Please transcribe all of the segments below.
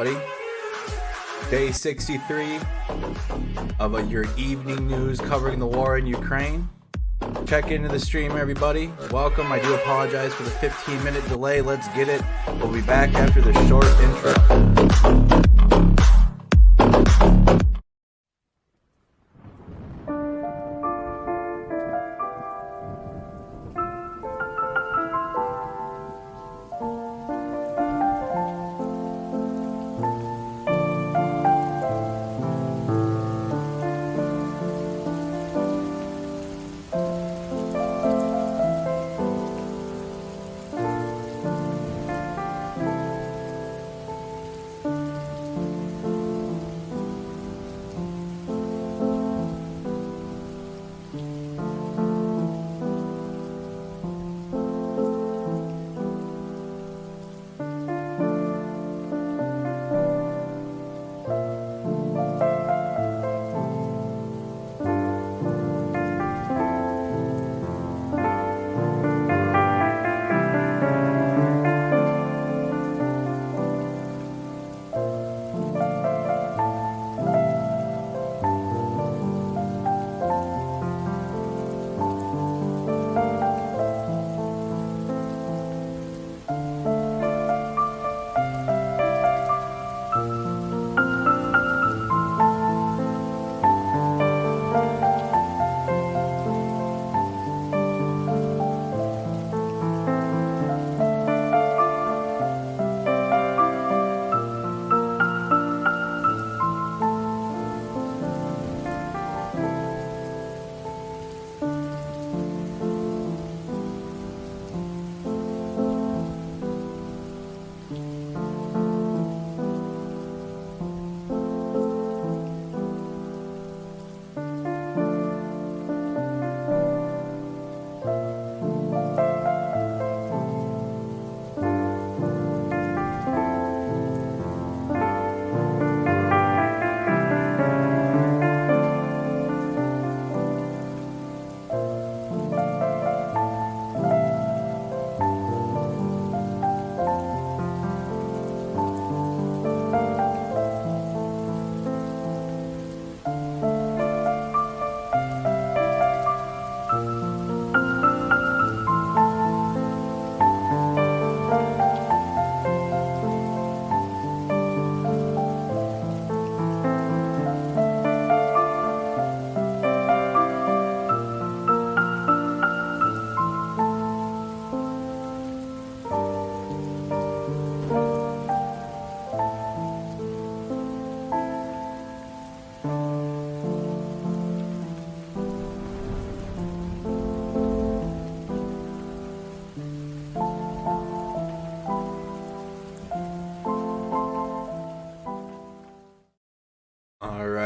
everybody. Day 63 of your evening news covering the war in Ukraine. Check into the stream, everybody. Welcome. I do apologize for the 15-minute delay. Let's get it. We'll be back after the short intro.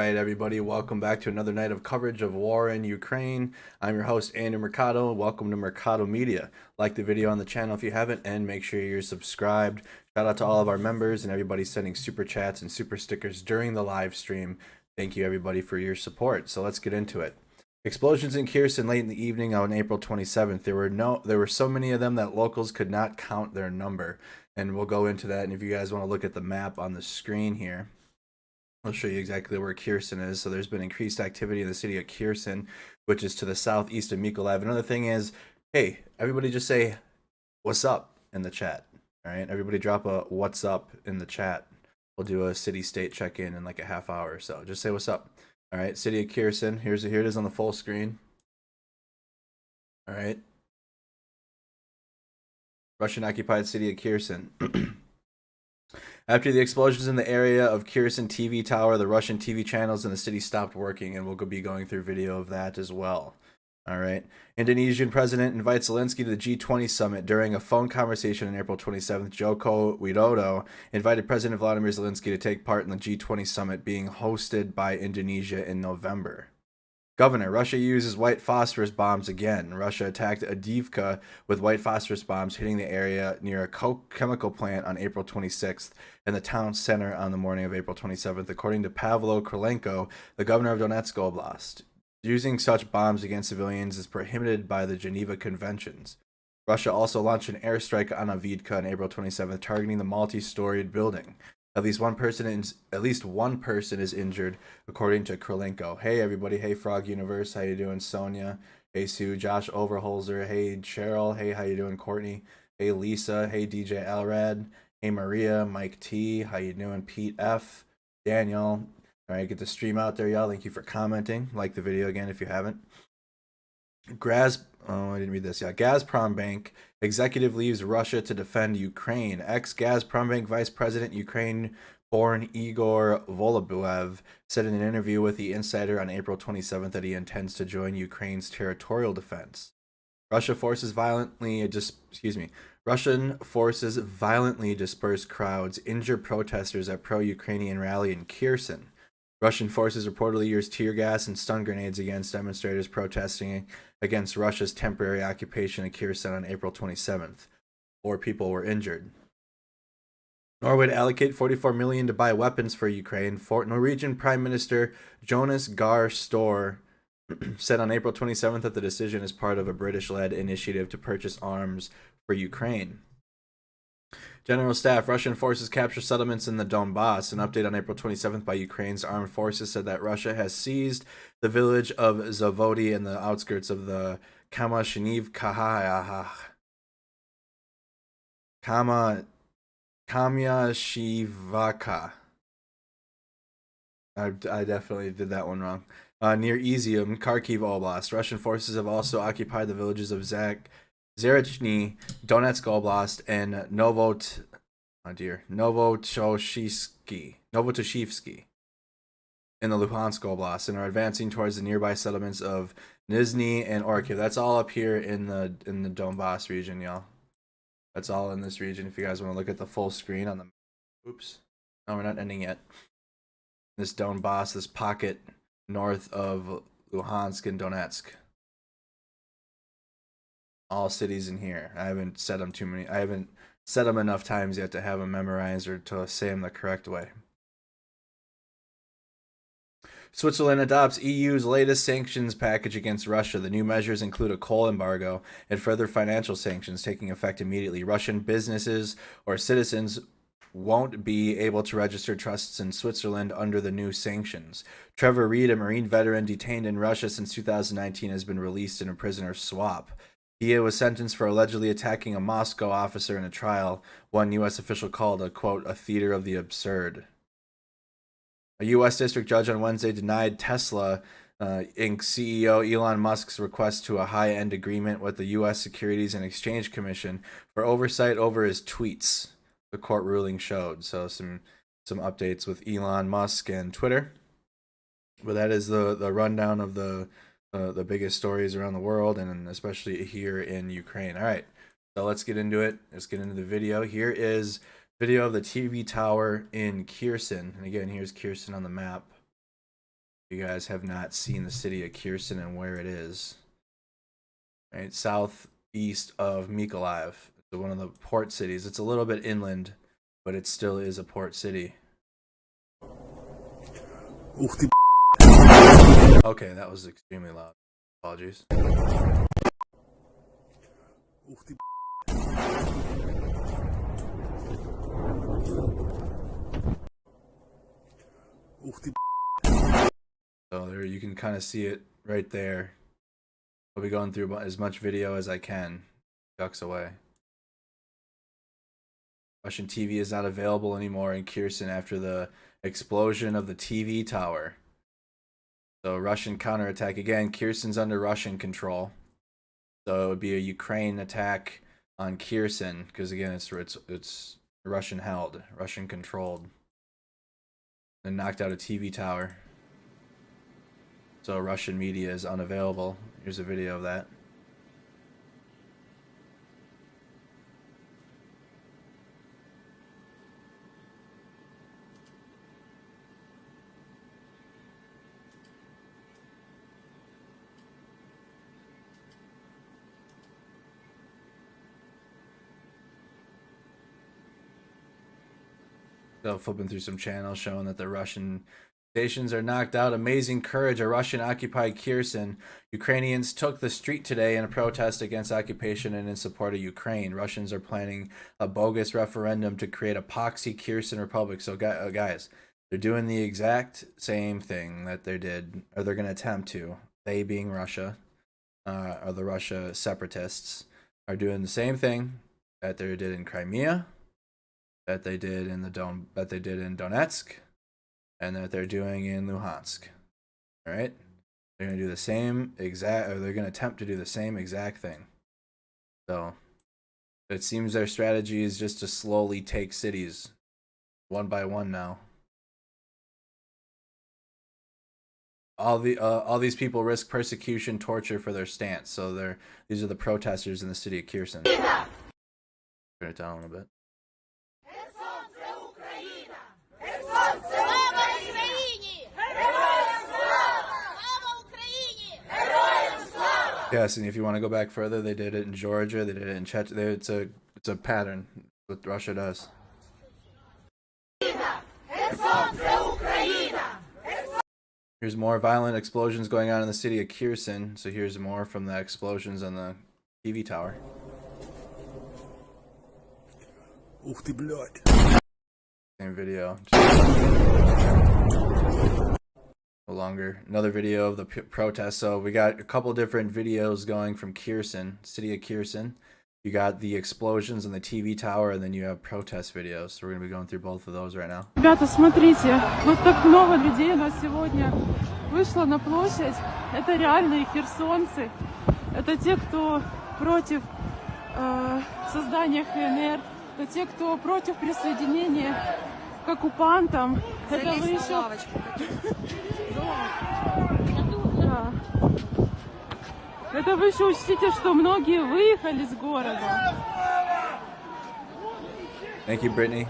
Everybody, welcome back to another night of coverage of war in Ukraine. I'm your host, Andrew Mercado. Welcome to Mercado Media. Like the video on the channel if you haven't, and make sure you're subscribed. Shout out to all of our members and everybody sending super chats and super stickers during the live stream. Thank you, everybody, for your support. So let's get into it. Explosions in Kherson late in the evening on April 27th. There were so many of them that locals could not count their number, and we'll go into that. And if you guys want to look at the map on the screen here, I'll show you exactly where Kherson is. So there's been increased activity in the city of Kherson, which is to the southeast of Mykolaiv. Another thing is, hey, everybody just say, what's up in the chat. All right, everybody drop a what's up in the chat. We'll do a city-state check-in like a half hour or so. Just say what's up. All right, city of Kherson. Here it is on the full screen. All right. Russian-occupied city of Kherson. After the explosions in the area of Kherson TV tower, the Russian TV channels in the city stopped working, and we'll be going through video of that as well. All right. Indonesian president invites Zelensky to the G20 summit. During a phone conversation on April 27th, Joko Widodo invited President Volodymyr Zelensky to take part in the G20 summit being hosted by Indonesia in November. Governor, Russia uses white phosphorus bombs again. Russia attacked Avdiivka with white phosphorus bombs, hitting the area near a chemical plant on April 26th and the town center on the morning of April 27th, according to Pavlo Kyrylenko, the governor of Donetsk Oblast. Using such bombs against civilians is prohibited by the Geneva Conventions. Russia also launched an airstrike on Avdiivka on April 27th, targeting the multi-storied building. At least one person is injured, according to Kyrylenko. Hey everybody, hey Frog Universe, how you doing? Sonia, hey Sue, Josh Overholzer, hey Cheryl, hey how you doing? Courtney, hey Lisa, hey DJ Alrad, hey Maria, Mike T, how you doing? Pete F, Daniel. All right, get the stream out there, y'all. Thank you for commenting. Like the video again if you haven't. I didn't read this. Yeah, Gazprom Bank executive leaves Russia to defend Ukraine. Ex-Gazprom Bank vice president, Ukraine-born Igor Volodymyr said in an interview with the Insider on April 27th that he intends to join Ukraine's territorial defense. Russian forces violently dispersed crowds, injured protesters at pro-Ukrainian rally in Kherson. Russian forces reportedly used tear gas and stun grenades against demonstrators protesting against Russia's temporary occupation of Kherson on April 27th. 4 people were injured. Norway to allocate $44 million to buy weapons for Ukraine. Norwegian Prime Minister Jonas Gahr Store said on April 27th that the decision is part of a British-led initiative to purchase arms for Ukraine. General Staff, Russian forces capture settlements in the Donbass. An update on April 27th by Ukraine's armed forces said that Russia has seized the village of Zavody in the outskirts of the Kamyashivka. I definitely did that one wrong. Near Izium, Kharkiv Oblast. Russian forces have also occupied the villages of Zarechny, Donetsk Oblast, and Novotoshivsky in the Luhansk Oblast, and are advancing towards the nearby settlements of Nizhny and Orkiv. That's all up here in the Donbass region, y'all. That's all in this region. If you guys want to look at the full screen on the, oops, no, we're not ending yet. This Donbass, this pocket north of Luhansk and Donetsk. All cities in here. I haven't said them enough times yet to have them memorized or to say them the correct way. Switzerland adopts EU's latest sanctions package against Russia. The new measures include a coal embargo and further financial sanctions taking effect immediately. Russian businesses or citizens won't be able to register trusts in Switzerland under the new sanctions. Trevor Reed, a Marine veteran detained in Russia since 2019, has been released in a prisoner swap. He was sentenced for allegedly attacking a Moscow officer in a trial one U.S. official called a, quote, a theater of the absurd. A U.S. district judge on Wednesday denied Tesla Inc. CEO Elon Musk's request to a high-end agreement with the U.S. Securities and Exchange Commission for oversight over his tweets, the court ruling showed. So some updates with Elon Musk and Twitter. But that is the rundown of the biggest stories around the world, and especially here in Ukraine. All right, so let's get into it. Let's get into the video. Here is video of the TV tower in Kherson. And again, here's Kherson on the map. If you guys have not seen the city of Kherson and where it is. All right, southeast of Mykolaiv. It's one of the port cities. It's a little bit inland, but it still is a port city. Okay, that was extremely loud. Apologies. So there you can kind of see it right there. I'll be going through as much video as I can. Ducks away. Russian TV is not available anymore in Kherson after the explosion of the TV tower. So Russian counterattack again. Kherson's under Russian control, so it would be a Ukraine attack on Kherson because again it's Russian held, Russian controlled. Then knocked out a TV tower. So Russian media is unavailable. Here's a video of that. So flipping through some channels showing that the Russian Stations are knocked out. Amazing courage. A Russian-occupied Kherson. Ukrainians took the street today in a protest against occupation and in support of Ukraine. Russians are planning a bogus referendum to create a poxy Kherson Republic. So, guys, they're doing the exact same thing that they did, or they're going to attempt to. They, being Russia, or the Russia separatists, are doing the same thing that they did in Crimea, that they did in Donetsk, and that they're doing in Luhansk. All right, they're gonna do the same exact, or they're gonna attempt to do the same exact thing. So it seems their strategy is just to slowly take cities one by one now. All these people risk persecution, torture for their stance. So these are the protesters in the city of Kherson. Turn it down a little bit. Yes, and if you want to go back further, they did it in Georgia, they did it in Chechnya. It's a pattern what Russia does. Here's more violent explosions going on in the city of Kherson. So here's more from the explosions on the TV tower. Ух ты, блядь. Same video. No longer. Another video of the protest. So we got a couple different videos going from Kherson, city of Kherson. You got the explosions on the TV tower, and then you have protest videos. So we're going to be going through both of those right now. Ребята, смотрите, вот так много людей у нас сегодня вышло на площадь. Это реальные херсонцы. Это те, кто против создания ХНР. Это те, кто против присоединения к оккупантам. Это вы еще... Да. Это вы еще учтите, что многие выехали с города. Thank you, Brittany.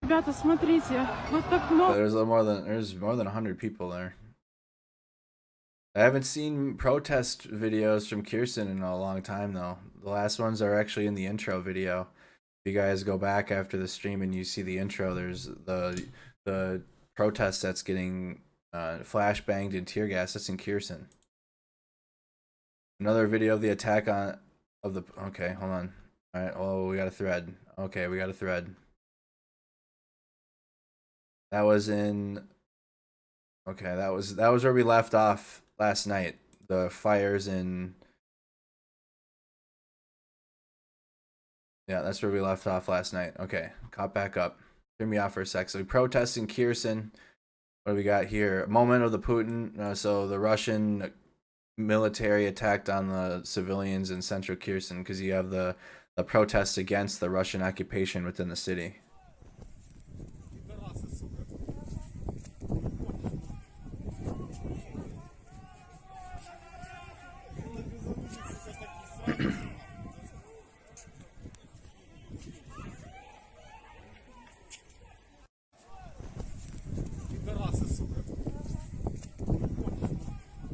Ребята, смотрите, вот так много. There's more than 100 people there. I haven't seen protest videos from Kherson in a long time though. The last ones are actually in the intro video. If you guys go back after the stream and you see the intro, there's the protest that's getting flashbanged and tear gas. That's in Kherson. Another video of the attack okay, hold on. All right, oh, we got a thread. Okay, we got a thread. That was in. Okay, that was where we left off last night. The fires in. Yeah, that's where we left off last night. Okay, caught back up. Turn me off for a sec. So we protest in Kherson. What do we got here? A moment of the Putin. So the Russian military attacked on the civilians in central Kherson because you have the protests against the Russian occupation within the city.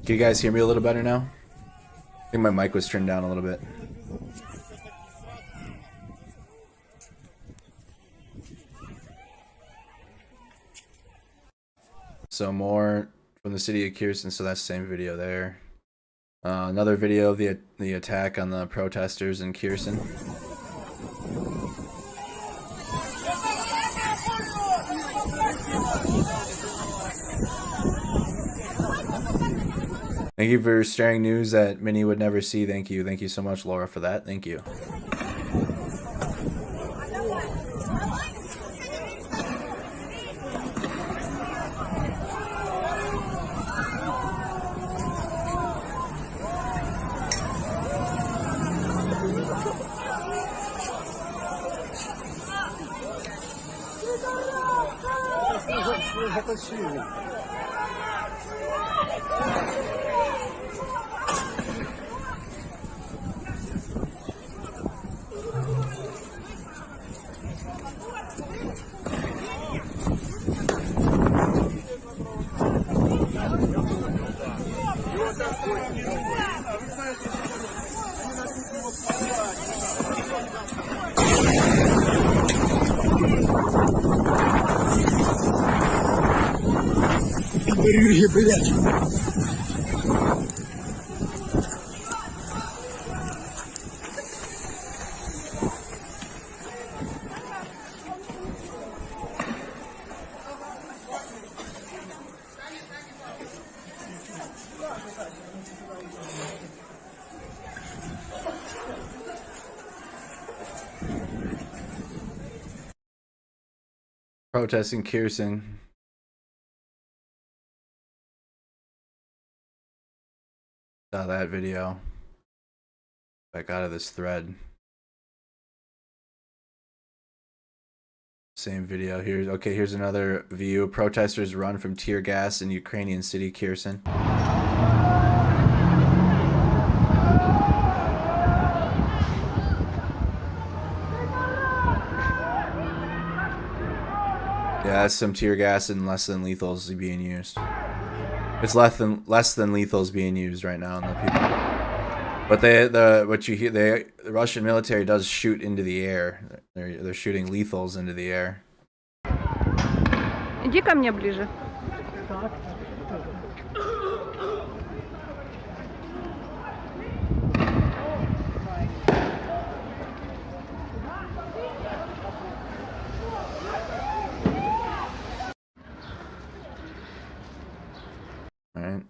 Can you guys hear me a little better now? I think my mic was turned down a little bit. So more from the city of Kherson, so that's the same video there. Another video of the attack on the protesters in Kherson. Thank you for sharing news that many would never see. Thank you. Thank you so much, Laura, for that. Thank you. Protesting Kherson. Saw that video. Back out of this thread. Same video. Here's another view. Protesters run from tear gas in Ukrainian city Kherson. Yeah, that's some tear gas and less than lethals being used. It's less than lethals being used right now on the people. But the Russian military does shoot into the air. They're shooting lethals into the air. Иди ко мне ближе. Alright.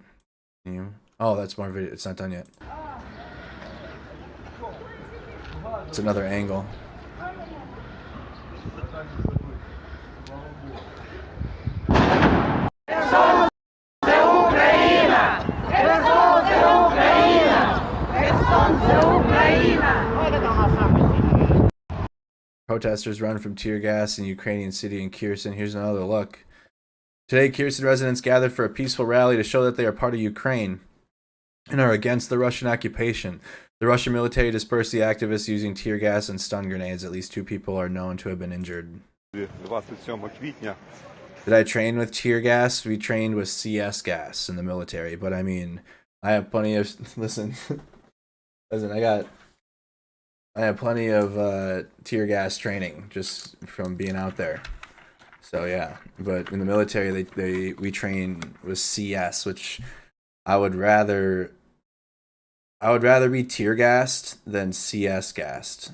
Oh, that's more video. It's not done yet. It's another angle. Protesters run from tear gas in Ukrainian city in Kherson. Here's another look. Today, Kherson residents gathered for a peaceful rally to show that they are part of Ukraine and are against the Russian occupation. The Russian military dispersed the activists using tear gas and stun grenades. At least 2 people are known to have been injured. Did I train with tear gas? We trained with CS gas in the military, but I mean, I have plenty of I have plenty of tear gas training just from being out there. So yeah, but in the military, we train with CS, which I would rather be tear gassed than CS gassed.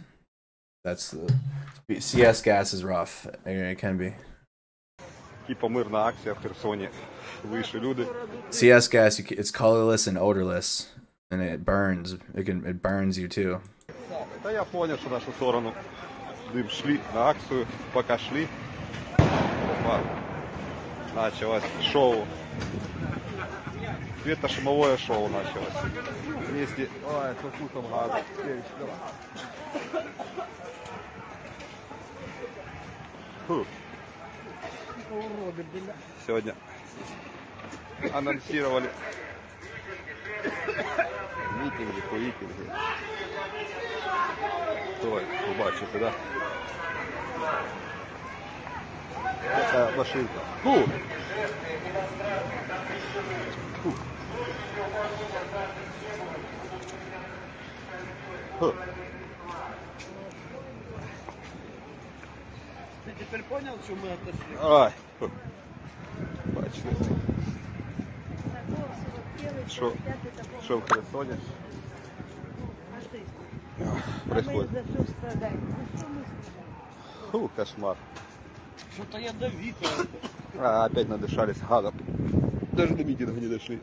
That's the CS gas is rough. It can be. CS gas, it's colorless and odorless, and it burns. It burns you too. Та я понял, что нашу сторону шли на акцию, пока шли, началось шоу, светошумовое шоу началось. Вместе, ой, с вкусом газа. Сегодня анонсировали митинги, поїтинги. Ой, побачите, да? Така машинка. Фу! Фу! Фу! Ты теперь понял, что мы отошли? Ай! Фу! Бачите. Що в Херсоні происходит? Фу, кошмар. Что-то ядовито. Опять надышались гадом. Даже до митинга не дошли.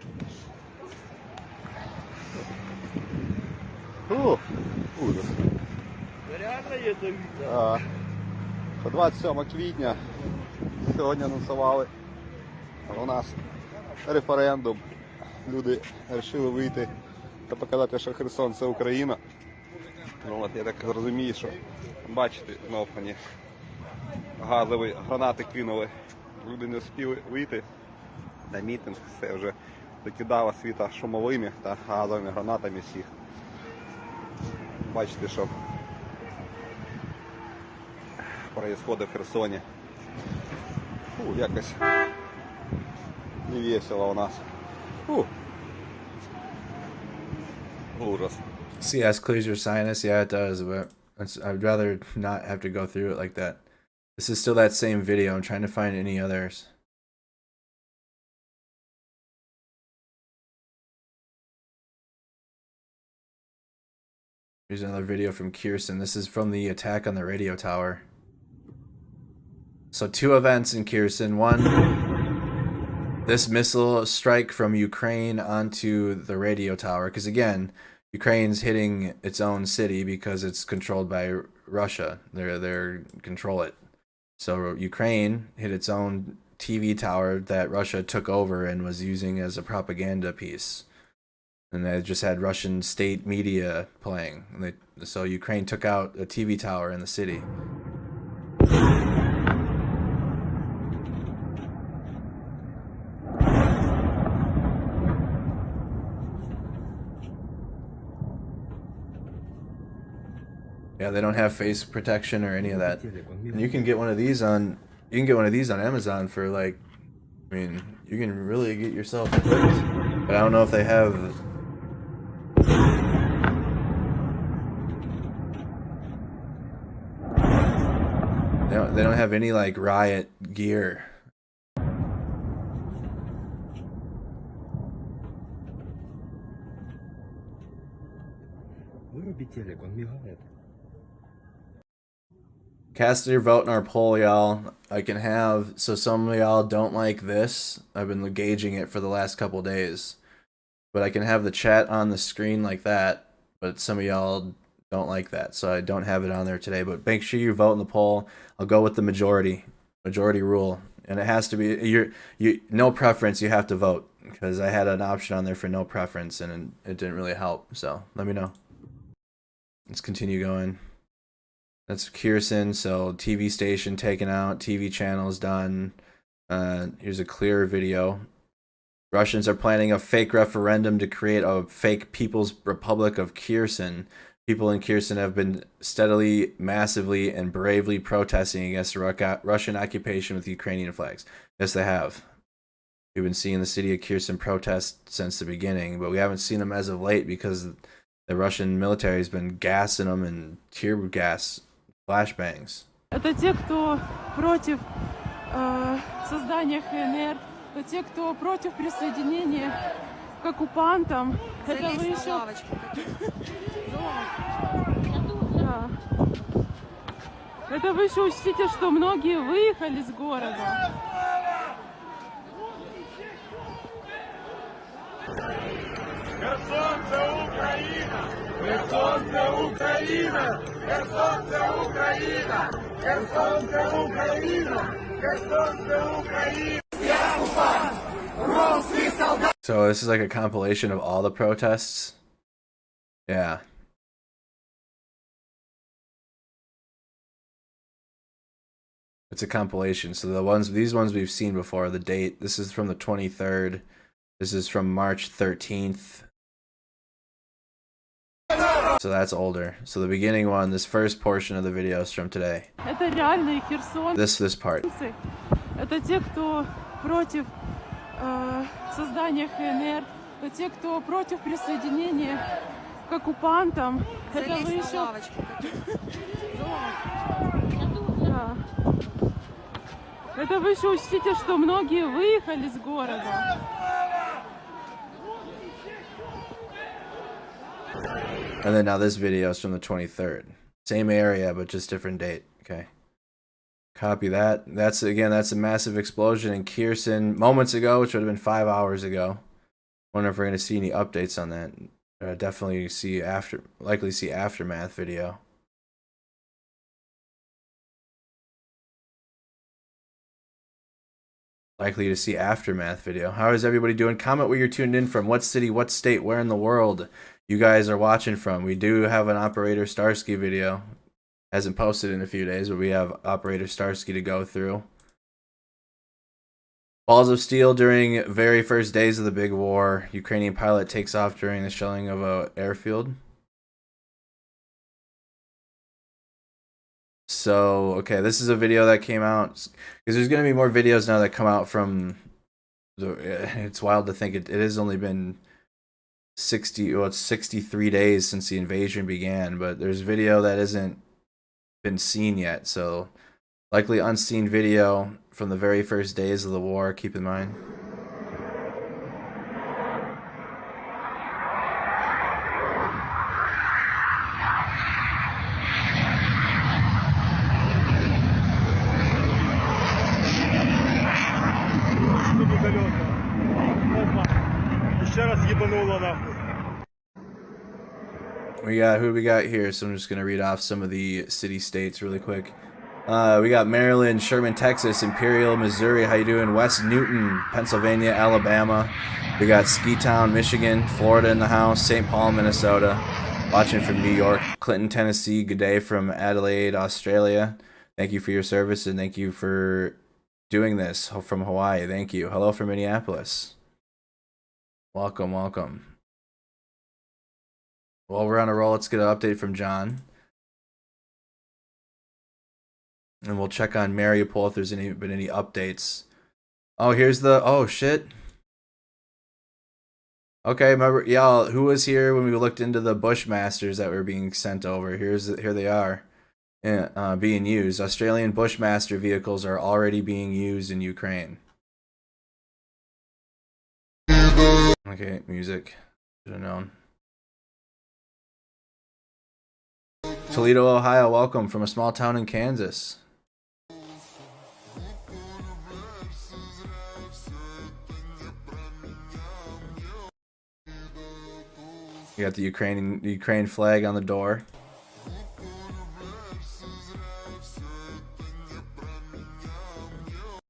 Фу, ужас. Реально ядовито. По 27 квітня сьогодні анонсували у нас референдум. Люди вирішили вийти та показати, що Херсон – це Україна. Ну, от, я так розумію, що бачите, знов вони газові гранати кинули. Люди не встигли вийти на мітинг, все вже закидало світа шумовими та газовими гранатами всіх. Бачите, що відбувається в Херсоні. Фу, якось не весело у нас. Фу. Ужас. CS clears your sinus. Yeah, it does, but I'd rather not have to go through it like that. This is still that same video. I'm trying to find any others. Here's another video from Kherson. This is from the attack on the radio tower. So 2 events in Kherson. One, this missile strike from Ukraine onto the radio tower. Because again, Ukraine's hitting its own city because it's controlled by Russia. They control it. So Ukraine hit its own TV tower that Russia took over and was using as a propaganda piece. And they just had Russian state media playing. So Ukraine took out a TV tower in the city. Yeah, they don't have face protection or any of that. And you can get one of these on Amazon for like, I mean, you can really get yourself equipped. But I don't know if they have. They don't have any like riot gear. Cast your vote in our poll, y'all. So some of y'all don't like this. I've been gauging it for the last couple days. But I can have the chat on the screen like that. But some of y'all don't like that. So I don't have it on there today. But make sure you vote in the poll. I'll go with the majority rule. And it has to be, no preference, you have to vote. Because I had an option on there for no preference and it didn't really help. So let me know. Let's continue going. That's Kherson, so TV station taken out, TV channels done. Here's a clearer video. Russians are planning a fake referendum to create a fake People's Republic of Kherson. People in Kherson have been steadily, massively, and bravely protesting against the Russian occupation with Ukrainian flags. Yes, they have. We've been seeing the city of Kherson protest since the beginning, but we haven't seen them as of late because the Russian military has been gassing them and tear gas flashbangs. Это те, кто против создания КНР, это те, кто против присоединения к оккупантам. Это вы еще... Да. Это вы еще учтите, что многие выехали с города. Херсон, це Україна! Херсон, це Україна! Херсон, це Україна! Херсон, це Україна! Херсон, це Україна! So this is like a compilation of all the protests. Yeah. It's a compilation. So these ones we've seen before. The date. This is from the 23rd. This is from March 13th. So that's older. So the beginning one, this first portion of the video is from today. Это реальные херсонцы. This part. Это те, кто против создания КНР, это те, кто против присоединения к оккупантам. Это вы еще... Да. Это вы еще учтите, что многие выехали с города. And then now this video is from the 23rd. Same area, but just different date. Okay. Copy that. That's a massive explosion in Kherson moments ago, which would have been 5 hours ago. Wonder if we're gonna see any updates on that. Definitely likely see aftermath video. Likely to see aftermath video. How is everybody doing? Comment where you're tuned in from. What city, what state, where in the world you guys are watching from. We do have an Operator Starsky video. Hasn't posted in a few days, but we have Operator Starsky to go through. Balls of steel during very first days of the big war. Ukrainian pilot takes off during the shelling of an airfield. So, okay, this is a video that came out, because there's going to be more videos now that come out from, it's wild to think it has only been 63 days since the invasion began, but there's video that hasn't been seen yet, so likely unseen video from the very first days of the war, keep in mind. who do we got here? So I'm just gonna read off some of the city states really quick. We got Maryland, Sherman, Texas, Imperial, Missouri. How you doing? West Newton, Pennsylvania, Alabama. We got Ski-Town, Michigan, Florida in the house. St. Paul, Minnesota. Watching from New York, Clinton, Tennessee. Good day from Adelaide, Australia. Thank you for your service and thank you for doing this from Hawaii. Thank you. Hello from Minneapolis. Welcome, welcome. Well, we're on a roll. Let's get an update from John. And we'll check on Mariupol if there's been any updates. Oh, here's the... Oh, shit. Okay, remember... Y'all, who was here when we looked into the Bushmasters that were being sent over? Here they are. Being used. Australian Bushmaster vehicles are already being used in Ukraine. Okay, music. Should have known. Toledo, Ohio, welcome from a small town in Kansas. You got the Ukraine flag on the door.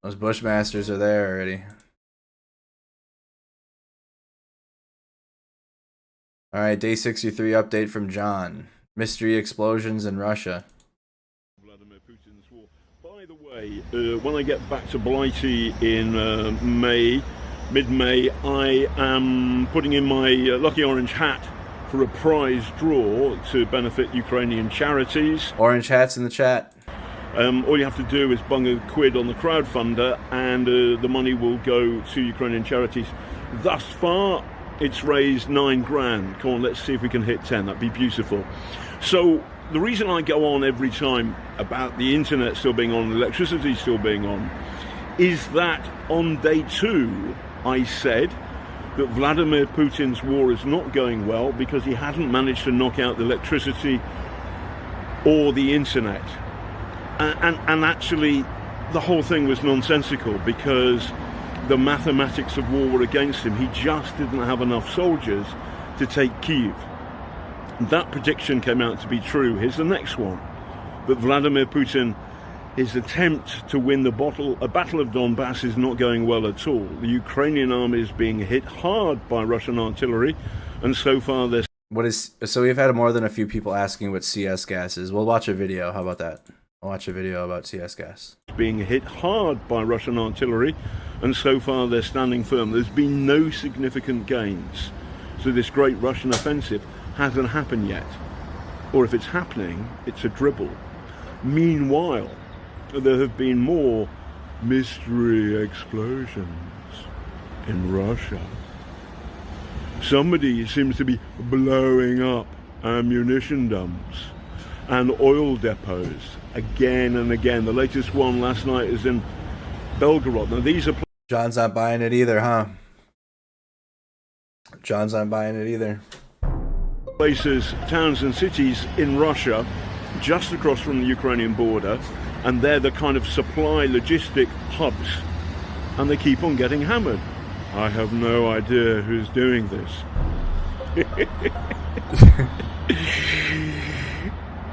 Those Bushmasters are there already. Alright, day 63 update from John. Mystery explosions in Russia. Vladimir Putin's war. By the way, when I get back to Blighty in mid-May, I am putting in my lucky orange hat for a prize draw to benefit Ukrainian charities. Orange hats in the chat. All you have to do is bung a quid on the crowdfunder and the money will go to Ukrainian charities. Thus far, it's raised 9 grand. Come on, let's see if we can hit 10. That'd be beautiful. So the reason I go on every time about the internet still being on, electricity still being on, is that on day 2, I said that Vladimir Putin's war is not going well because he hadn't managed to knock out the electricity or the internet. And actually, the whole thing was nonsensical because the mathematics of war were against him. He just didn't have enough soldiers to take Kyiv. That prediction came out to be true. Here's the next one. That Vladimir Putin, his attempt to win a battle of Donbass is not going well at all. The Ukrainian army is being hit hard by Russian artillery, and so far they're... So we've had more than a few people asking what CS gas is. We'll watch a video. How about that? I'll watch a video about CS gas. Being hit hard by Russian artillery, and so far they're standing firm. There's been no significant gains. So this great Russian offensive hasn't happened yet. Or if it's happening, it's a dribble. Meanwhile, there have been more mystery explosions in Russia. Somebody seems to be blowing up ammunition dumps and oil depots again and again. The latest one last night is in Belgorod. Now these are... John's not buying it either, huh? John's not buying it either. Places, towns and cities in Russia, just across from the Ukrainian border, and they're the kind of supply logistic hubs, and they keep on getting hammered. I have no idea who's doing this.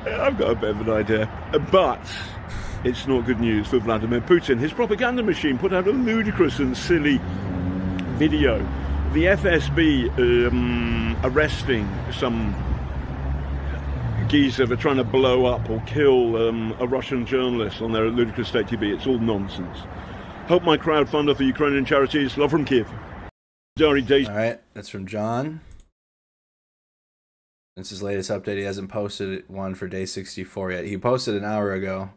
I've got a bit of an idea, but it's not good news for Vladimir Putin. His propaganda machine put out a ludicrous and silly video. The FSB arresting some geezer for trying to blow up or kill a Russian journalist on their ludicrous state TV. It's all nonsense. Help my crowdfunder for Ukrainian charities. Love from Kiev. All right, that's from John. That's his latest update. He hasn't posted one for day 64 yet. He posted an hour ago.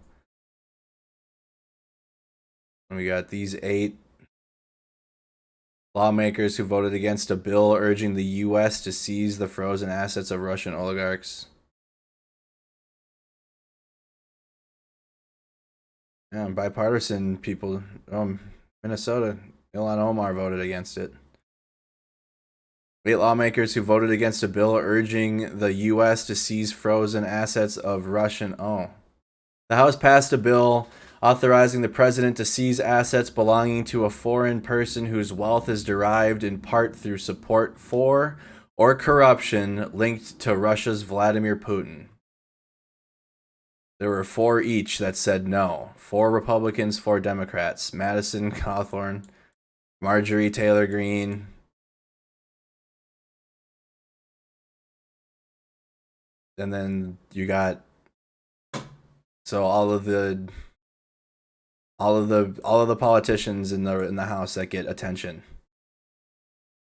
And we got these 8 lawmakers who voted against a bill urging the U.S. to seize the frozen assets of Russian oligarchs. Yeah, bipartisan people. Minnesota, Ilhan Omar voted against it. 8 lawmakers who voted against a bill urging the U.S. to seize frozen assets of Russian... The House passed a bill authorizing the president to seize assets belonging to a foreign person whose wealth is derived in part through support for or corruption linked to Russia's Vladimir Putin. There were 4 each that said no. 4 Republicans, 4 Democrats. Madison Cawthorn, Marjorie Taylor Greene, and then you got all of the politicians in the House that get attention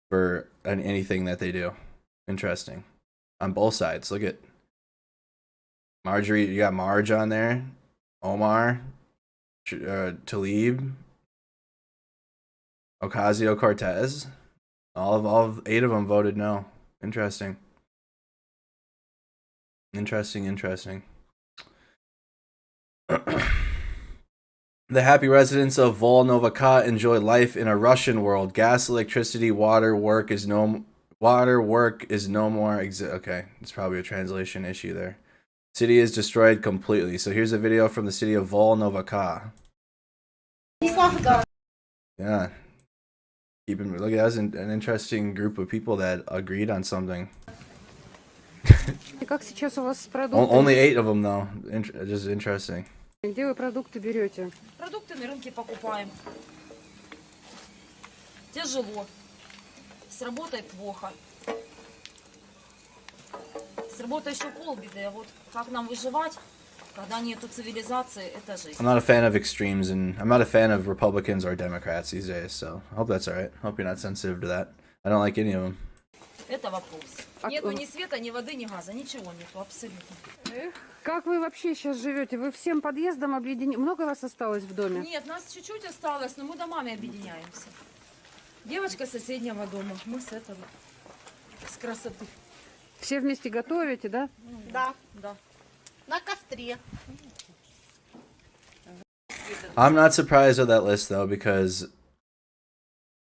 for anything that they do. Interesting. On both sides. Look at Marjorie. You got Marge on there. Omar. Tlaib. Ocasio-Cortez. All of 8 of them voted no. Interesting. Interesting. The happy residents of Volnovakha enjoy life in a Russian world. Gas, electricity, water work is no more. Okay, it's probably a translation issue there. City is destroyed completely. So here's a video from the city of Volnovakha. Yeah. Look, that was an interesting group of people that agreed on something. Only 8 of them though. Just interesting. Где вы продукты берете? Продукты на рынке покупаем. Тяжело. С работой плохо. С работой еще полбеды. А вот как нам выживать, когда нету цивилизации, это жизнь. I'm not a fan of extremes, and I'm not a fan of Republicans or Democrats these days, so I hope that's alright. Hope you're not sensitive to that. I don't like any of them. Это вопрос. Нету ни света, ни воды, ни газа. Ничего нету, абсолютно. Как вы вообще сейчас живете? Вы всем подъездом объединены? Много вас осталось в доме? Нет, нас чуть-чуть осталось, но мы домами объединяемся. Девочка с соседнего дома, мы с этого, с красоты. Все вместе готовите, да? Да. Да. На костре. I'm not surprised with that list though, because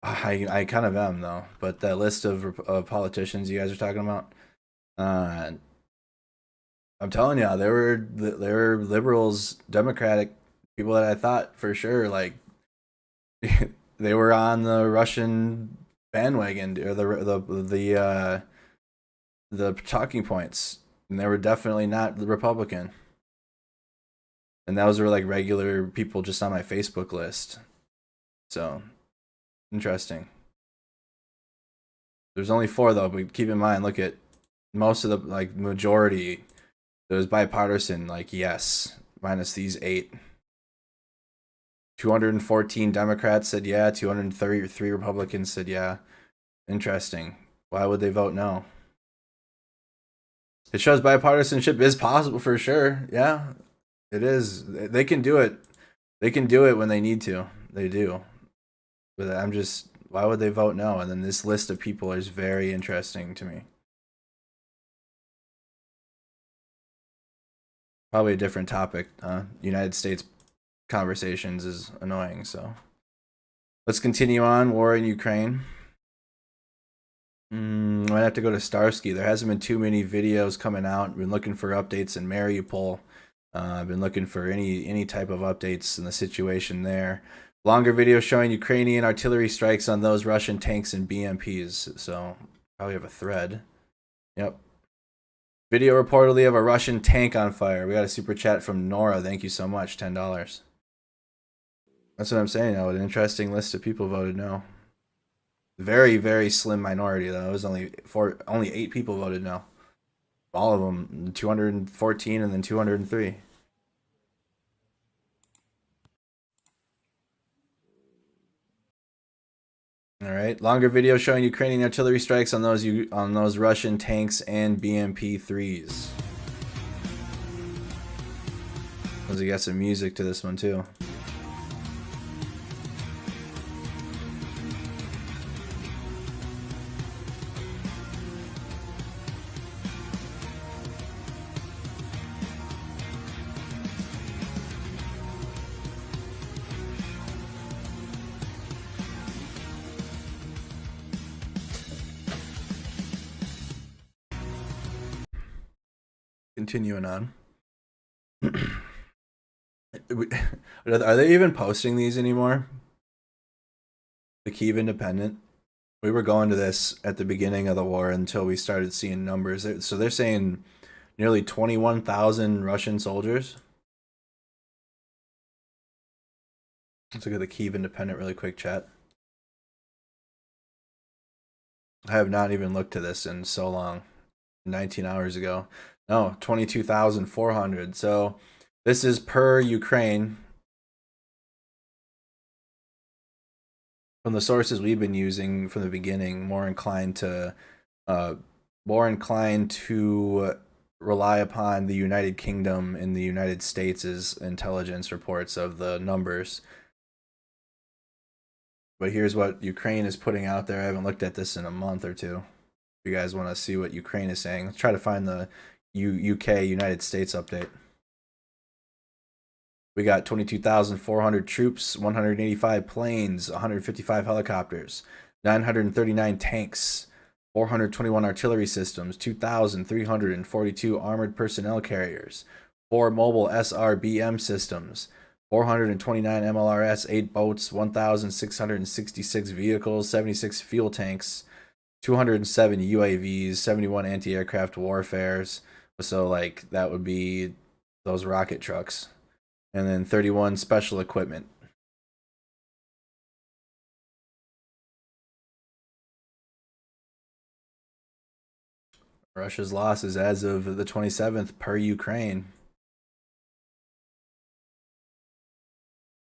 I kind of am though. But that list of politicians you guys are talking about, I'm telling you, there were liberals, Democratic people that I thought for sure like they were on the Russian bandwagon or the talking points, and they were definitely not the Republican. And those were like regular people just on my Facebook list. So interesting. There's only 4 though, but keep in mind, look at most of the like majority. It was bipartisan, like yes, minus these 8. 214 Democrats said yeah, 233 Republicans said yeah. Interesting. Why would they vote no? It shows bipartisanship is possible for sure. Yeah, it is. They can do it. They can do it when they need to. They do. But I'm just, why would they vote no? And then this list of people is very interesting to me. Probably a different topic. United States conversations is annoying, so let's continue on. War in Ukraine. Might have to go to Starsky. There hasn't been too many videos coming out. I've been looking for updates in Mariupol. I've been looking for any type of updates in the situation there. Longer video showing Ukrainian artillery strikes on those Russian tanks and BMPs. So probably have a thread. Yep. Video reportedly of a Russian tank on fire. We got a super chat from Nora. Thank you so much. $10. That's what I'm saying. An interesting list of people voted no. Very, very slim minority though. It was only 8 people voted no. All of them, 214 and then 203. All right, longer video showing Ukrainian artillery strikes on those Russian tanks and BMP-3s. Because we got some music to this one too. Continuing on. Are they even posting these anymore? The Kyiv Independent. We were going to this at the beginning of the war until we started seeing numbers. So they're saying nearly 21,000 Russian soldiers. Let's look at the Kyiv Independent really quick, chat. I have not even looked at this in so long. 19 hours ago. No, 22,400. So this is per Ukraine. From the sources we've been using from the beginning, more inclined to rely upon the United Kingdom and the United States' intelligence reports of the numbers. But here's what Ukraine is putting out there. I haven't looked at this in a month or two. If you guys want to see what Ukraine is saying, let's try to find the UK United States update. We got 22,400 troops, 185 planes, 155 helicopters, 939 tanks, 421 artillery systems, 2,342 armored personnel carriers, 4 mobile SRBM systems, 429 MLRS, 8 boats, 1,666 vehicles, 76 fuel tanks, 207 UAVs, 71 anti-aircraft warfares. So like that would be those rocket trucks. And then 31 special equipment. Russia's losses as of the 27th per Ukraine.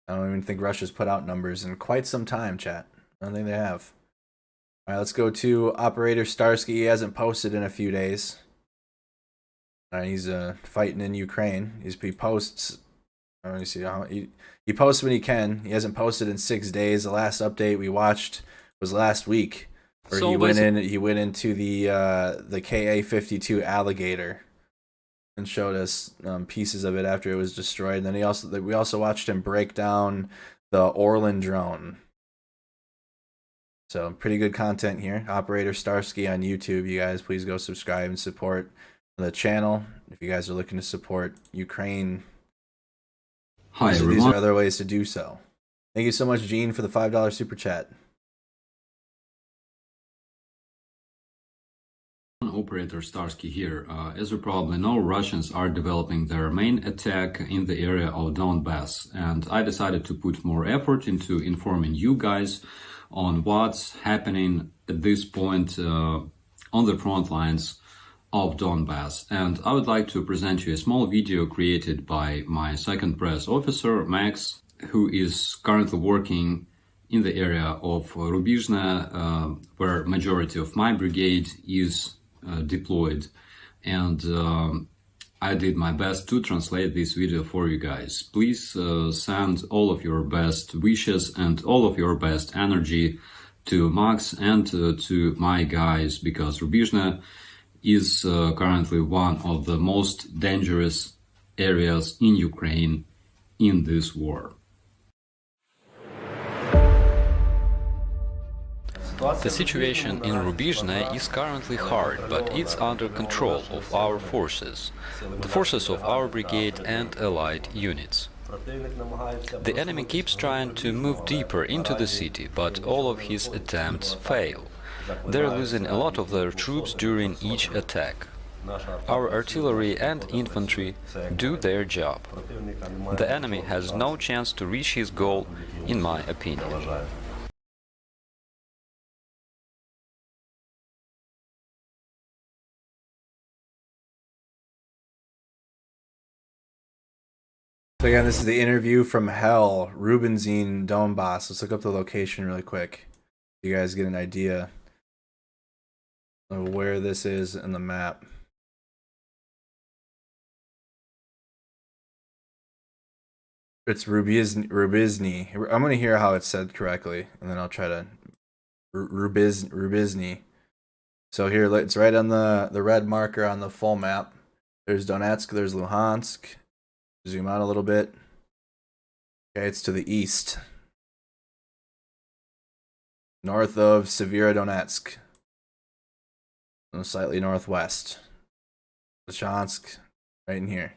I don't even think Russia's put out numbers in quite some time, chat. I don't think they have. All right, let's go to Operator Starsky. He hasn't posted in a few days. He's fighting in Ukraine. He posts. Let me see. He posts when he can. He hasn't posted in 6 days. The last update we watched was last week, where so he went into the KA-52 Alligator and showed us pieces of it after it was destroyed. And then we also watched him break down the Orlan drone. So pretty good content here. Operator Starsky on YouTube. You guys, please go subscribe and support the channel if you guys are looking to support Ukraine. Hi, everyone. These are other ways to do so. Thank you so much, Gene, for the $5 super chat. Operator Starsky here. As you probably know, Russians are developing their main attack in the area of Donbass, and I decided to put more effort into informing you guys on what's happening at this point on the front lines of Donbass. And I would like to present you a small video created by my second press officer, Max, who is currently working in the area of Rubizhne, where majority of my brigade is deployed. And I did my best to translate this video for you guys. Please send all of your best wishes and all of your best energy to Max and to my guys, because Rubizhne is currently one of the most dangerous areas in Ukraine in this war. The situation in Rubizhne is currently hard, but it's under control of our forces, the forces of our brigade and allied units. The enemy keeps trying to move deeper into the city, but all of his attempts fail. They're losing a lot of their troops during each attack. Our artillery and infantry do their job. The enemy has no chance to reach his goal, in my opinion. So again, this is the interview from hell, Rubinzine, Donbass. Let's look up the location really quick. You guys get an idea of where this is in the map. It's Rubizny. I'm going to hear how it's said correctly, and then I'll try to... Rubizny. So here, it's right on the red marker on the full map. There's Donetsk, there's Luhansk. Zoom out a little bit. Okay, it's to the east. North of Severodonetsk. And slightly northwest. Lyshansk, right in here.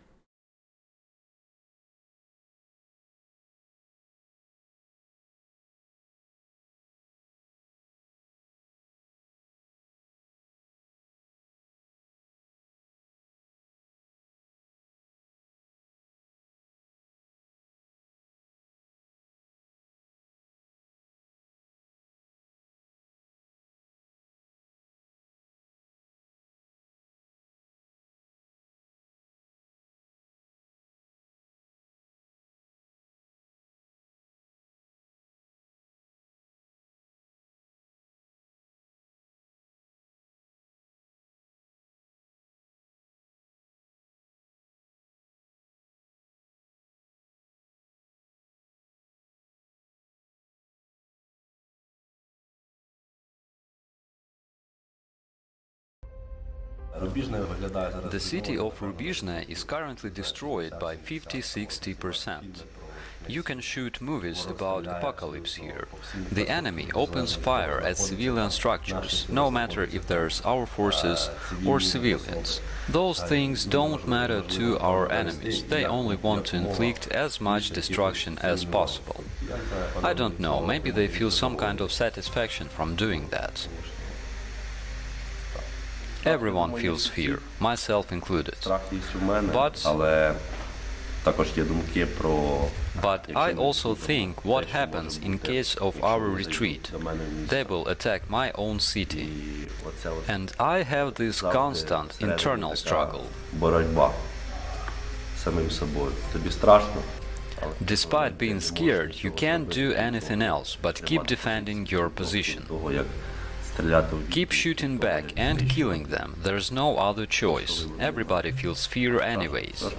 The city of Rubizhne is currently destroyed by 50–60%. You can shoot movies about apocalypse here. The enemy opens fire at civilian structures, no matter if there's our forces or civilians. Those things don't matter to our enemies, they only want to inflict as much destruction as possible. I don't know, maybe they feel some kind of satisfaction from doing that. Everyone feels fear, myself included. But I also think what happens in case of our retreat. They will attack my own city. And I have this constant internal struggle. Despite being scared, you can't do anything else but keep defending your position. Keep shooting back and killing them. There's no other choice. Everybody feels fear anyways.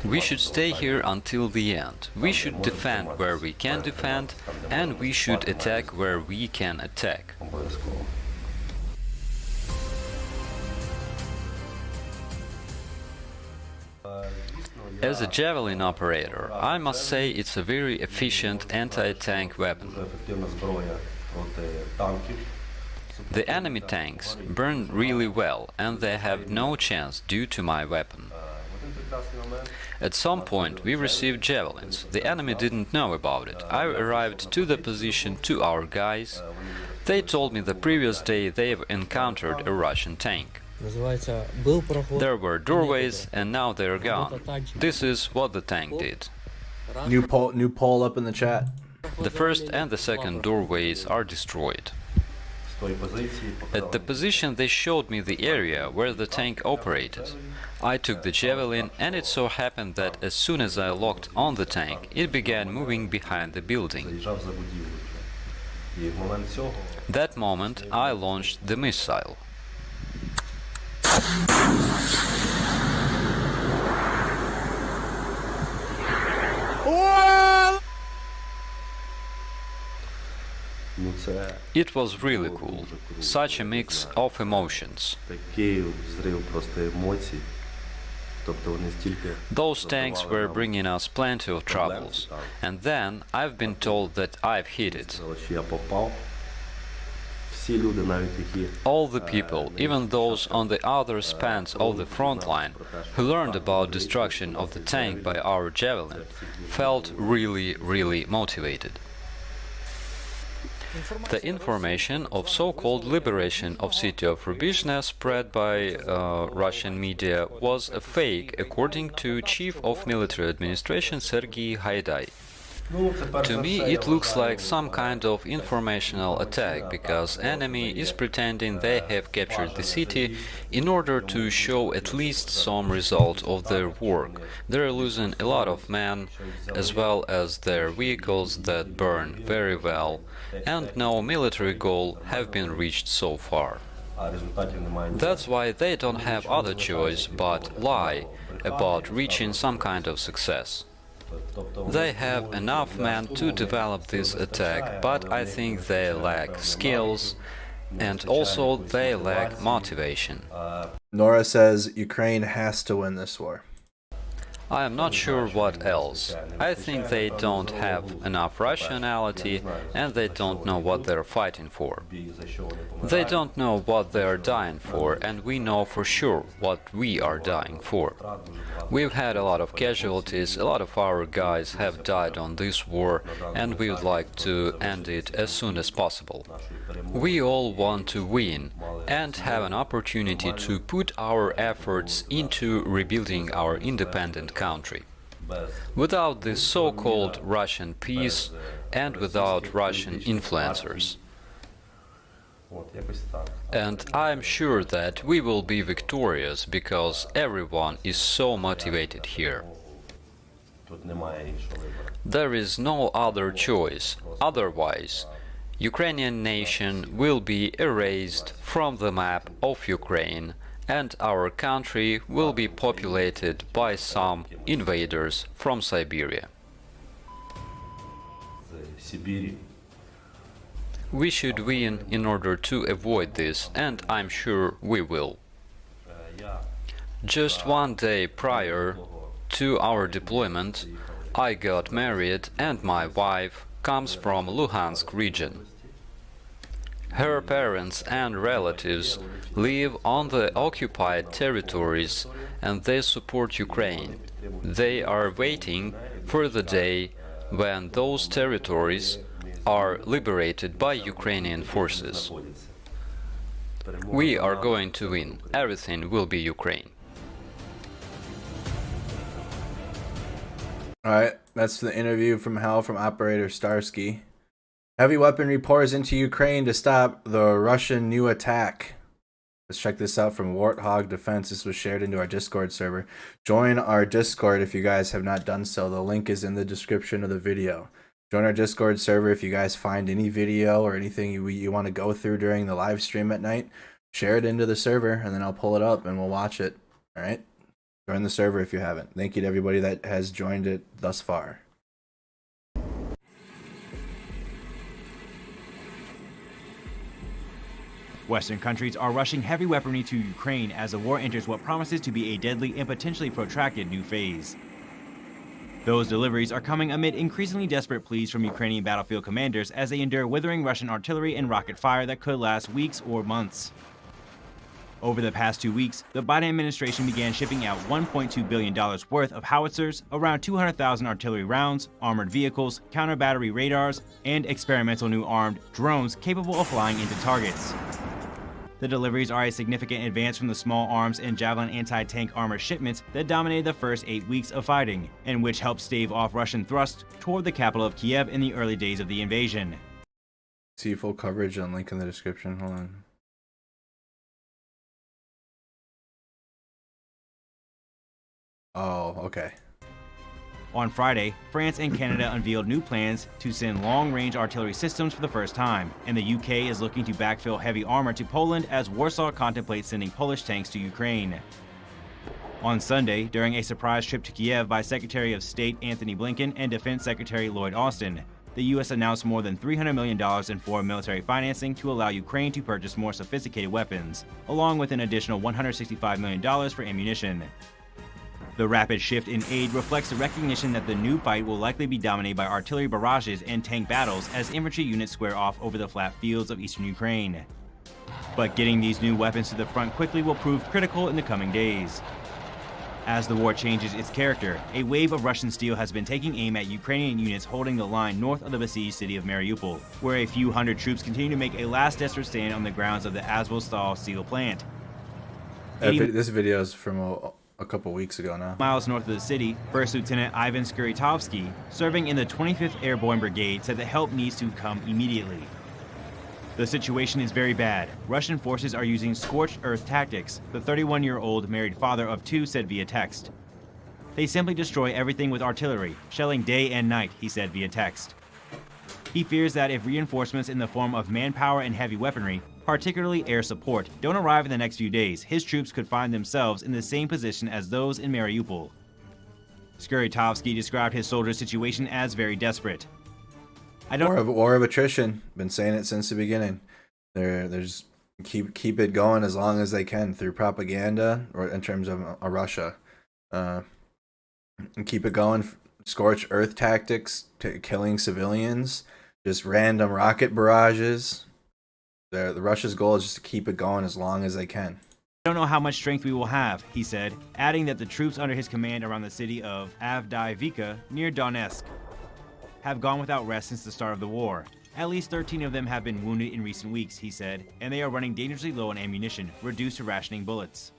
We should stay here until the end. We should defend where we can defend, and we should attack where we can attack. As a javelin operator, I must say it's a very efficient anti-tank weapon. The enemy tanks burn really well, and they have no chance due to my weapon. At some point we received javelins. The enemy didn't know about it. I arrived to the position to our guys. They told me the previous day they've encountered a Russian tank. There were doorways, and now they're gone. This is what the tank did. New poll up in the chat. The first and the second doorways are destroyed. At the position they showed me the area where the tank operated. I took the javelin, and it so happened that as soon as I locked on the tank, it began moving behind the building. That moment I launched the missile. It was really cool. Such a mix of emotions. Those tanks were bringing us plenty of troubles. And then I've been told that I've hit it. All the people, even those on the other spans of the front line, who learned about destruction of the tank by our javelin, felt really motivated. The information of so-called liberation of city of Rubizhne spread by Russian media was a fake, according to Chief of Military Administration Sergei Haidai. To me, it looks like some kind of informational attack, because enemy is pretending they have captured the city in order to show at least some result of their work. They're losing a lot of men, as well as their vehicles that burn very well, and no military goal have been reached so far. That's why they don't have other choice but lie about reaching some kind of success. They have enough men to develop this attack, but I think they lack skills, and also they lack motivation. Nora says Ukraine has to win this war. I am not sure what else. I think they don't have enough rationality, and they don't know what they're fighting for. They don't know what they are dying for, and we know for sure what we are dying for. We've had a lot of casualties, a lot of our guys have died on this war, and we would like to end it as soon as possible. We all want to win and have an opportunity to put our efforts into rebuilding our independent country. Without this so-called Russian peace and without Russian influencers. And I'm sure that we will be victorious because everyone is so motivated here. There is no other choice, otherwise Ukrainian nation will be erased from the map of Ukraine, and our country will be populated by some invaders from Siberia. We should win in order to avoid this, and I'm sure we will. Just one day prior to our deployment, I got married and my wife comes from Luhansk region. Her parents and relatives live on the occupied territories and they support Ukraine. They are waiting for the day when those territories are liberated by Ukrainian forces. We are going to win. Everything will be Ukraine. Alright, that's the interview from hell from Operator Starsky. Heavy weaponry pours into Ukraine to stop the Russian new attack. Let's check this out from Warthog Defense. This was shared into our Discord server. Join our Discord if you guys have not done so. The link is in the description of the video. Join our Discord server if you guys find any video or anything you want to go through during the live stream at night. Share it into the server and then I'll pull it up and we'll watch it. Alright? Join the server if you haven't. Thank you to everybody that has joined it thus far. Western countries are rushing heavy weaponry to Ukraine as the war enters what promises to be a deadly and potentially protracted new phase. Those deliveries are coming amid increasingly desperate pleas from Ukrainian battlefield commanders as they endure withering Russian artillery and rocket fire that could last weeks or months. Over the past 2 weeks, the Biden administration began shipping out $1.2 billion worth of howitzers, around 200,000 artillery rounds, armored vehicles, counter-battery radars, and experimental new armed drones capable of flying into targets. The deliveries are a significant advance from the small arms and Javelin anti-tank armor shipments that dominated the first 8 weeks of fighting, and which helped stave off Russian thrust toward the capital of Kiev in the early days of the invasion. See full coverage on link in the description. Hold on. Oh, okay. On Friday, France and Canada unveiled new plans to send long-range artillery systems for the first time, and the UK is looking to backfill heavy armor to Poland as Warsaw contemplates sending Polish tanks to Ukraine. On Sunday, during a surprise trip to Kiev by Secretary of State Anthony Blinken and Defense Secretary Lloyd Austin, the U.S. announced more than $300 million in foreign military financing to allow Ukraine to purchase more sophisticated weapons, along with an additional $165 million for ammunition. The rapid shift in aid reflects the recognition that the new fight will likely be dominated by artillery barrages and tank battles as infantry units square off over the flat fields of eastern Ukraine. But getting these new weapons to the front quickly will prove critical in the coming days. As the war changes its character, a wave of Russian steel has been taking aim at Ukrainian units holding the line north of the besieged city of Mariupol, where a few hundred troops continue to make a last desperate stand on the grounds of the Azovstal steel plant. This video is from a couple weeks ago now. Miles north of the city, First Lieutenant Ivan Skurytovsky, serving in the 25th Airborne Brigade, said that help needs to come immediately. The situation is very bad. Russian forces are using scorched earth tactics, the 31-year-old married father of 2 said via text. They simply destroy everything with artillery, shelling day and night, he said via text. He fears that if reinforcements in the form of manpower and heavy weaponry, particularly air support, don't arrive in the next few days, his troops could find themselves in the same position as those in Mariupol. Skurytovsky described his soldiers' situation as very desperate. War of attrition. Been saying it since the beginning. There's keep it going as long as they can through propaganda or in terms of Russia, and keep it going. Scorched earth tactics, killing civilians, just random rocket barrages. The Russia's goal is just to keep it going as long as they can. I don't know how much strength we will have, he said, adding that the troops under his command around the city of Avdiivka near Donetsk have gone without rest since the start of the war. At least 13 of them have been wounded in recent weeks, he said, and they are running dangerously low on ammunition, reduced to rationing bullets.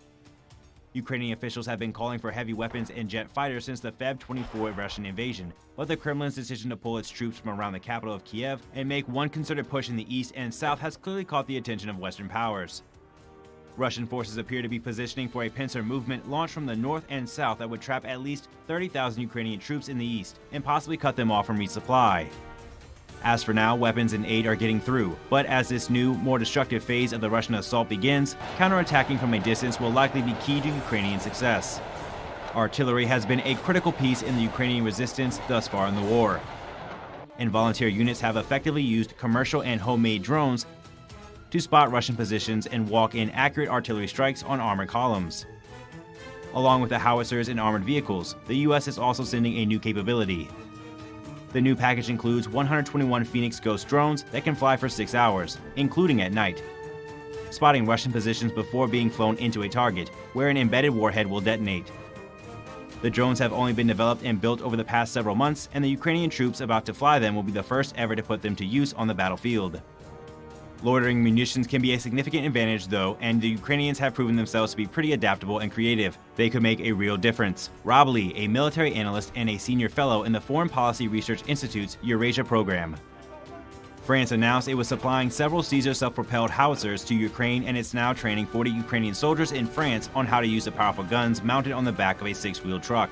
Ukrainian officials have been calling for heavy weapons and jet fighters since the Feb 24 Russian invasion, but the Kremlin's decision to pull its troops from around the capital of Kiev and make one concerted push in the east and south has clearly caught the attention of Western powers. Russian forces appear to be positioning for a pincer movement launched from the north and south that would trap at least 30,000 Ukrainian troops in the east and possibly cut them off from resupply. As for now, weapons and aid are getting through, but as this new, more destructive phase of the Russian assault begins, counterattacking from a distance will likely be key to Ukrainian success. Artillery has been a critical piece in the Ukrainian resistance thus far in the war. and volunteer units have effectively used commercial and homemade drones to spot Russian positions and walk in accurate artillery strikes on armored columns. Along with the howitzers and armored vehicles, the U.S. is also sending a new capability. The new package includes 121 Phoenix Ghost drones that can fly for 6 hours, including at night, spotting Russian positions before being flown into a target, where an embedded warhead will detonate. The drones have only been developed and built over the past several months, and the Ukrainian troops about to fly them will be the first ever to put them to use on the battlefield. Loitering munitions can be a significant advantage though, and the Ukrainians have proven themselves to be pretty adaptable and creative. They could make a real difference. Rob Lee, a military analyst and a senior fellow in the Foreign Policy Research Institute's Eurasia program. France announced it was supplying several Caesar self-propelled howitzers to Ukraine, and it's now training 40 Ukrainian soldiers in France on how to use the powerful guns mounted on the back of a 6-wheeled truck.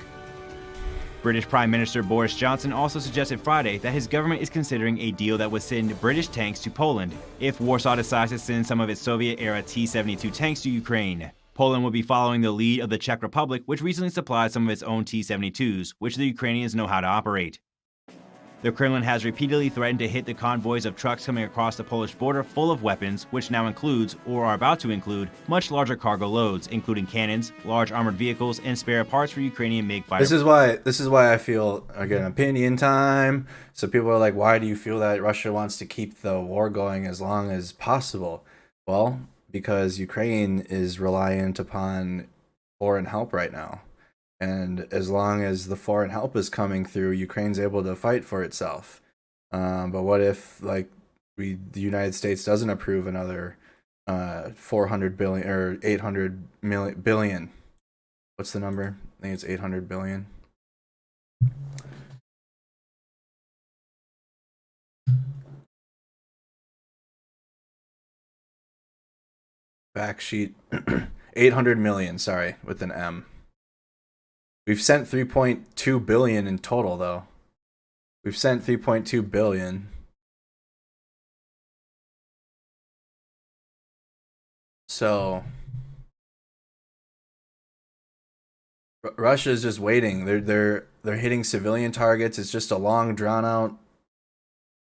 British Prime Minister Boris Johnson also suggested Friday that his government is considering a deal that would send British tanks to Poland if Warsaw decides to send some of its Soviet-era T-72 tanks to Ukraine. Poland will be following the lead of the Czech Republic, which recently supplied some of its own T-72s, which the Ukrainians know how to operate. The Kremlin has repeatedly threatened to hit the convoys of trucks coming across the Polish border full of weapons, which now includes, or are about to include, much larger cargo loads, including cannons, large armored vehicles, and spare parts for Ukrainian MiG fighters. This is why I feel, again, opinion time. So people are like, why do you feel that Russia wants to keep the war going as long as possible? Well, because Ukraine is reliant upon foreign help right now. And as long as the foreign help is coming through, Ukraine's able to fight for itself. But what if, like, the United States doesn't approve another 400 billion or 800 billion? What's the number? I think it's 800 billion. Back sheet. 800 million, sorry, with an M. We've sent 3.2 billion in total, though. We've sent 3.2 billion. So Russia is just waiting. They're hitting civilian targets. It's just a long, drawn out.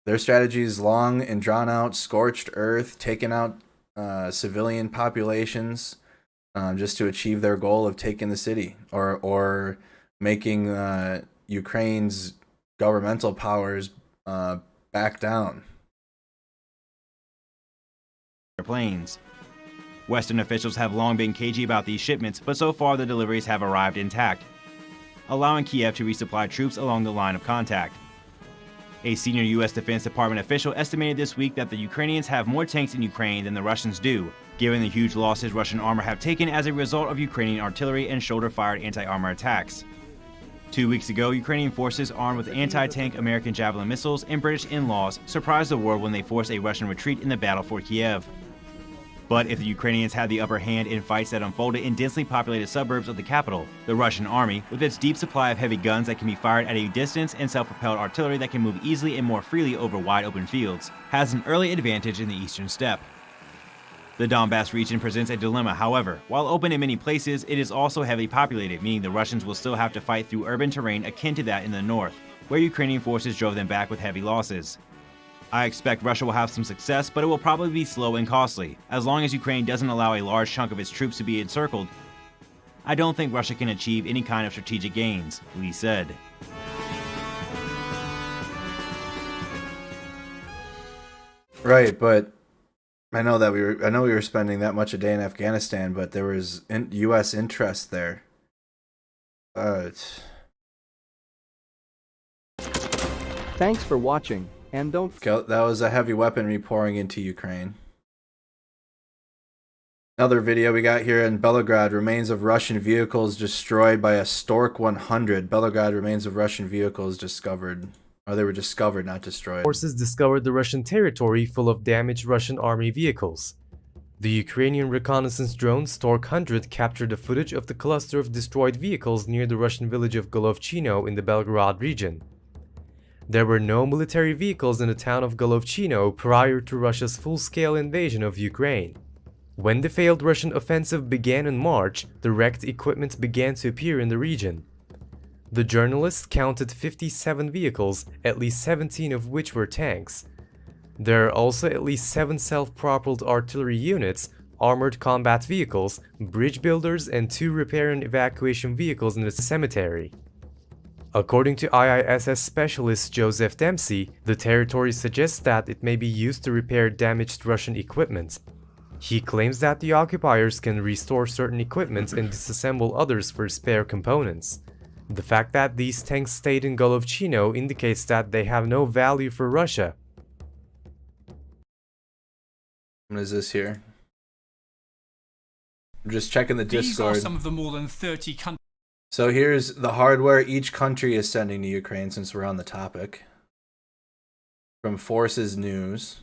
Their strategy is long and drawn out, scorched earth, taking out civilian populations. Just to achieve their goal of taking the city or making Ukraine's governmental powers back down. Planes. Western officials have long been cagey about these shipments, but so far the deliveries have arrived intact, allowing Kiev to resupply troops along the line of contact. A senior U.S. Defense Department official estimated this week that the Ukrainians have more tanks in Ukraine than the Russians do, given the huge losses Russian armor have taken as a result of Ukrainian artillery and shoulder-fired anti-armor attacks. 2 weeks ago, Ukrainian forces armed with anti-tank American Javelin missiles and British in-laws surprised the world when they forced a Russian retreat in the battle for Kiev. But if the Ukrainians had the upper hand in fights that unfolded in densely populated suburbs of the capital, the Russian army, with its deep supply of heavy guns that can be fired at a distance and self-propelled artillery that can move easily and more freely over wide open fields, has an early advantage in the eastern steppe. The Donbass region presents a dilemma, however. While open in many places, it is also heavily populated, meaning the Russians will still have to fight through urban terrain akin to that in the north, where Ukrainian forces drove them back with heavy losses. I expect Russia will have some success, but it will probably be slow and costly. As long as Ukraine doesn't allow a large chunk of its troops to be encircled, I don't think Russia can achieve any kind of strategic gains, Lee said. Right, but I know we were spending that much a day in Afghanistan, but there was U.S. interest there. Thanks for watching. And don't. That was a heavy weaponry pouring into Ukraine. Another video we got here in Belgorod: remains of Russian vehicles destroyed by a Stork 100. Belgorod: remains of Russian vehicles discovered. Or they were discovered, not destroyed. Forces discovered the Russian territory full of damaged Russian army vehicles. The Ukrainian reconnaissance drone Stork 100 captured the footage of the cluster of destroyed vehicles near the Russian village of Golovchino in the Belgorod region. There were no military vehicles in the town of Golovchino prior to Russia's full-scale invasion of Ukraine. When the failed Russian offensive began in March, the wrecked equipment began to appear in the region. The journalists counted 57 vehicles, at least 17 of which were tanks. There are also at least 7 self-propelled artillery units, armored combat vehicles, bridge builders, and 2 repair and evacuation vehicles in the cemetery. According to IISS specialist Joseph Dempsey, the territory suggests that it may be used to repair damaged Russian equipment. He claims that the occupiers can restore certain equipment and disassemble others for spare components. The fact that these tanks stayed in Golovchino indicates that they have no value for Russia. What is this here? I'm just checking the Discord. These are some of the more than 30 countries. So here's the hardware each country is sending to Ukraine, since we're on the topic. From Forces News.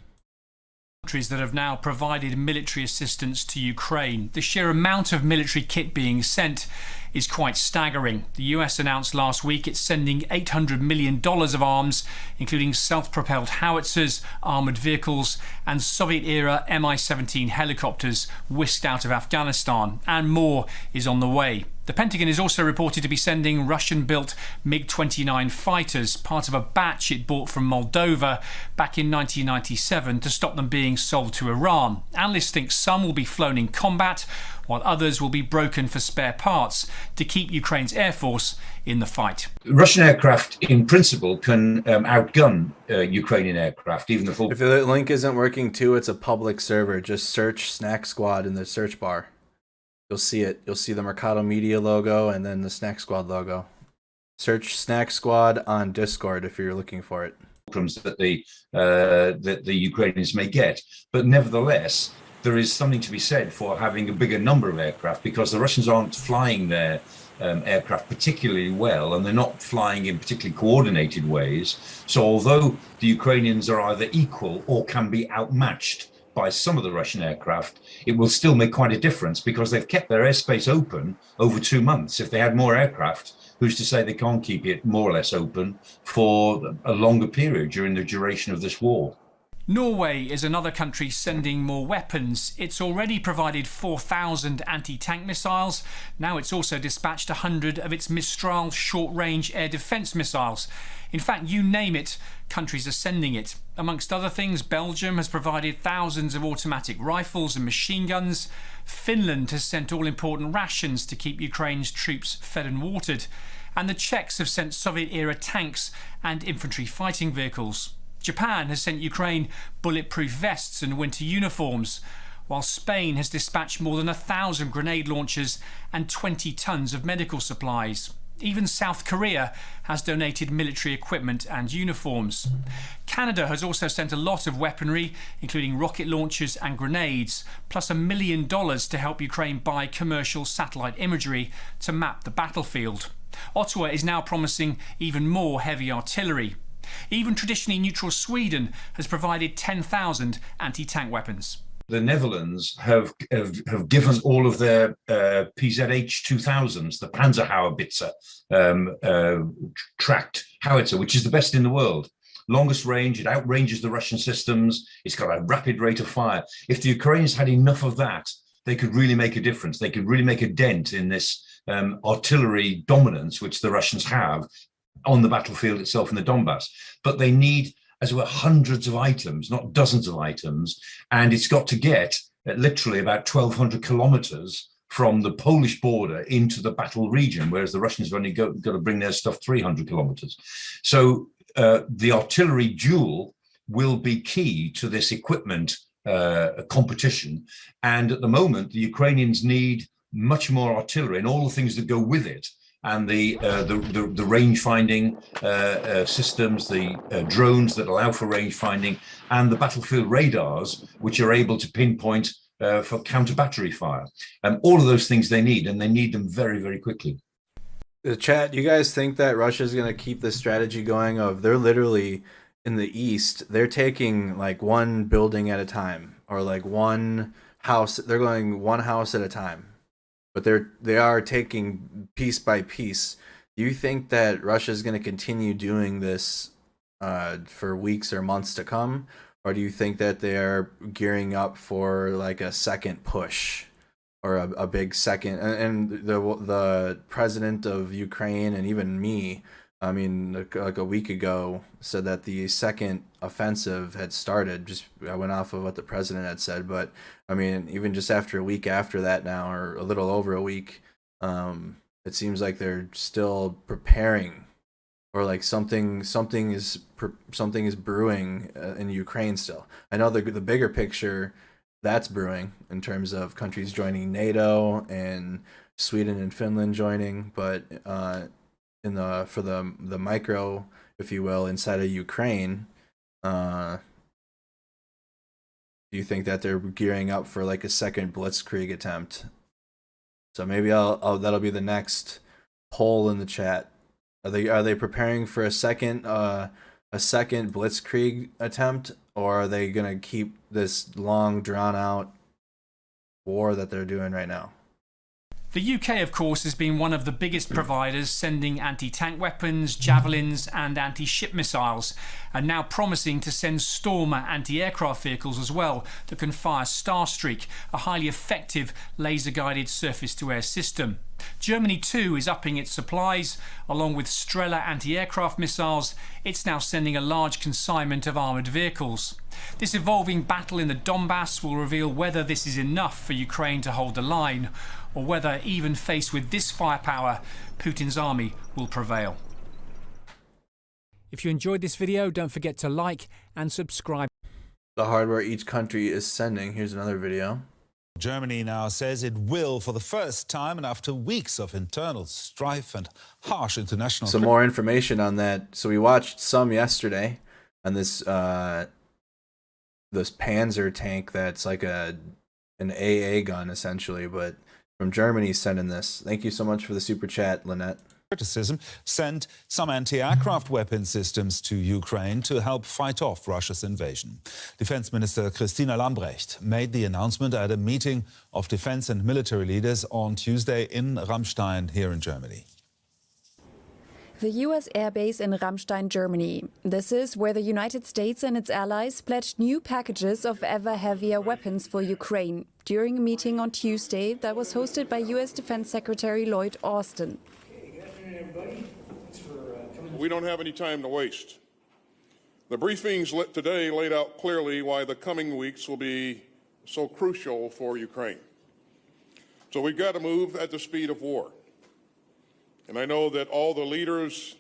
That have now provided military assistance to Ukraine. The sheer amount of military kit being sent is quite staggering. The US announced last week it's sending $800 million of arms, including self-propelled howitzers, armoured vehicles, and Soviet-era Mi-17 helicopters whisked out of Afghanistan, and more is on the way. The Pentagon is also reported to be sending Russian-built MiG-29 fighters, part of a batch it bought from Moldova back in 1997 to stop them being sold to Iran. Analysts think some will be flown in combat, while others will be broken for spare parts to keep Ukraine's air force in the fight. Russian aircraft, in principle, can outgun Ukrainian aircraft, even the full... If the link isn't working too, it's a public server. Just search Snack Squad in the search bar. You'll see it. You'll see the Mercado Media logo and then the Snack Squad logo. Search Snack Squad on Discord if you're looking for it. ...that the Ukrainians may get. But nevertheless, there is something to be said for having a bigger number of aircraft, because the Russians aren't flying their aircraft particularly well, and they're not flying in particularly coordinated ways. So although the Ukrainians are either equal or can be outmatched by some of the Russian aircraft, it will still make quite a difference, because they've kept their airspace open over 2 months. If they had more aircraft, who's to say they can't keep it more or less open for a longer period during the duration of this war? Norway is another country sending more weapons. It's already provided 4,000 anti-tank missiles. Now it's also dispatched 100 of its Mistral short-range air defence missiles. In fact, you name it, countries are sending it. Amongst other things, Belgium has provided thousands of automatic rifles and machine guns. Finland has sent all-important rations to keep Ukraine's troops fed and watered. And the Czechs have sent Soviet-era tanks and infantry fighting vehicles. Japan has sent Ukraine bulletproof vests and winter uniforms, while Spain has dispatched more than 1,000 grenade launchers and 20 tons of medical supplies. Even South Korea has donated military equipment and uniforms. Canada has also sent a lot of weaponry, including rocket launchers and grenades, plus $1 million to help Ukraine buy commercial satellite imagery to map the battlefield. Ottawa is now promising even more heavy artillery. Even traditionally neutral Sweden has provided 10,000 anti-tank weapons. The Netherlands have given all of their PZH 2000s, the Panzerhaubitze tracked howitzer, which is the best in the world. Longest range, it outranges the Russian systems, it's got a rapid rate of fire. If the Ukrainians had enough of that, they could really make a difference. They could really make a dent in this artillery dominance, which the Russians have on the battlefield itself in the Donbass. But they need, as it were, hundreds of items, not dozens of items, and it's got to get literally about 1,200 kilometers from the Polish border into the battle region, whereas the Russians have only got to bring their stuff 300 kilometers. So the artillery duel will be key to this equipment competition, and at the moment the Ukrainians need much more artillery and all the things that go with it, and the range finding systems, the drones that allow for range finding, and the battlefield radars, which are able to pinpoint for counter battery fire. All of those things they need, and they need them very, very quickly. The chat, you guys think that Russia's going to keep this strategy going of they're literally in the east, they're taking like one building at a time, or like one house, they're going one house at a time, but they are taking piece by piece. Do you think that Russia's going to continue doing this for weeks or months to come, or do you think that they are gearing up for like a second push, or a big second, and the president of Ukraine and even me, I mean, like a week ago, said that the second offensive had started. Just I went off of what the president had said, but I mean, even just after a week after that now, or a little over a week, it seems like they're still preparing, or like something is brewing in Ukraine still. I know the bigger picture that's brewing in terms of countries joining NATO and Sweden and Finland joining, but for the micro, if you will, inside of Ukraine, do you think that they're gearing up for like a second blitzkrieg attempt? So maybe that'll be the next poll in the chat. Are they preparing for a second blitzkrieg attempt, or are they gonna keep this long drawn out war that they're doing right now? The UK, of course, has been one of the biggest providers, sending anti-tank weapons, javelins and anti-ship missiles, and now promising to send Storm anti-aircraft vehicles as well that can fire Starstreak, a highly effective laser-guided surface-to-air system. Germany too is upping its supplies. Along with Strela anti-aircraft missiles, it's now sending a large consignment of armoured vehicles. This evolving battle in the Donbass will reveal whether this is enough for Ukraine to hold the line, or whether, even faced with this firepower, Putin's army will prevail. If you enjoyed this video, don't forget to like and subscribe. The hardware each country is sending. Here's another video. Germany now says it will, for the first time and after weeks of internal strife and harsh international... Some more information on that. So we watched some yesterday on this Panzer tank that's like an AA gun, essentially, but from Germany sending this. Thank you so much for the super chat, Lynette. Criticism sent some anti-aircraft weapon systems to Ukraine to help fight off Russia's invasion. Defense Minister Christina Lambrecht made the announcement at a meeting of defense and military leaders on Tuesday in Ramstein here in Germany. The U.S. airbase in Ramstein, Germany. This is where the United States and its allies pledged new packages of ever heavier weapons for Ukraine during a meeting on Tuesday that was hosted by U.S. Defense Secretary Lloyd Austin. We don't have any time to waste. The briefings today laid out clearly why the coming weeks will be so crucial for Ukraine. So we've got to move at the speed of war. And I know that all the leaders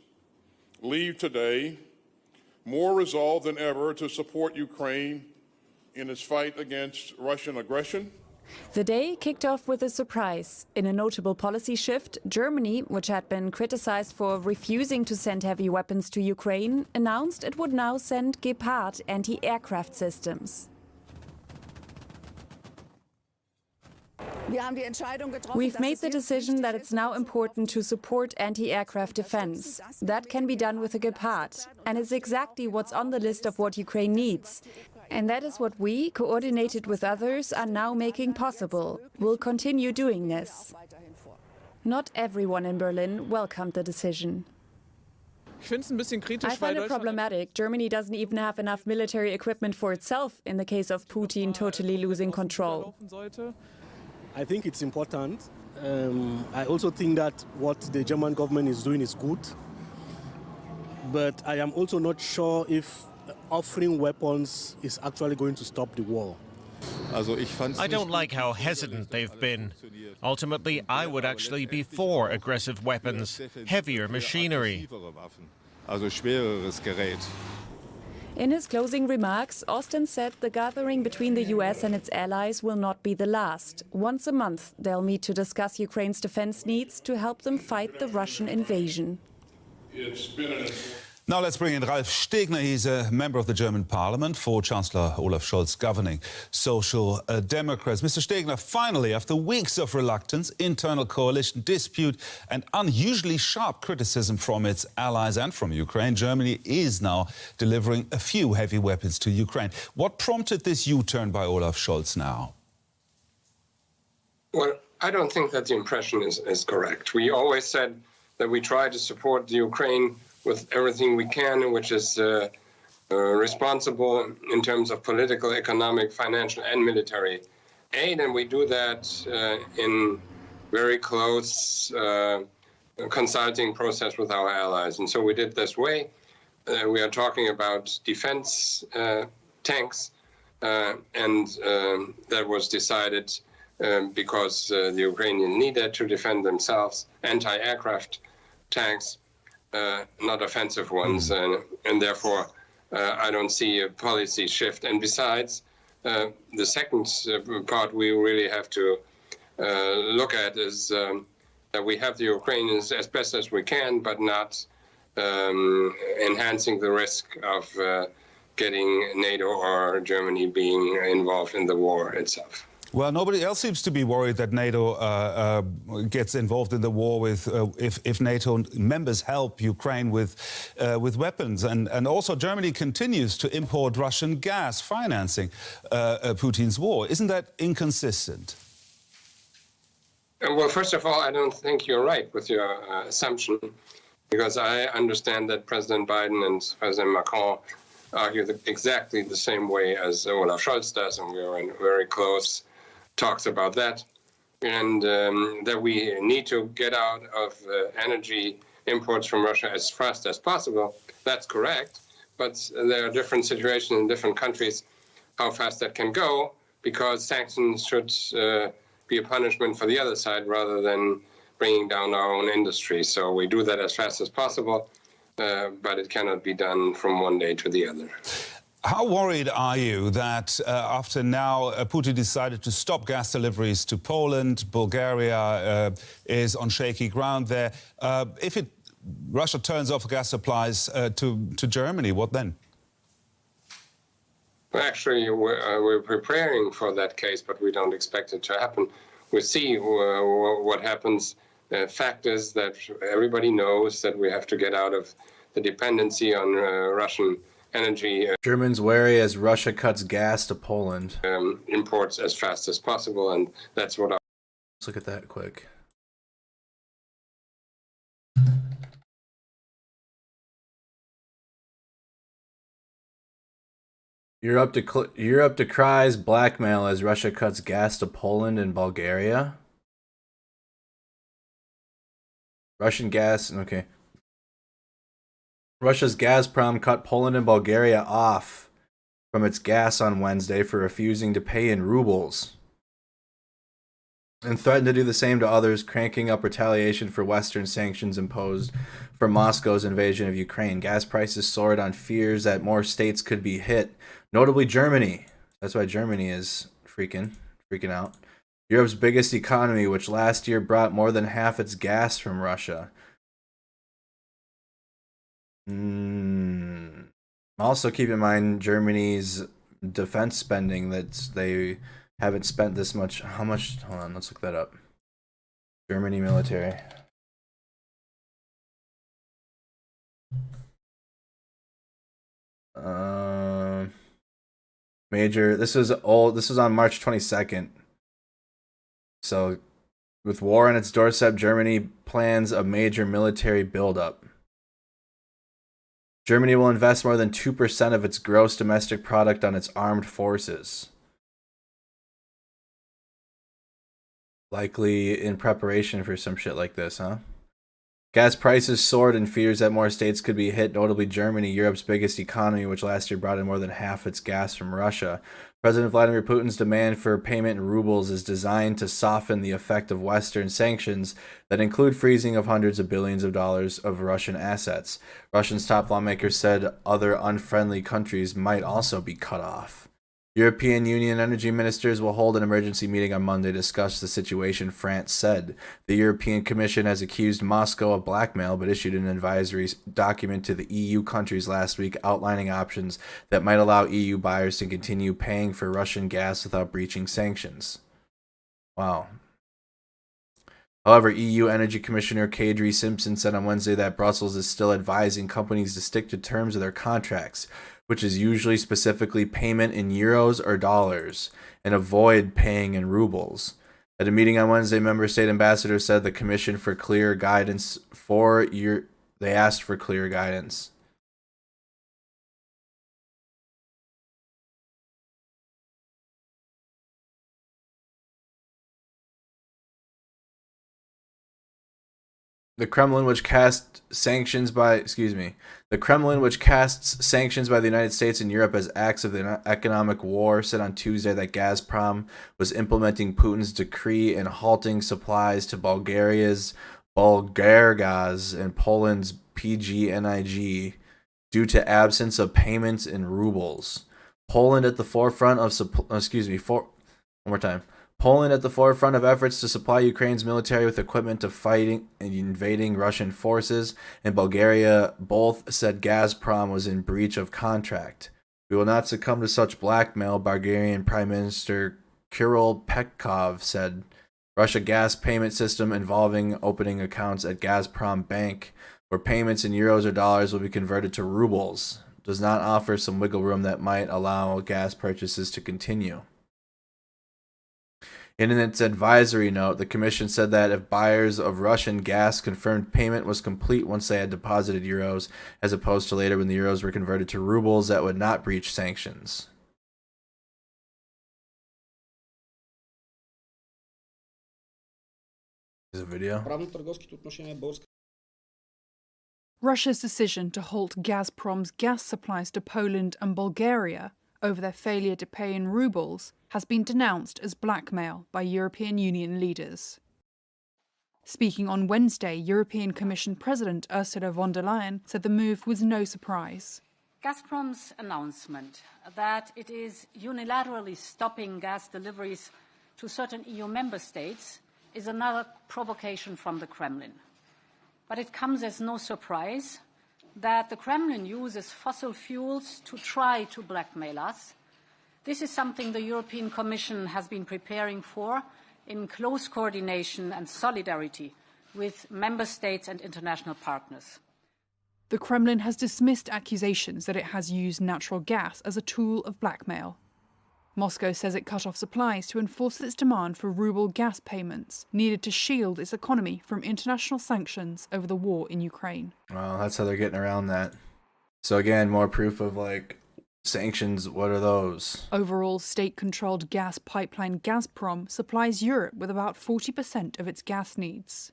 leave today more resolved than ever to support Ukraine in its fight against Russian aggression. The day kicked off with a surprise. In a notable policy shift, Germany, which had been criticized for refusing to send heavy weapons to Ukraine, announced it would now send Gepard anti-aircraft systems. We've made the decision that it's now important to support anti-aircraft defense. That can be done with a Gepard, and it's exactly what's on the list of what Ukraine needs. And that is what we, coordinated with others, are now making possible. We'll continue doing this. Not everyone in Berlin welcomed the decision. I find it problematic. Germany doesn't even have enough military equipment for itself in the case of Putin totally losing control. I think it's important. I also think that what the German government is doing is good. But I am also not sure if offering weapons is actually going to stop the war. I don't like how hesitant they've been. Ultimately, I would actually be for aggressive weapons, heavier machinery. In his closing remarks, Austin said the gathering between the US and its allies will not be the last. Once a month, they'll meet to discuss Ukraine's defense needs to help them fight the Russian invasion. Now let's bring in Ralf Stegner. He's a member of the German Parliament for Chancellor Olaf Scholz's governing Social Democrats. Mr. Stegner, finally, after weeks of reluctance, internal coalition dispute and unusually sharp criticism from its allies and from Ukraine, Germany is now delivering a few heavy weapons to Ukraine. What prompted this U-turn by Olaf Scholz now? Well, I don't think that the impression is correct. We always said that we try to support the Ukraine with everything we can, which is responsible in terms of political, economic, financial, and military aid, and we do that in very close consulting process with our allies. And so we did this way. We are talking about defense tanks, and that was decided because the Ukrainians needed to defend themselves, anti-aircraft tanks, not offensive ones, and therefore I don't see a policy shift. And besides, the second part we really have to look at is that we have the Ukrainians as best as we can, but not enhancing the risk of getting NATO or Germany being involved in the war itself. Well, nobody else seems to be worried that NATO gets involved in the war with if NATO members help Ukraine with weapons, and also Germany continues to import Russian gas, financing Putin's war. Isn't that inconsistent? Well, first of all, I don't think you're right with your assumption, because I understand that President Biden and President Macron argue exactly the same way as Olaf Scholz does, and we are in very close talks about that, and that we need to get out of energy imports from Russia as fast as possible. That's correct, but there are different situations in different countries how fast that can go, because sanctions should be a punishment for the other side rather than bringing down our own industry. So we do that as fast as possible, but it cannot be done from one day to the other. How worried are you that after now Putin decided to stop gas deliveries to Poland, Bulgaria is on shaky ground there. If Russia turns off gas supplies to Germany, what then? Well, actually, we're preparing for that case, but we don't expect it to happen. We'll see what happens. The fact is that everybody knows that we have to get out of the dependency on Russian energy. Germans wary as Russia cuts gas to Poland. Imports as fast as possible, and that's what let's look at that quick. Europe decries blackmail as Russia cuts gas to Poland and Bulgaria. Russian gas, okay. Russia's Gazprom cut Poland and Bulgaria off from its gas on Wednesday for refusing to pay in rubles, and threatened to do the same to others, cranking up retaliation for Western sanctions imposed for Moscow's invasion of Ukraine. Gas prices soared on fears that more states could be hit, notably Germany. That's why Germany is freaking out. Europe's biggest economy, which last year brought more than half its gas from Russia. Also keep in mind Germany's defense spending, that they haven't spent this much. How much? Hold on, let's look that up. Germany military. Major. This was old. This was on March 22nd. So, with war on its doorstep, Germany plans a major military buildup. Germany will invest more than 2% of its gross domestic product on its armed forces. Likely in preparation for some shit like this, huh? Gas prices soared and fears that more states could be hit, notably Germany, Europe's biggest economy, which last year brought in more than half its gas from Russia. President Vladimir Putin's demand for payment in rubles is designed to soften the effect of Western sanctions that include freezing of hundreds of billions of dollars of Russian assets. Russia's top lawmakers said other unfriendly countries might also be cut off. European Union energy ministers will hold an emergency meeting on Monday to discuss the situation, France said. The European Commission has accused Moscow of blackmail, but issued an advisory document to the EU countries last week outlining options that might allow EU buyers to continue paying for Russian gas without breaching sanctions. Wow. However, EU Energy Commissioner Kadri Simpson said on Wednesday that Brussels is still advising companies to stick to terms of their contracts, which is usually specifically payment in euros or dollars, and avoid paying in rubles. At a meeting on Wednesday, member state ambassadors said the Commission for clear guidance they asked for clear guidance. The Kremlin, which casts sanctions by the United States and Europe as acts of the economic war, said on Tuesday that Gazprom was implementing Putin's decree and halting supplies to Bulgaria's Bulgargaz and Poland's PGNiG due to absence of payments in rubles. Poland at the forefront of Poland at the forefront of efforts to supply Ukraine's military with equipment to fighting and invading Russian forces, and Bulgaria both said Gazprom was in breach of contract. We will not succumb to such blackmail, Bulgarian Prime Minister Kirill Petkov said. Russia gas payment system involving opening accounts at Gazprom Bank, where payments in euros or dollars will be converted to rubles, does not offer some wiggle room that might allow gas purchases to continue. In its advisory note, the Commission said that if buyers of Russian gas confirmed payment was complete once they had deposited euros, as opposed to later when the euros were converted to rubles, that would not breach sanctions. Is a video. Russia's decision to halt Gazprom's gas supplies to Poland and Bulgaria over their failure to pay in rubles has been denounced as blackmail by European Union leaders. Speaking on Wednesday, European Commission President Ursula von der Leyen said the move was no surprise. Gazprom's announcement that it is unilaterally stopping gas deliveries to certain EU member states is another provocation from the Kremlin. But it comes as no surprise that the Kremlin uses fossil fuels to try to blackmail us. This is something the European Commission has been preparing for in close coordination and solidarity with member states and international partners. The Kremlin has dismissed accusations that it has used natural gas as a tool of blackmail. Moscow says it cut off supplies to enforce its demand for ruble gas payments needed to shield its economy from international sanctions over the war in Ukraine. Well, that's how they're getting around that. So again, more proof of sanctions. What are those? Overall, state-controlled gas pipeline Gazprom supplies Europe with about 40% of its gas needs.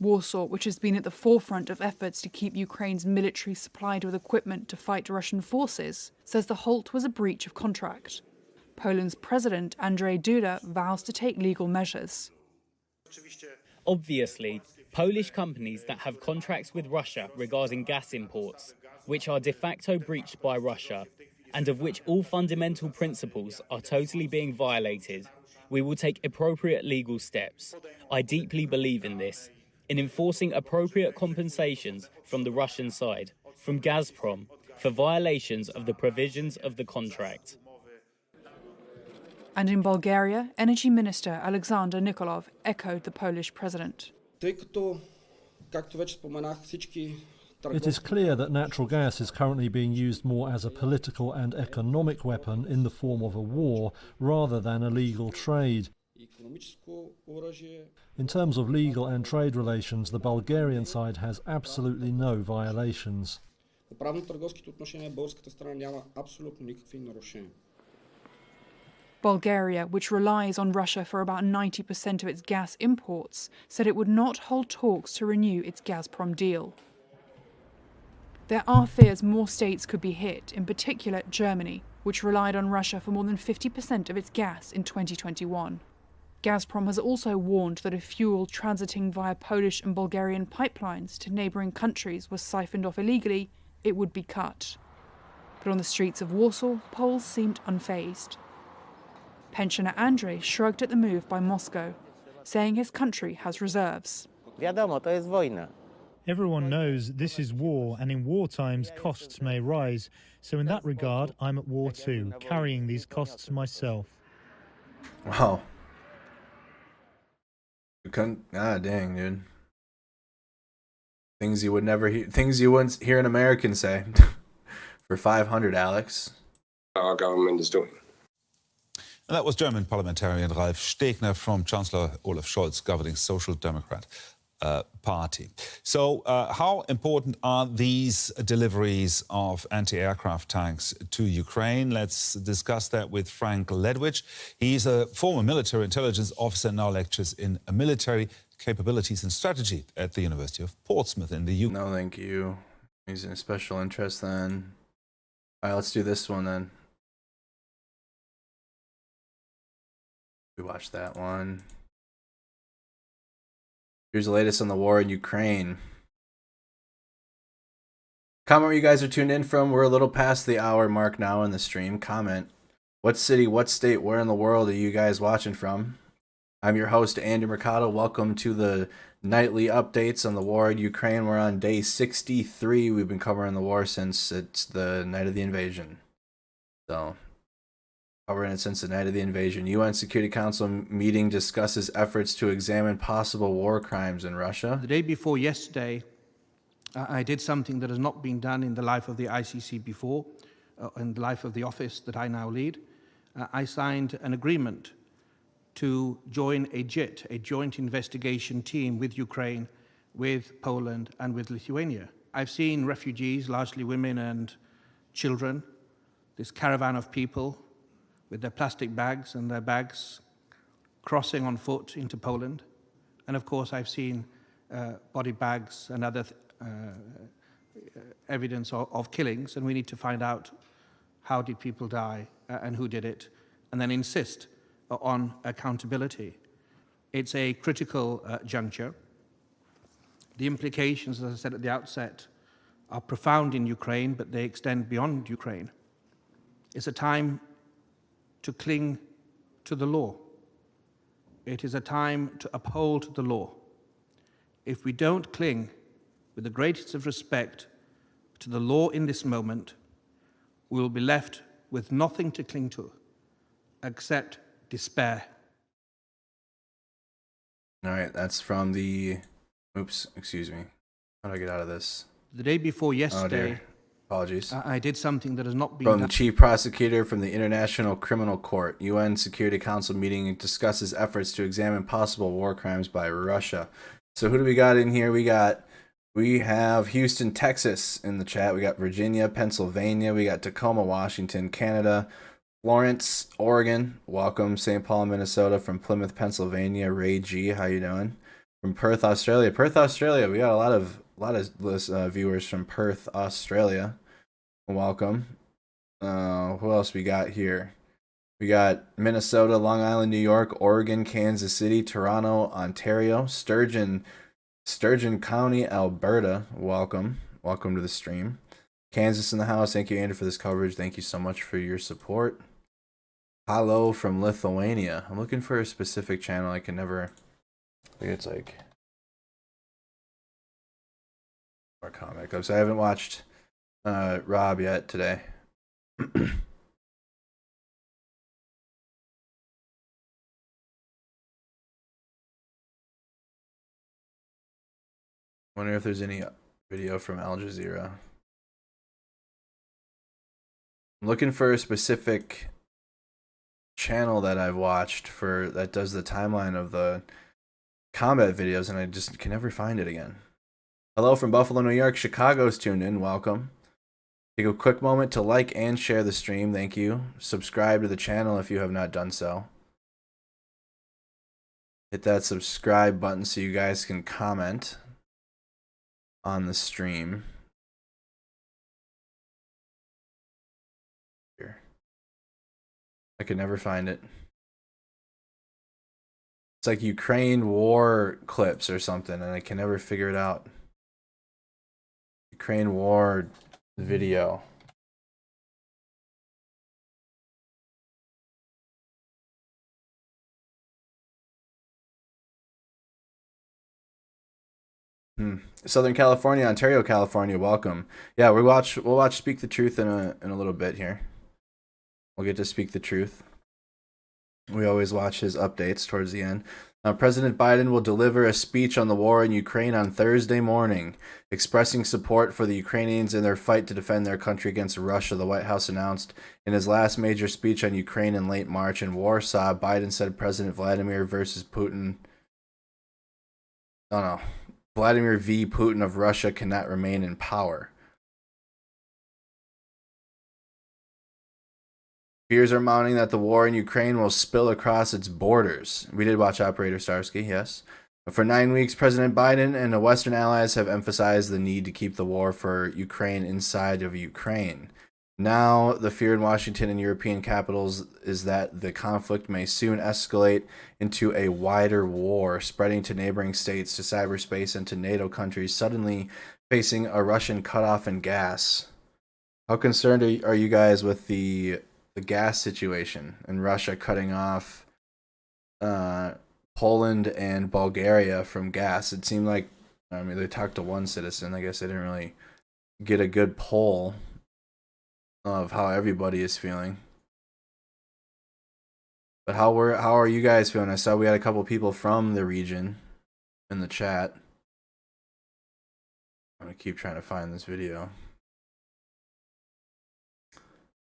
Warsaw, which has been at the forefront of efforts to keep Ukraine's military supplied with equipment to fight Russian forces, says the halt was a breach of contract. Poland's President Andrzej Duda vows to take legal measures. Obviously, Polish companies that have contracts with Russia regarding gas imports, which are de facto breached by Russia, and of which all fundamental principles are totally being violated, we will take appropriate legal steps. I deeply believe in this. In enforcing appropriate compensations from the Russian side, from Gazprom, for violations of the provisions of the contract. And in Bulgaria, Energy Minister Alexander Nikolov echoed the Polish president. It is clear that natural gas is currently being used more as a political and economic weapon in the form of a war rather than a legal trade. In terms of legal and trade relations, the Bulgarian side has absolutely no violations. Bulgaria, which relies on Russia for about 90% of its gas imports, said it would not hold talks to renew its Gazprom deal. There are fears more states could be hit, in particular Germany, which relied on Russia for more than 50% of its gas in 2021. Gazprom has also warned that if fuel transiting via Polish and Bulgarian pipelines to neighbouring countries was siphoned off illegally, it would be cut. But on the streets of Warsaw, Poles seemed unfazed. Pensioner Andrzej shrugged at the move by Moscow, saying his country has reserves. Everyone knows this is war, and in war times costs may rise. So in that regard, I'm at war too, carrying these costs myself. Wow. Ah, dang, dude. Things you would never hear, things you wouldn't hear an American say. For 500, Alex. Our government is doing. And that was German parliamentarian Ralf Stegner from Chancellor Olaf Scholz governing Social Democrat Party. So how important are these deliveries of anti-aircraft tanks to Ukraine? Let's discuss that with Frank Ledwidge. He's a former military intelligence officer and now lectures in military capabilities and strategy at the University of Portsmouth in the UK. No, thank you. He's in a special interest then. All right, let's do this one then. We watched that one. Here's the latest on the war in Ukraine. Comment where you guys are tuned in from. We're a little past the hour mark now in the stream. Comment. What city, what state, where in the world are you guys watching from? I'm your host, Andy Mercado. Welcome to the nightly updates on the war in Ukraine. We're on day 63. We've been covering the war since it's the night of the invasion. So, covering it since the night of the invasion. UN Security Council meeting discusses efforts to examine possible war crimes in Russia. The day before yesterday, I did something that has not been done in the life of the ICC before, in the life of the office that I now lead. I signed an agreement to join a JIT, a joint investigation team with Ukraine, with Poland, and with Lithuania. I've seen refugees, largely women and children, this caravan of people with their plastic bags and their bags crossing on foot into Poland. And of course, I've seen body bags and other evidence of killings, and we need to find out how did people die and who did it, and then insist on accountability. It's a critical juncture. The implications, as I said at the outset, are profound in Ukraine, but they extend beyond Ukraine. It's a time to cling to the law. It is a time to uphold the law. If we don't cling with the greatest of respect to the law in this moment, we will be left with nothing to cling to except despair. All right, that's from the... Oops, excuse me. How do I get out of this? The day before yesterday... Oh, dear. Apologies. I did something that has not been From done. the Chief Prosecutor from the International Criminal Court. UN Security Council meeting discusses efforts to examine possible war crimes by Russia. So who do we got in here? We have Houston, Texas in the chat. We got Virginia, Pennsylvania. We got Tacoma, Washington, Canada. Florence, Oregon. Welcome. St. Paul, Minnesota. From Plymouth, Pennsylvania. Ray G. How you doing? From Perth, Australia. Perth, Australia. We got a lot of viewers from Perth, Australia. Welcome. Who else we got here? We got Minnesota, Long Island, New York, Oregon, Kansas City, Toronto, Ontario, Sturgeon County, Alberta. Welcome to the stream. Kansas in the house. Thank you, Andrew, for this coverage. Thank you so much for your support. Hello from Lithuania. I'm looking for a specific channel. I can never... I think it's like... Or comic. So I haven't watched Rob yet today. Wonder if there's any video from Al Jazeera. I'm looking for a specific channel that I've watched for that does the timeline of the combat videos, and I just can never find it again. Hello from Buffalo, New York. Chicago's tuned in. Welcome. Take a quick moment to like and share the stream. Thank you. Subscribe to the channel if you have not done so. Hit that subscribe button so you guys can comment on the stream. Here. I could never find it. It's like Ukraine war clips or something, and I can never figure it out. Ukraine war video. Southern California, Ontario, California, welcome. Yeah, we'll watch Speak the Truth in a little bit here. We'll get to Speak the Truth. We always watch his updates towards the end. President Biden will deliver a speech on the war in Ukraine on Thursday morning, expressing support for the Ukrainians in their fight to defend their country against Russia, the White House announced. In his last major speech on Ukraine in late March in Warsaw, Biden said President Vladimir versus Putin... Vladimir V. Putin of Russia cannot remain in power. Fears are mounting that the war in Ukraine will spill across its borders. We did watch Operator Starsky, yes. For 9 weeks, President Biden and the Western allies have emphasized the need to keep the war for Ukraine inside of Ukraine. Now, the fear in Washington and European capitals is that the conflict may soon escalate into a wider war, spreading to neighboring states, to cyberspace, and to NATO countries suddenly facing a Russian cutoff in gas. How concerned are you guys with the gas situation and Russia cutting off Poland and Bulgaria from gas? It seemed like, I mean, they talked to one citizen. I guess they didn't really get a good poll of how everybody is feeling. But how are you guys feeling? I saw we had a couple people from the region in the chat. I'm gonna keep trying to find this video.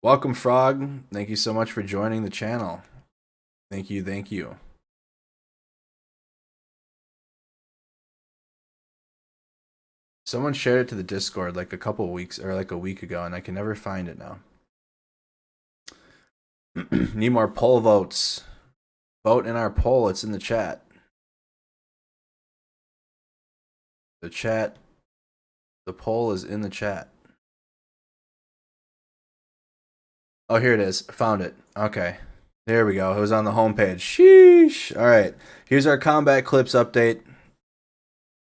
Welcome, Frog. Thank you so much for joining the channel. Thank you, thank you. Someone shared it to the Discord like a couple weeks or like a week ago, and I can never find it now. Need more poll votes. Vote in our poll. It's in the chat. The poll is in the chat. Oh, here it is. Found it. Okay. There we go. It was on the homepage. Sheesh. All right. Here's our combat clips update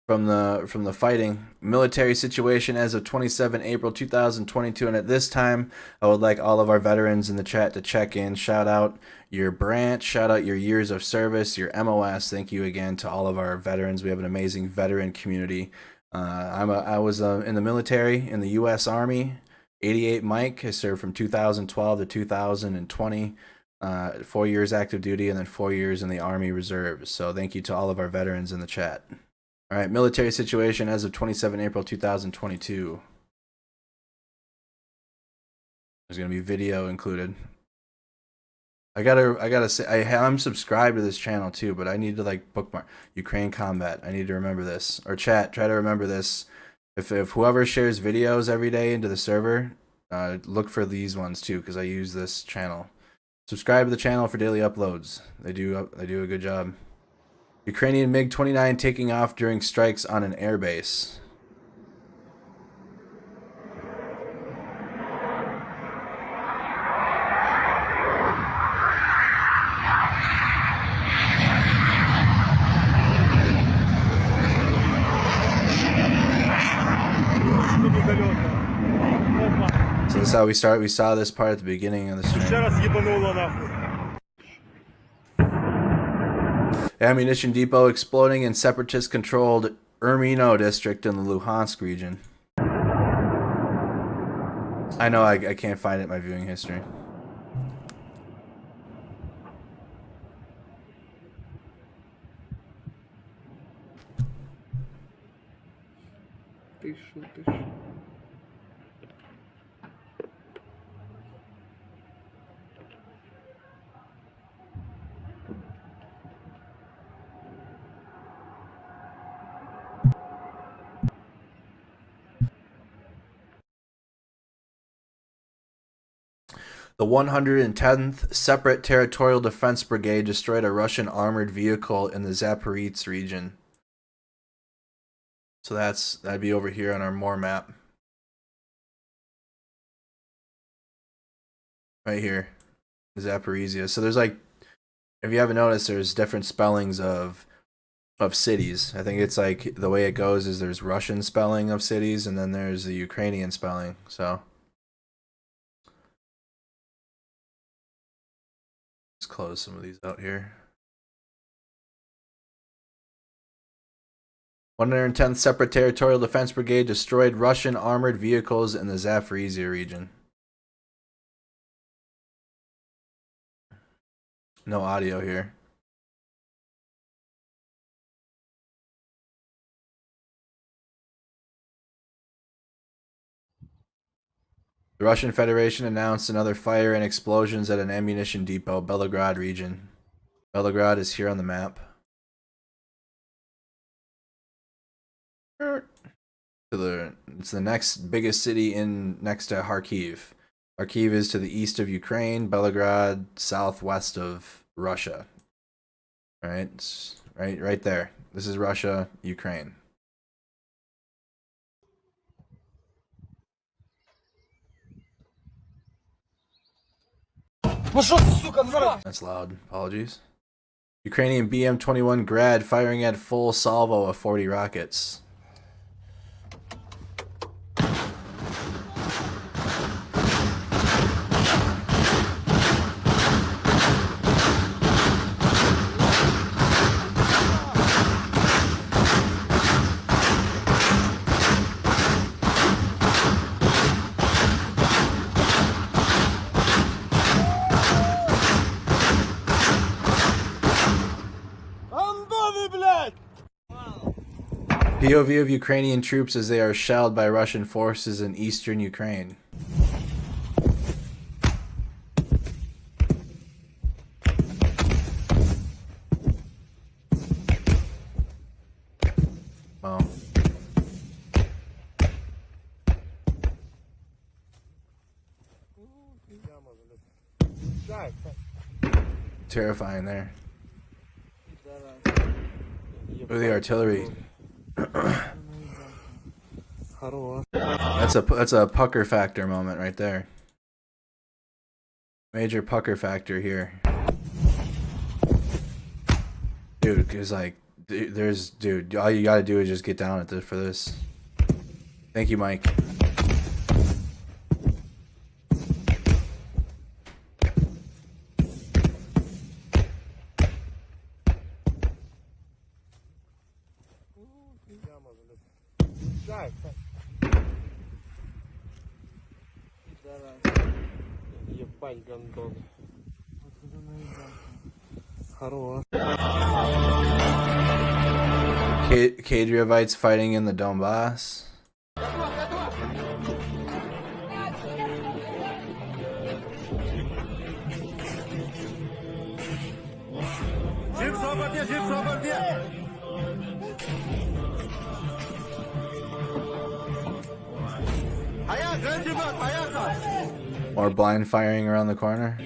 from the fighting. Military situation as of 27 April 2022, and at this time I would like all of our veterans in the chat to check in. Shout out your branch, shout out your years of service, your MOS. Thank you again to all of our veterans. We have an amazing veteran community. I was in the military in the US Army. 88 Mike. I served from 2012 to 2020. 4 years active duty and then 4 years in the Army Reserves. So thank you to all of our veterans in the chat. All right, military situation as of 27 April 2022. There's gonna be video included. I gotta say I'm subscribed to this channel too, but I need to like bookmark Ukraine combat. I need to remember this. Or chat, try to remember this. If whoever shares videos every day into the server, look for these ones too, because I use this channel. Subscribe to the channel for daily uploads. They do a good job. Ukrainian MiG-29 taking off during strikes on an airbase. So this is how we start. We saw this part at the beginning of the stream. Ammunition depot exploding in separatist-controlled Ermino district in the Luhansk region. I know I can't find it in my viewing history. The 110th Separate Territorial Defense Brigade destroyed a Russian armored vehicle in the Zaporizhzhia region. So that'd be over here on our more map. Right here. Zaporizhzhia. So there's like, if you haven't noticed, there's different spellings of cities. I think it's like the way it goes is there's Russian spelling of cities and then there's the Ukrainian spelling. So let's close some of these out here. 110th Separate Territorial Defense Brigade destroyed Russian armored vehicles in the Zaporizhzhia region. No audio here. The Russian Federation announced another fire and explosions at an ammunition depot, Belgorod region. Belgorod is here on the map. It's the next biggest city next to Kharkiv. Kharkiv is to the east of Ukraine, Belgorod southwest of Russia. All right, it's right there. This is Russia, Ukraine. That's loud. Apologies. Ukrainian BM-21 Grad firing at full salvo of 40 rockets. POV of Ukrainian troops as they are shelled by Russian forces in eastern Ukraine. Wow. Terrifying there. Look at the artillery. That's a pucker factor moment right there. Major pucker factor here. Dude, cause like dude, all you gotta do is just get down at this for this. Thank you, Mike. Kadriovites fighting in the Donbass. More blind firing around the corner.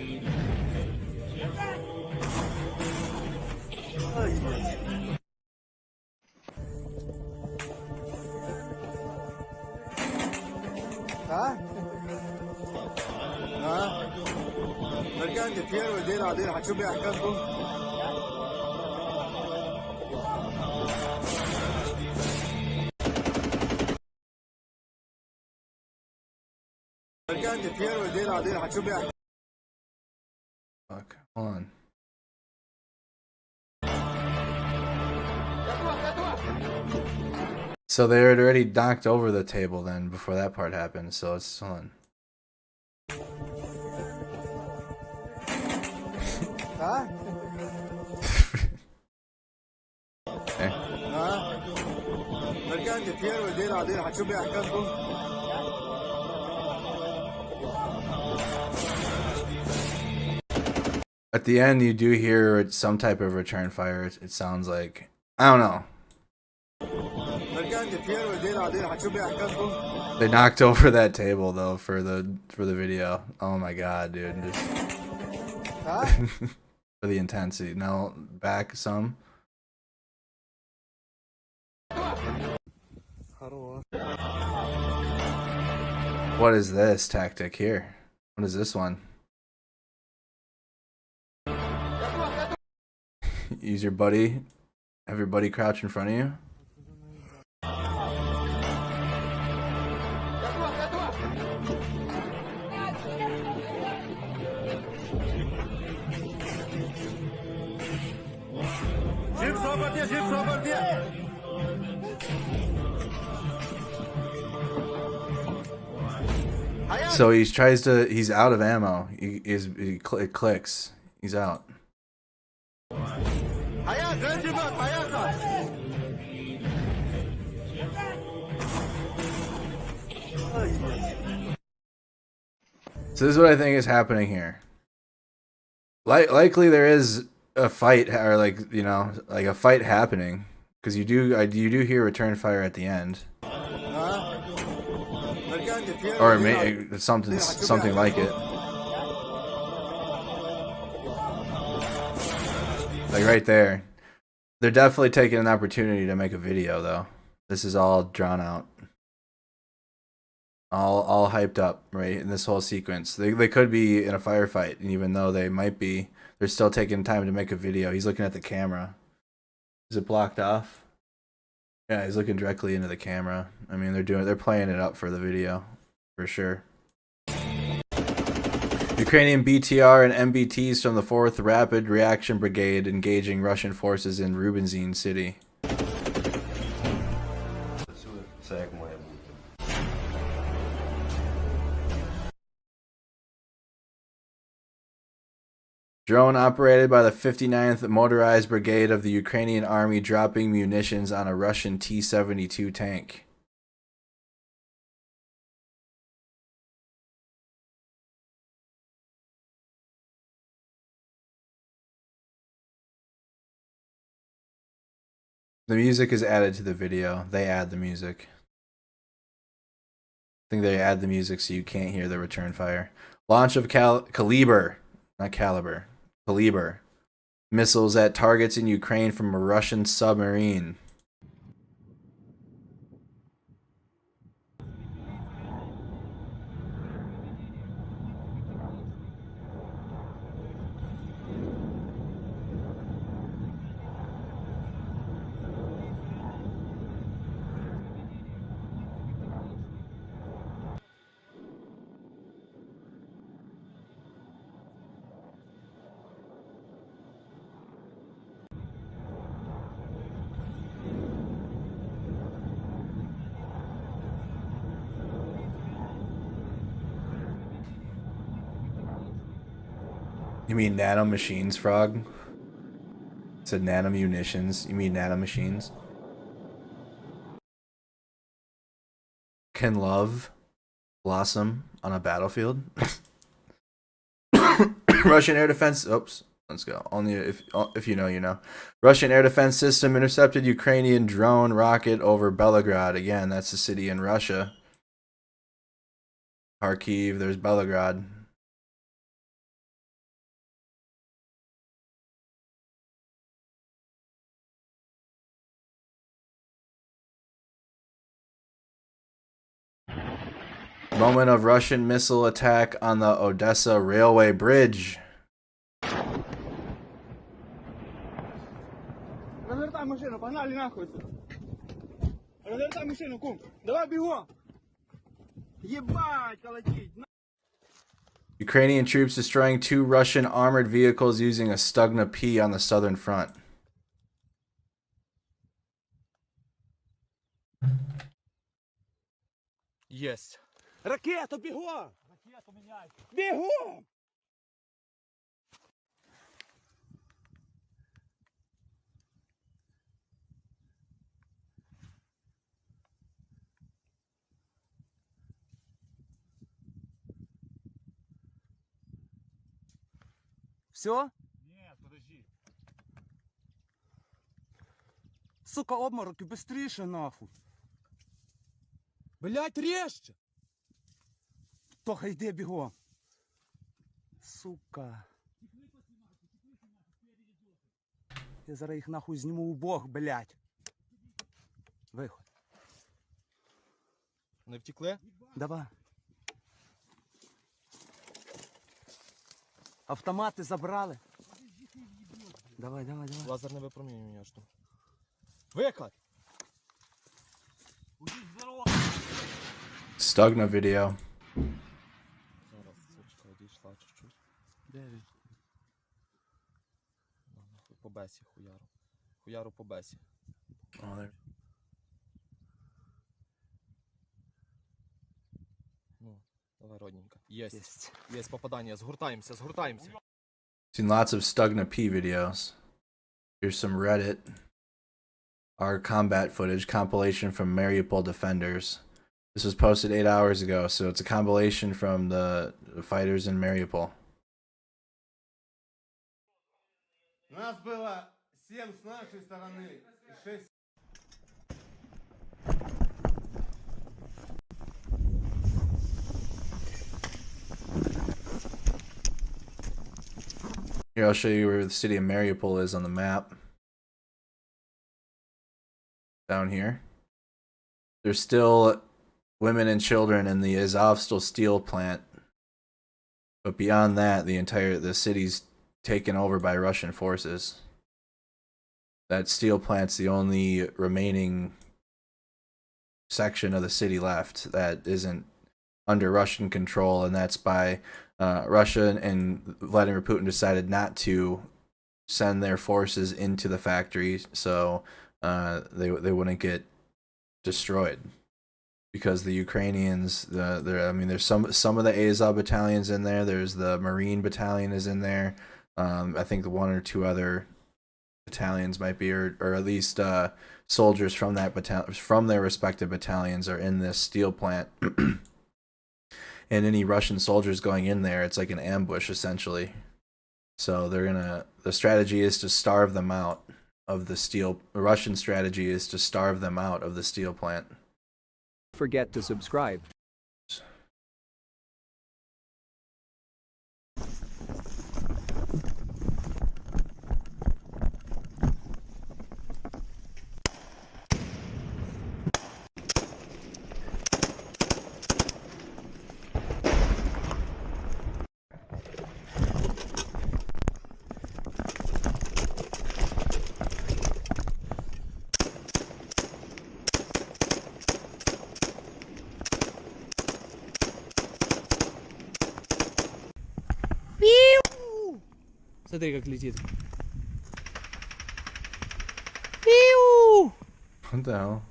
Fuck, hold on. So they had already knocked over the table then before that part happened, so it's on. At the end, you do hear some type of return fire. It sounds like, I don't know. They knocked over that table though for the video. Oh my god, dude! Just for the intensity. Now back some. What is this tactic here? What is this one? Use your buddy. Have your buddy crouch in front of you. So he's out of ammo. It clicks. He's out. So this is what I think is happening here. Likely there is a fight, or like a fight happening, because you do hear return fire at the end, or something like it, like right there. They're definitely taking an opportunity to make a video, though. This is all drawn out. All hyped up, right, in this whole sequence. They could be in a firefight, and even though they might be, they're still taking time to make a video. He's looking at the camera. Is it blocked off? Yeah, he's looking directly into the camera. I mean, they're playing it up for the video, for sure. Ukrainian BTR and MBTs from the 4th Rapid Reaction Brigade engaging Russian forces in Rubinzin city. Drone operated by the 59th Motorized Brigade of the Ukrainian Army dropping munitions on a Russian T-72 tank. The music is added to the video. They add the music. I think they add the music so you can't hear the return fire. Launch of Caliber missiles at targets in Ukraine from a Russian submarine. You mean nano machines, Frog? It said nano munitions. You mean nano machines? Can love blossom on a battlefield? Russian air defense. Oops. Let's go. Only if you know, you know. Russian air defense system intercepted Ukrainian drone rocket over Belgorod. Again, that's the city in Russia. Kharkiv. There's Belgorod. Moment of Russian missile attack on the Odessa railway bridge. Ukrainian troops destroying 2 Russian armored vehicles using a Stugna P on the southern front. Yes. Ракета, бігом! Ракету міняй! Бігом! Все? Нет, подожди. Сука, обмороки, быстріше нахуй. Блять, резче! Тоха, йди бігом. Сука. Я зараз їх нахуй зніму у бок, блять. Виходь. Не втекли? Давай. Автомати забрали. Давай, давай, давай. Лазерне випромінювання що. Виходь! Stugna video. Зараз сучка одійшла чуть-чуть. Де він? По бесі хуяру. Хуяру по бесі. Ну, давай, родненько. Єсть. Єсть попадання. Згуртаємося, згуртаємося. Seen lots of Stugna P videos. Here's some Reddit. Our combat footage compilation from Mariupol defenders. This was posted 8 hours ago, so it's a compilation from the fighters in Mariupol. Нас было 7 с нашей стороны и 6. Here, I'll show you where the city of Mariupol is on the map. down here. There's still women and children in the Azovstal steel plant. But beyond that, the city's taken over by Russian forces. That steel plant's the only remaining section of the city left that isn't under Russian control, and that's by Russia, and Vladimir Putin decided not to send their forces into the factory so they wouldn't get destroyed. Because the Ukrainians, there's some of the Azov battalions in there. There's the Marine battalion is in there. I think the one or two other battalions might be, or at least soldiers from that from their respective battalions are in this steel plant. And any Russian soldiers going in there, it's like an ambush essentially. So the strategy is to starve them out of the steel. The Russian strategy is to starve them out of the steel plant. Forget to subscribe. Смотри, как летит. What the hell?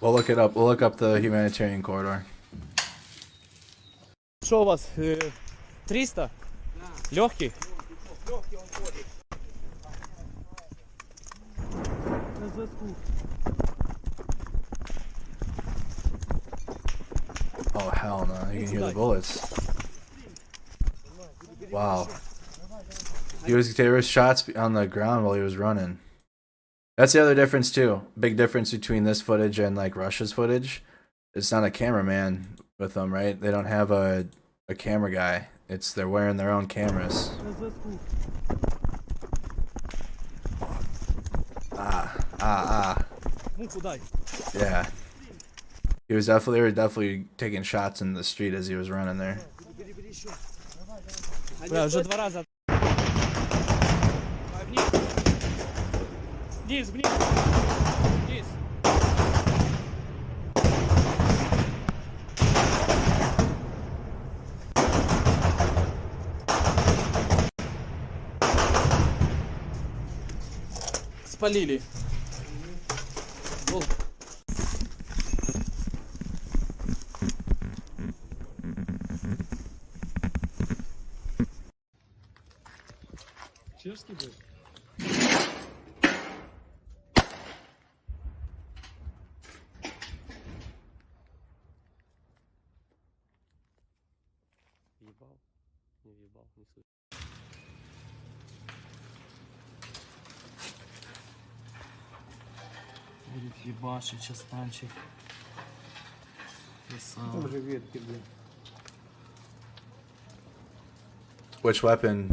We'll look it up. We'll look up the humanitarian corridor. Что у вас? 300? Легкий? Oh hell no, you can hear the bullets. Wow. There was shots on the ground while he was running. That's the other difference too. Big difference between this footage and like Russia's footage. It's not a cameraman with them, right? They don't have a camera guy. They're wearing their own cameras. Yeah. They were definitely taking shots in the street as he was running there. Бля, уже 2 раза. Вниз, вниз. Вниз. Спалили. Чешский был? Въебал? Не въебал, не слышу. Будет ебашить сейчас танчик. Там же ветки, блин. Which weapon?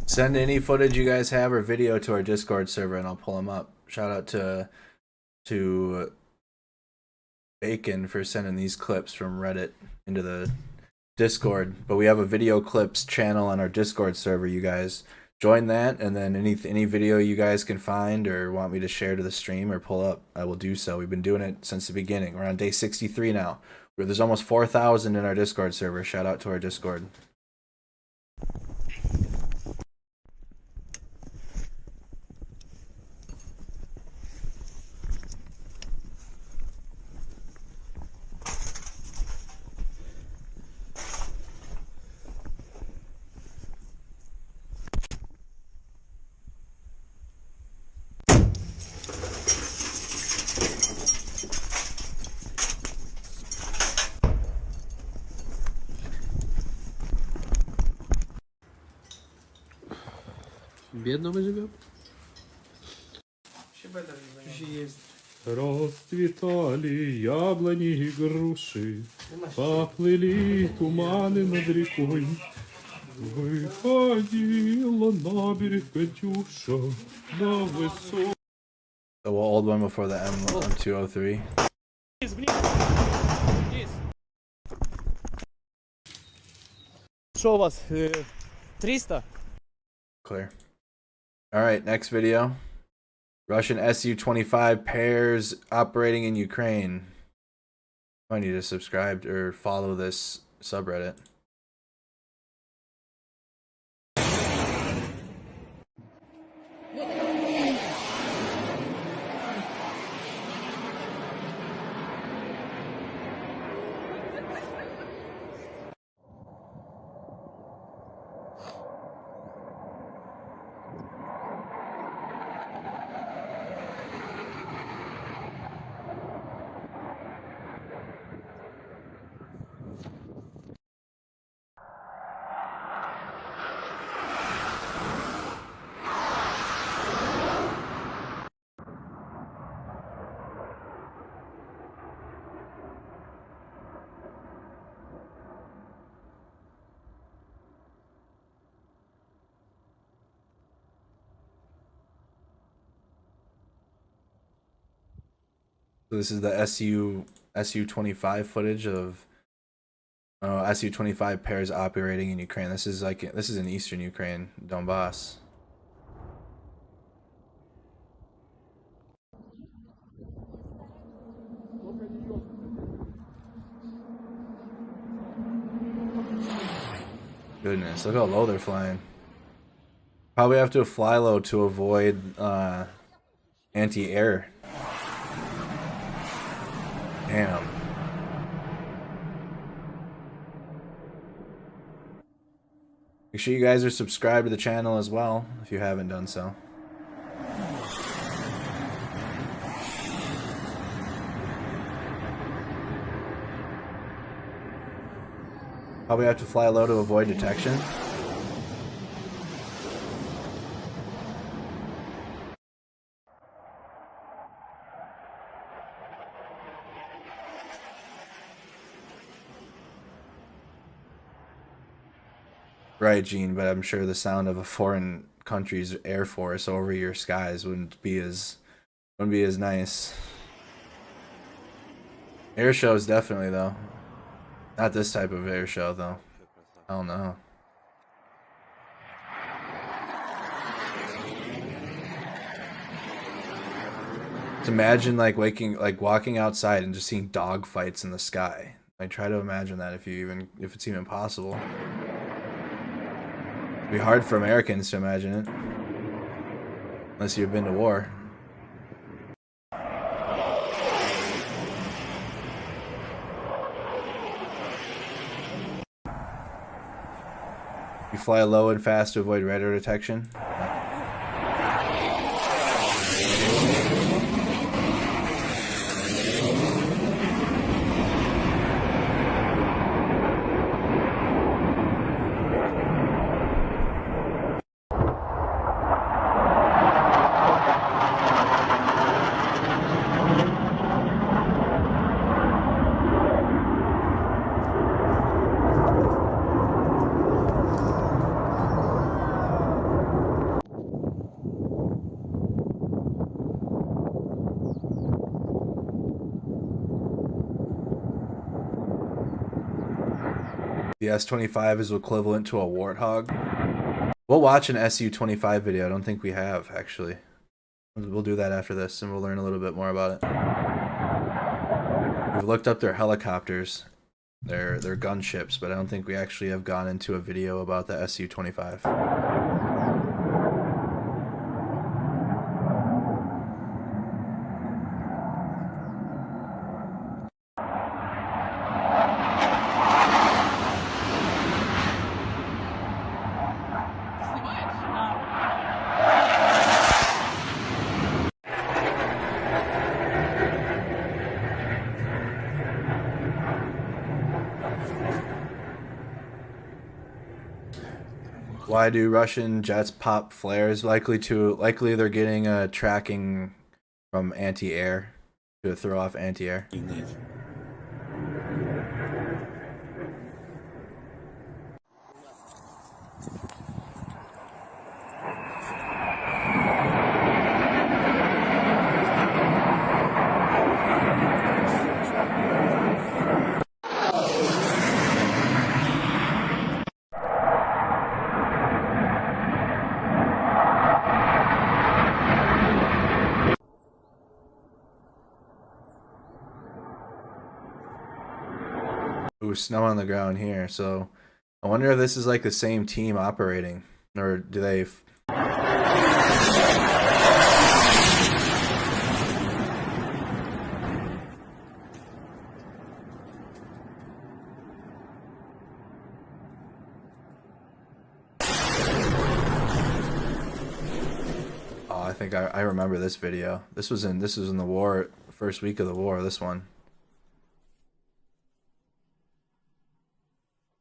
Send any footage you guys have or video to our Discord server and I'll pull them up. Shout out to Bacon for sending these clips from Reddit into the Discord. But we have a video clips channel on our Discord server. You guys join that, and then any video you guys can find or want me to share to the stream or pull up, I will do so. We've been doing it since the beginning. We're on day 63 now. There's almost 4,000 in our Discord server. Shout out to our Discord. Бедно мы живем. Расцветали яблони и груши, поплыли туманы над рекой. Выходила на берег Катюша на высокий. The old one before the M203. Что у вас? 300? Clear. All right, next video. Russian Su-25 pairs operating in Ukraine. I need to subscribe or follow this subreddit. So this is the Su-25 footage of Su-25 pairs operating in Ukraine. This is in eastern Ukraine, Donbass. Goodness, look how low they're flying. Probably have to fly low to avoid anti-air. Damn. Make sure you guys are subscribed to the channel as well if you haven't done so. Probably have to fly low to avoid detection. Right, Gene, but I'm sure the sound of a foreign country's air force over your skies wouldn't be as nice. Air shows definitely though. Not this type of air show though. Hell no. Just imagine walking outside and just seeing dog fights in the sky. Like try to imagine that if it's even possible. It'd be hard for Americans to imagine it. Unless you've been to war. You fly low and fast to avoid radar detection. The S-25 is equivalent to a warthog. We'll watch an Su-25 video. I don't think we have, actually. We'll do that after this, and we'll learn a little bit more about it. We've looked up their helicopters, their gunships, but I don't think we actually have gone into a video about the Su-25. Why do Russian jets pop flares? Likely they're getting tracking from anti-air to throw off anti-air. Ooh, snow on the ground here. So I wonder if this is like the same team operating, or do they? Oh, I think I remember this video. This was in the war, first week of the war. This one.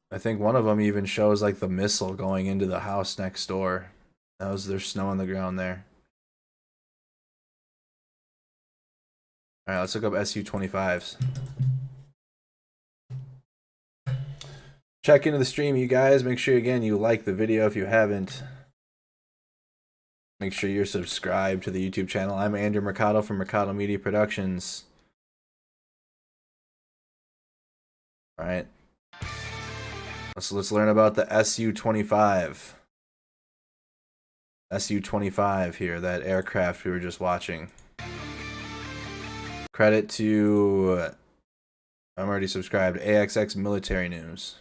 I think one of them even shows like the missile going into the house next door. There's snow on the ground there. All right, let's look up Su-25s. Check into the stream, you guys. Make sure again you like the video if you haven't. Make sure you're subscribed to the YouTube channel. I'm Andrew Mercado from Mercado Media Productions. All right. Let's learn about the Su-25. Su-25 here, that aircraft we were just watching. Credit to, I'm already subscribed, AXX Military News.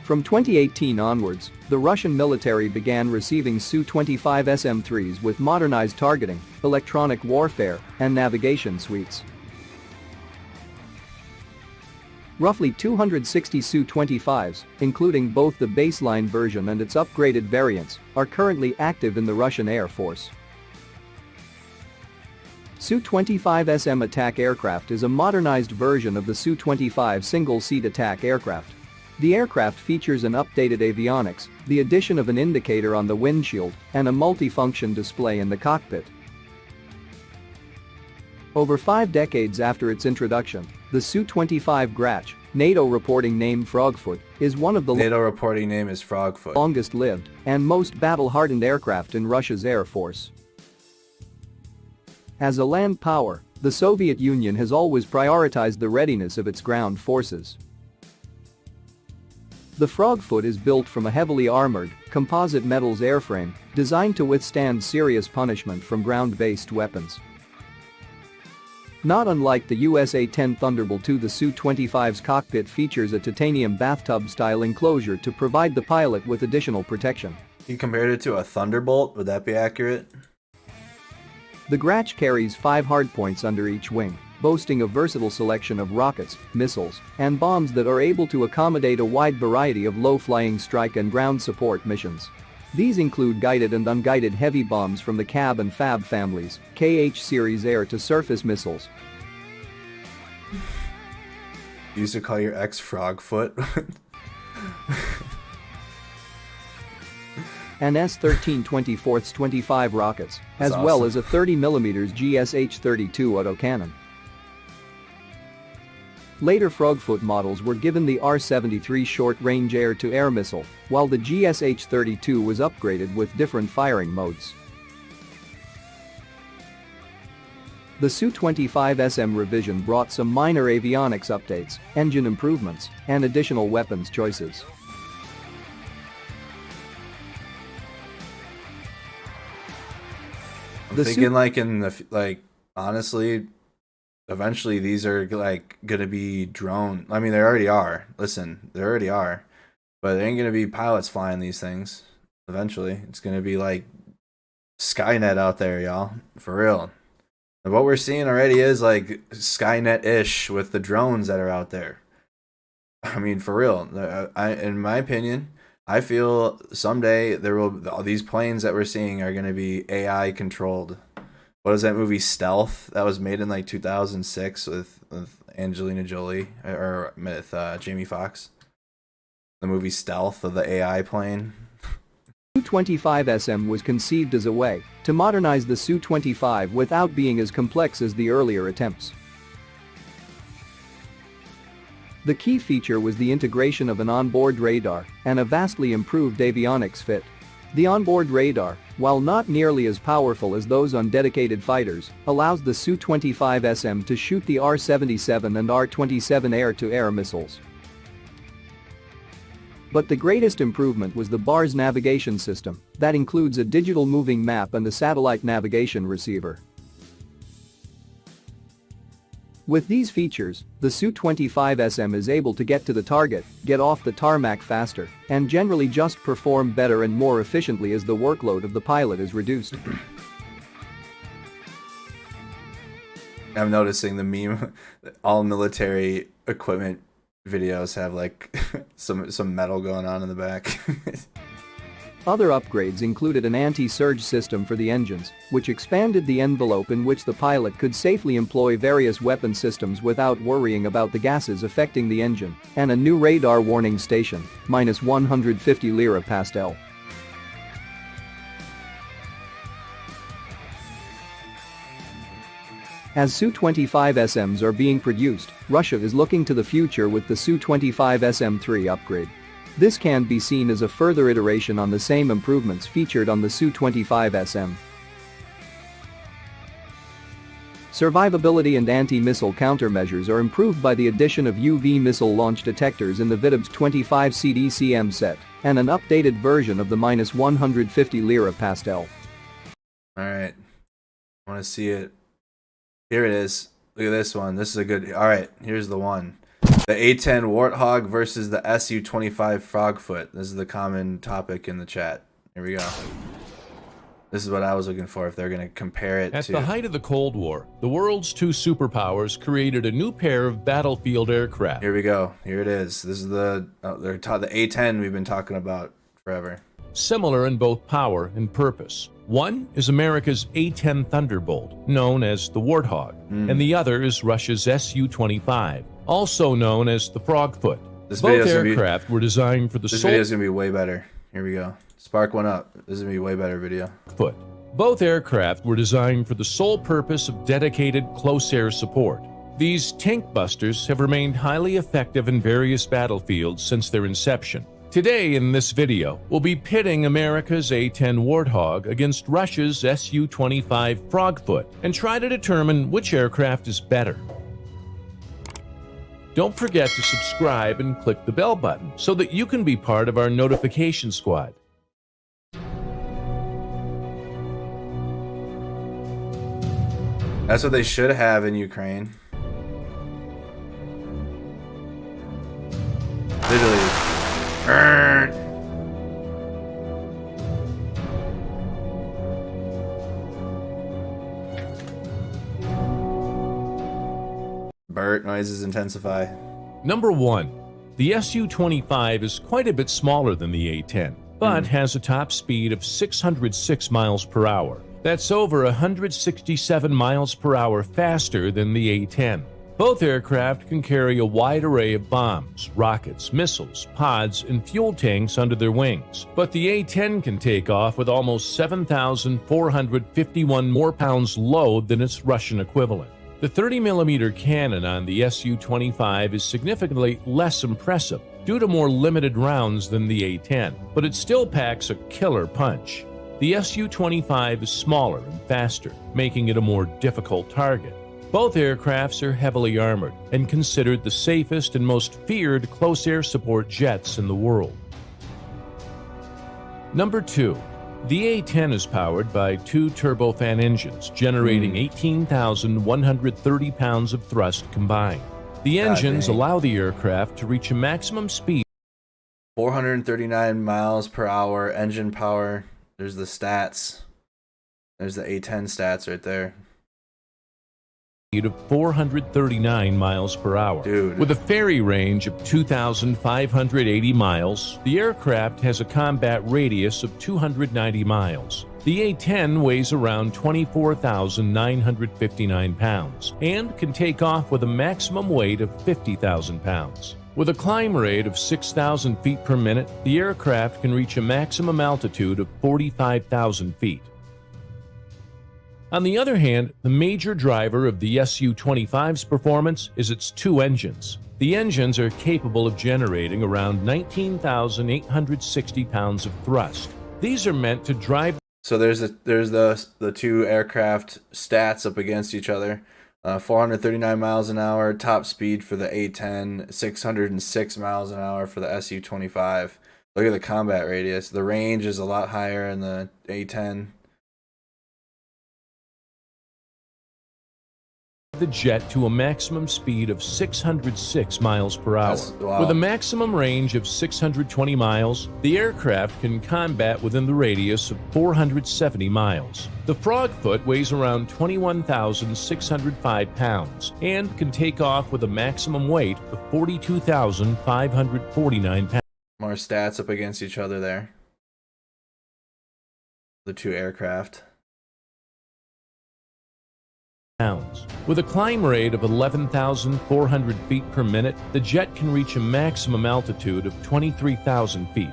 From 2018 onwards, the Russian military began receiving Su-25 SM-3s with modernized targeting, electronic warfare, and navigation suites. Roughly 260 Su-25s, including both the baseline version and its upgraded variants, are currently active in the Russian Air Force. Su-25 SM attack aircraft is a modernized version of the Su-25 single-seat attack aircraft. The aircraft features an updated avionics, the addition of an indicator on the windshield, and a multifunction display in the cockpit. Over 5 decades after its introduction, the Su-25 Grach, NATO reporting name Frogfoot, is one of the NATO reporting name is Frogfoot. Longest-lived and most battle-hardened aircraft in Russia's Air Force. As a land power, the Soviet Union has always prioritized the readiness of its ground forces. The Frogfoot is built from a heavily armored, composite metals airframe designed to withstand serious punishment from ground-based weapons. Not unlike the USA-10 Thunderbolt II, the Su-25's cockpit features a titanium bathtub-style enclosure to provide the pilot with additional protection. You compared it to a Thunderbolt, would that be accurate? The Grach carries 5 hardpoints under each wing, boasting a versatile selection of rockets, missiles, and bombs that are able to accommodate a wide variety of low-flying strike and ground support missions. These include guided and unguided heavy bombs from the Cab and Fab families, KH series air-to-surface missiles. You used to call your ex Frogfoot? And S-13 24-25 rockets, as That's well awesome. as a 30mm GSH-32 autocannon. Later Frogfoot models were given the R-73 short-range air-to-air missile, while the GSH-32 was upgraded with different firing modes. The Su-25 SM revision brought some minor avionics updates, engine improvements, and additional weapons choices. I'm thinking like in the honestly, eventually these are like gonna be drone. I mean, they already are. Listen, they already are, but there ain't gonna be pilots flying these things. Eventually, it's gonna be like Skynet out there, y'all, for real. And what we're seeing already is like Skynet-ish with the drones that are out there. I mean, for real. In my opinion, I feel someday these planes that we're seeing are going to be AI controlled. what was that movie Stealth that was made in like 2006 with Angelina Jolie or with Jamie Foxx? The movie Stealth of the AI plane. Su-25SM was conceived as a way to modernize the Su-25 without being as complex as the earlier attempts. The key feature was the integration of an onboard radar and a vastly improved avionics fit. The onboard radar, while not nearly as powerful as those on dedicated fighters, allows the Su-25SM to shoot the R-77 and R-27 air-to-air missiles. But the greatest improvement was the BARS navigation system that includes a digital moving map and a satellite navigation receiver. With these features, the Su-25SM is able to get to the target, get off the tarmac faster, and generally just perform better and more efficiently as the workload of the pilot is reduced. I'm noticing the meme, all military equipment videos have like some metal going on in the back. Other upgrades included an anti-surge system for the engines, which expanded the envelope in which the pilot could safely employ various weapon systems without worrying about the gases affecting the engine, and a new radar warning station, -150 lira pastel. As Su-25SMs are being produced, Russia is looking to the future with the Su-25SM-3 upgrade. This can be seen as a further iteration on the same improvements featured on the Su-25SM. Survivability and anti-missile countermeasures are improved by the addition of UV missile launch detectors in the Vidob's 25 CDCM set and an updated version of the -150 lira pastel. Alright, I want to see it. Here it is. Look at this one. This is a good... Alright, here's the one. The A-10 Warthog versus the Su-25 Frogfoot. This is the common topic in the chat. Here we go. This is what I was looking for, if they're going to compare it to... At the height of the Cold War, the world's two superpowers created a new pair of battlefield aircraft. Here we go. Here it is. This is the the A-10 we've been talking about forever. Similar in both power and purpose. One is America's A-10 Thunderbolt, known as the Warthog, and the other is Russia's Su-25, also known as the Frogfoot. Both aircraft were designed for the This video is going to be way better. Here we go. Spark one up. This is going to be a way better video. Both aircraft were designed for the sole purpose of dedicated close air support. These tank busters have remained highly effective in various battlefields since their inception. Today in this video, we'll be pitting America's A-10 Warthog against Russia's Su-25 Frogfoot and try to determine which aircraft is better. Don't forget to subscribe and click the bell button so that you can be part of our notification squad. That's what they should have in Ukraine. Literally. Bert noises intensify. Number 1. The Su-25 is quite a bit smaller than the A-10, but has a top speed of 606 miles per hour. That's over 167 miles per hour faster than the A-10. Both aircraft can carry a wide array of bombs, rockets, missiles, pods, and fuel tanks under their wings. But the A-10 can take off with almost 7,451 more pounds load than its Russian equivalent. The 30mm cannon on the Su-25 is significantly less impressive due to more limited rounds than the A-10, but it still packs a killer punch. The Su-25 is smaller and faster, making it a more difficult target. Both aircrafts are heavily armored and considered the safest and most feared close air support jets in the world. Number 2. The A-10 is powered by two turbofan engines, generating 18,130 pounds of thrust combined. The engines allow the aircraft to reach a maximum speed 439 miles per hour engine power. There's the stats. There's the A-10 stats right there. of 439 miles per hour. With a ferry range of 2,580 miles, the aircraft has a combat radius of 290 miles. The A-10 weighs around 24,959 pounds and can take off with a maximum weight of 50,000 pounds. With a climb rate of 6,000 feet per minute, the aircraft can reach a maximum altitude of 45,000 feet. On the other hand, the major driver of the Su-25's performance is its two engines. The engines are capable of generating around 19,860 pounds of thrust. These are meant to drive. So there's the two aircraft stats up against each other. 439 miles an hour top speed for the A-10, 606 miles an hour for the Su-25. Look at the combat radius. The range is a lot higher in the A-10. The jet to a maximum speed of 606 miles per hour. Wow. With a maximum range of 620 miles, the aircraft can combat within the radius of 470 miles. The Frogfoot weighs around 21,605 pounds and can take off with a maximum weight of 42,549 pounds. More stats up against each other there. The two aircraft. With a climb rate of 11,400 feet per minute, the jet can reach a maximum altitude of 23,000 feet.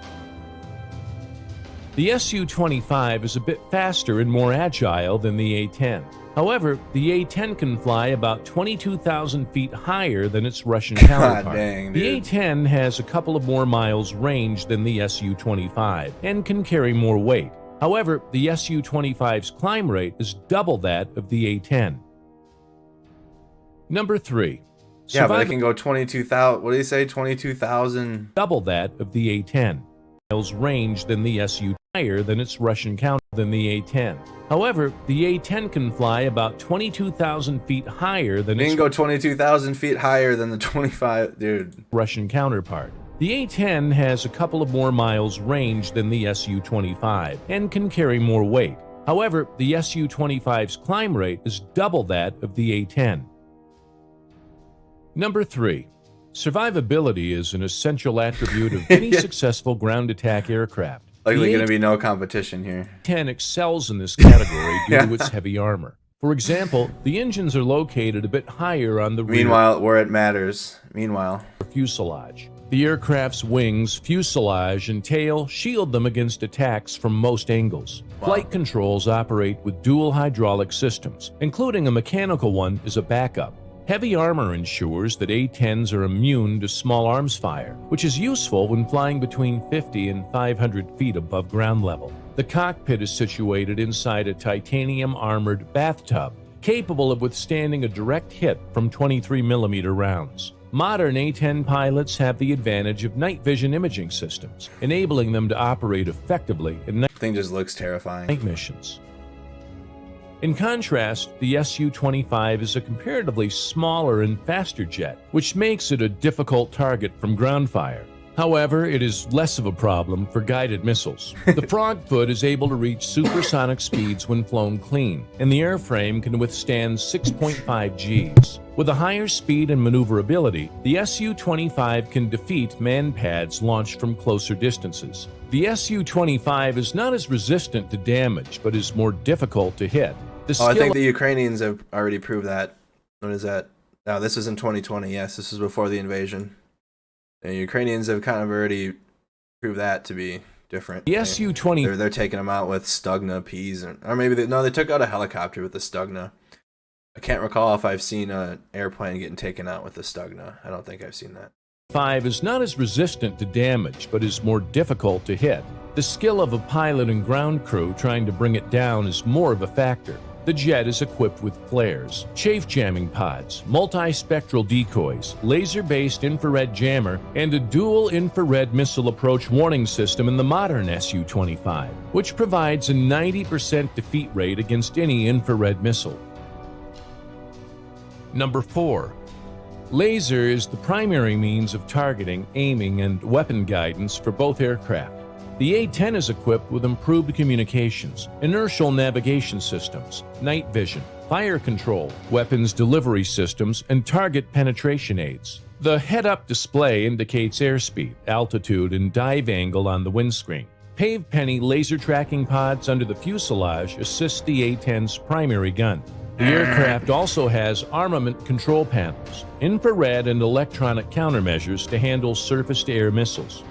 The Su-25 is a bit faster and more agile than the A-10. However, the A-10 can fly about 22,000 feet higher than its Russian counterpart. Dang, the A-10 has a couple of more miles range than the Su-25 and can carry more weight. However, the Su-25's climb rate is double that of the A-10. Number 3. Yeah, but it can go 22,000. What do you say? 22,000. Double that of the A-10. Miles range than the Su, higher than its Russian counterpart than the A-10. However, the A-10 can fly about 22,000 feet higher than it its can go 22,000 feet higher than the 25, dude. Russian counterpart. The A-10 has a couple of more miles range than the Su-25 and can carry more weight. However, the Su-25's climb rate is double that of the A-10. Number 3. Survivability is an essential attribute of any successful ground attack aircraft. Likely going to be no competition here. A-10 excels in this category due to its heavy armor. For example, the engines are located a bit higher on the rear. Meanwhile, where it matters. Fuselage. The aircraft's wings, fuselage, and tail shield them against attacks from most angles. Wow. Flight controls operate with dual hydraulic systems, including a mechanical one as a backup. Heavy armor ensures that A-10s are immune to small arms fire, which is useful when flying between 50 and 500 feet above ground level. The cockpit is situated inside a titanium-armored bathtub, capable of withstanding a direct hit from 23mm rounds. Modern A-10 pilots have the advantage of night vision imaging systems, enabling them to operate effectively in night thing just looks terrifying. missions. In contrast, the Su-25 is a comparatively smaller and faster jet, which makes it a difficult target from ground fire. However, it is less of a problem for guided missiles. The Frogfoot is able to reach supersonic speeds when flown clean, and the airframe can withstand 6.5 Gs. With a higher speed and maneuverability, the Su-25 can defeat man pads launched from closer distances. The Su-25 is not as resistant to damage, but is more difficult to hit. I think the Ukrainians have already proved that. What is that? No, this is in 2020. Yes, this is before the invasion. The Ukrainians have kind of already proved that to be different. The Su-20 they're taking them out with Stugna Ps, or maybe they took out a helicopter with the Stugna. I can't recall if I've seen an airplane getting taken out with the Stugna. I don't think I've seen that. 5 is not as resistant to damage, but is more difficult to hit. The skill of a pilot and ground crew trying to bring it down is more of a factor. The jet is equipped with flares, chaff jamming pods, multi-spectral decoys, laser-based infrared jammer, and a dual infrared missile approach warning system in the modern Su-25, which provides a 90% defeat rate against any infrared missile. Number 4. Laser is the primary means of targeting, aiming, and weapon guidance for both aircraft. The A-10 is equipped with improved communications, inertial navigation systems, night vision, fire control, weapons delivery systems, and target penetration aids. The head-up display indicates airspeed, altitude, and dive angle on the windscreen. Penny laser tracking pods under the fuselage assist the A-10's primary gun. The aircraft also has armament control panels, infrared and electronic countermeasures to handle surface-to-air missiles.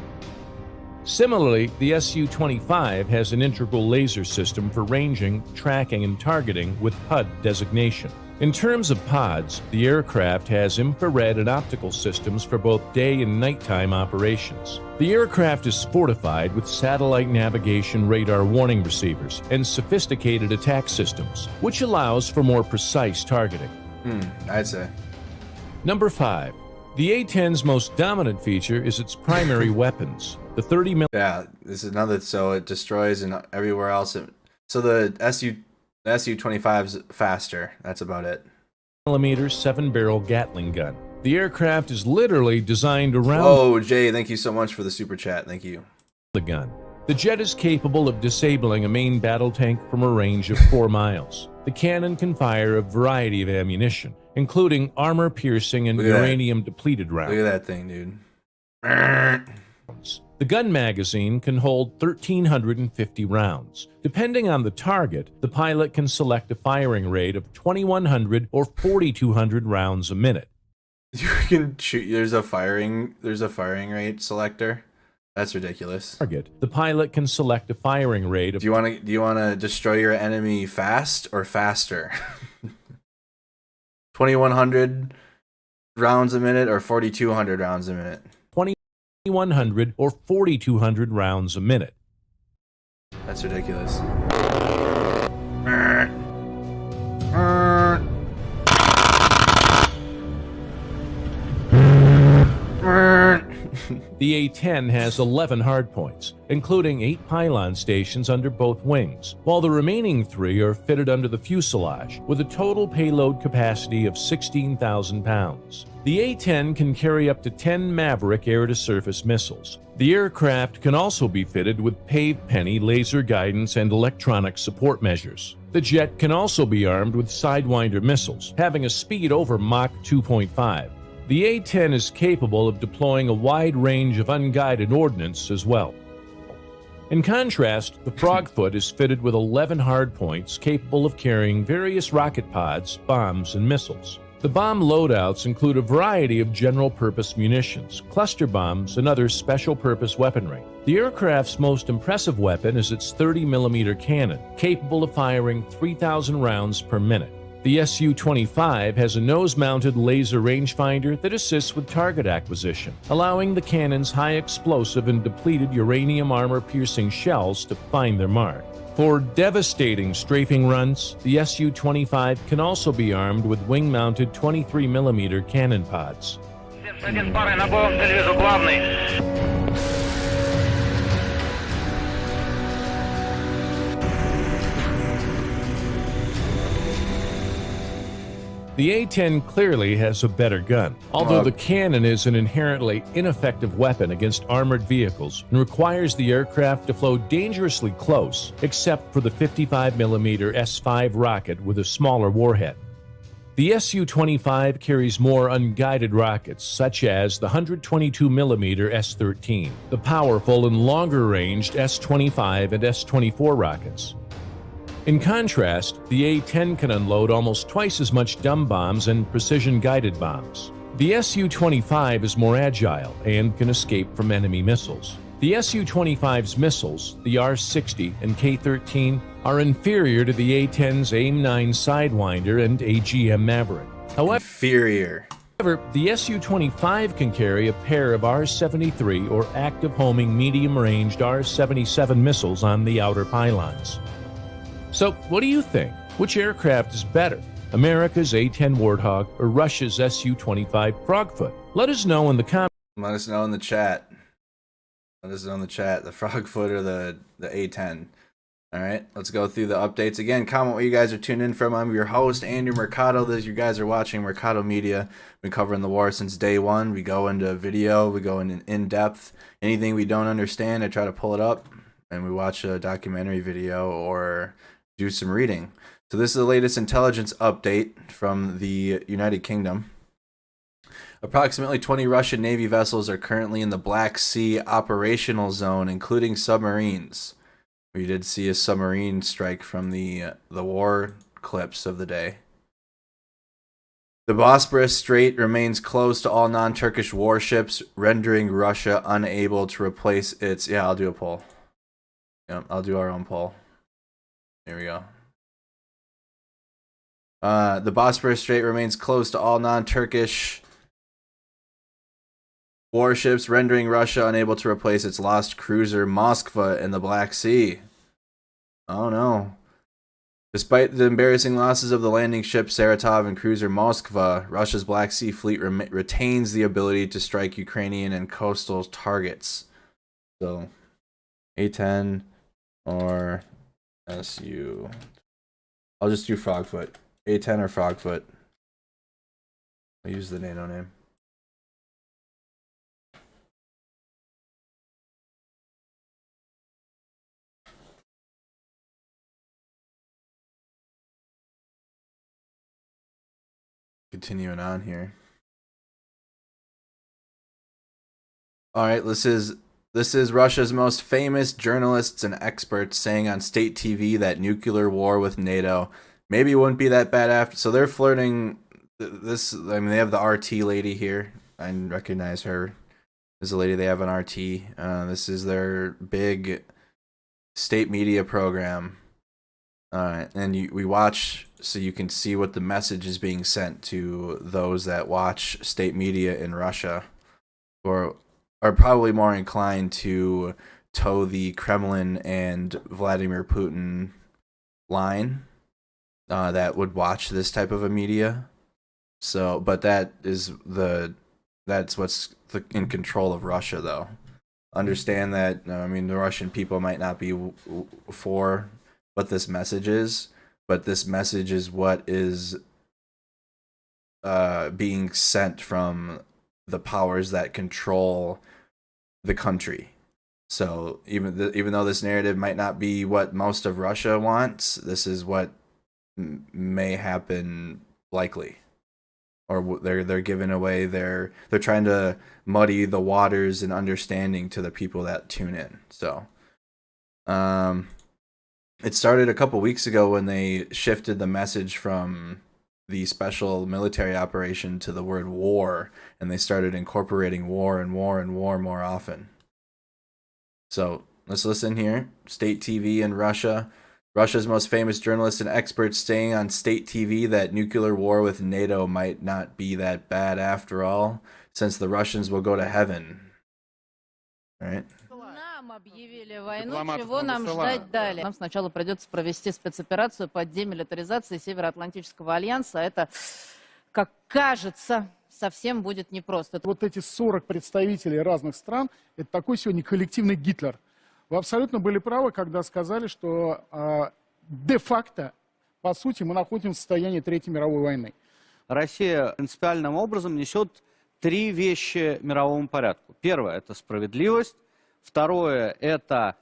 Similarly, the Su-25 has an integral laser system for ranging, tracking, and targeting with HUD designation. In terms of pods, the aircraft has infrared and optical systems for both day and nighttime operations. The aircraft is fortified with satellite navigation radar warning receivers and sophisticated attack systems, which allows for more precise targeting. I'd say. Number 5. The A-10's most dominant feature is its primary weapons. The 30mm. Yeah, this is another, so it destroys and everywhere else. So the Su-25 is faster. That's about it. 7-barrel Gatling gun. The aircraft is literally designed around. Oh, Jay, thank you so much for the super chat. Thank you. The gun. The jet is capable of disabling a main battle tank from a range of 4 miles. The cannon can fire a variety of ammunition, including armor-piercing and uranium-depleted rounds. Look at that thing, dude. The gun magazine can hold 1,350 rounds. Depending on the target, the pilot can select a firing rate of 2,100 or 4,200 rounds a minute. You can shoot. There's a firing rate selector. That's ridiculous. Target. The pilot can select a firing rate of. Do you want to destroy your enemy fast or faster? 2,100 rounds a minute or 4,200 rounds a minute. 2,100 or 4,200 rounds a minute. That's ridiculous. The A-10 has 11 hardpoints, including 8 pylon stations under both wings, while the remaining 3 are fitted under the fuselage, with a total payload capacity of 16,000 pounds. The A-10 can carry up to 10 Maverick air-to-surface missiles. The aircraft can also be fitted with Penny laser guidance and electronic support measures. The jet can also be armed with Sidewinder missiles, having a speed over Mach 2.5. The A-10 is capable of deploying a wide range of unguided ordnance as well. In contrast, the Frogfoot is fitted with 11 hardpoints capable of carrying various rocket pods, bombs, and missiles. The bomb loadouts include a variety of general-purpose munitions, cluster bombs, and other special-purpose weaponry. The aircraft's most impressive weapon is its 30mm cannon, capable of firing 3,000 rounds per minute. The Su-25 has a nose-mounted laser rangefinder that assists with target acquisition, allowing the cannon's high explosive and depleted uranium armor-piercing shells to find their mark. For devastating strafing runs, the Su-25 can also be armed with wing-mounted 23mm cannon pods. The A-10 clearly has a better gun, although the cannon is an inherently ineffective weapon against armored vehicles and requires the aircraft to flow dangerously close, except for the 55mm S-5 rocket with a smaller warhead. The Su-25 carries more unguided rockets, such as the 122mm S-13, the powerful and longer-ranged S-25 and S-24 rockets. In contrast, the A-10 can unload almost twice as much dumb bombs and precision-guided bombs. The Su-25 is more agile and can escape from enemy missiles. The Su-25's missiles, the R-60 and K-13, are inferior to the A-10's AIM-9 Sidewinder and AGM Maverick. However, the Su-25 can carry a pair of R-73 or active homing medium-ranged R-77 missiles on the outer pylons. So, what do you think? Which aircraft is better? America's A-10 Warthog or Russia's Su-25 Frogfoot? Let us know in the comments. Let us know in the chat. Let us know in the chat, the Frogfoot or the A-10. All right, let's go through the updates. Again, comment what you guys are tuned in from. I'm your host, Andrew Mercado. This you guys are watching Mercado Media. We've been covering the war since day one. We go into video. We go in depth. Anything we don't understand, I try to pull it up, and we watch a documentary video or do some reading. So this is the latest intelligence update from the United Kingdom. Approximately 20 Russian Navy vessels are currently in the Black Sea operational zone, including submarines. We did see a submarine strike from the war clips of the day. The Bosporus Strait remains closed to all non-Turkish warships, rendering Russia unable to replace its... Yeah, I'll do a poll. Yeah, I'll do our own poll. Here we go. The Bosporus Strait remains closed to all non-Turkish warships, rendering Russia unable to replace its lost cruiser Moskva in the Black Sea. Oh no. Despite the embarrassing losses of the landing ship Saratov and cruiser Moskva, Russia's Black Sea fleet retains the ability to strike Ukrainian and coastal targets. So, A-10 or SU. I'll just do Frogfoot. A-10 or Frogfoot. I'll use the NATO name. Continuing on here. All right, this is Russia's most famous journalists and experts saying on state TV that nuclear war with NATO maybe wouldn't be that bad after. So they're flirting this. I mean, they have the RT lady here. I recognize her. This is a lady they have on RT. This is their big state media program. And we watch so you can see what the message is being sent to those that watch state media in Russia, or are probably more inclined to toe the Kremlin and Vladimir Putin line, that would watch this type of a media. So, but that's what's in control of Russia, though. Understand that, I mean, the Russian people might not be for what this message is, but this message is what is being sent from the powers that control the country. So even though this narrative might not be what most of Russia wants, this is what may happen likely, or they're giving away they're trying to muddy the waters and understanding to the people that tune in. So it started a couple weeks ago when they shifted the message from the special military operation to the word war, and they started incorporating war and war and war more often. So let's listen here. State TV in Russia. Russia's most famous journalists and experts saying on state TV that nuclear war with NATO might not be that bad after all, since the Russians will go to heaven. All right. Нам объявили войну, чего нам ждать далее? Нам сначала придется провести спецоперацию по демилитаризации Североатлантического альянса. Это, как кажется, совсем будет непросто. Вот эти 40 представителей разных стран, это такой сегодня коллективный Гитлер. Вы абсолютно были правы, когда сказали, что де-факто, по сути, мы находимся в состоянии Третьей мировой войны. Россия принципиальным образом несет три вещи мировому порядку. Первое – это справедливость. Второе – это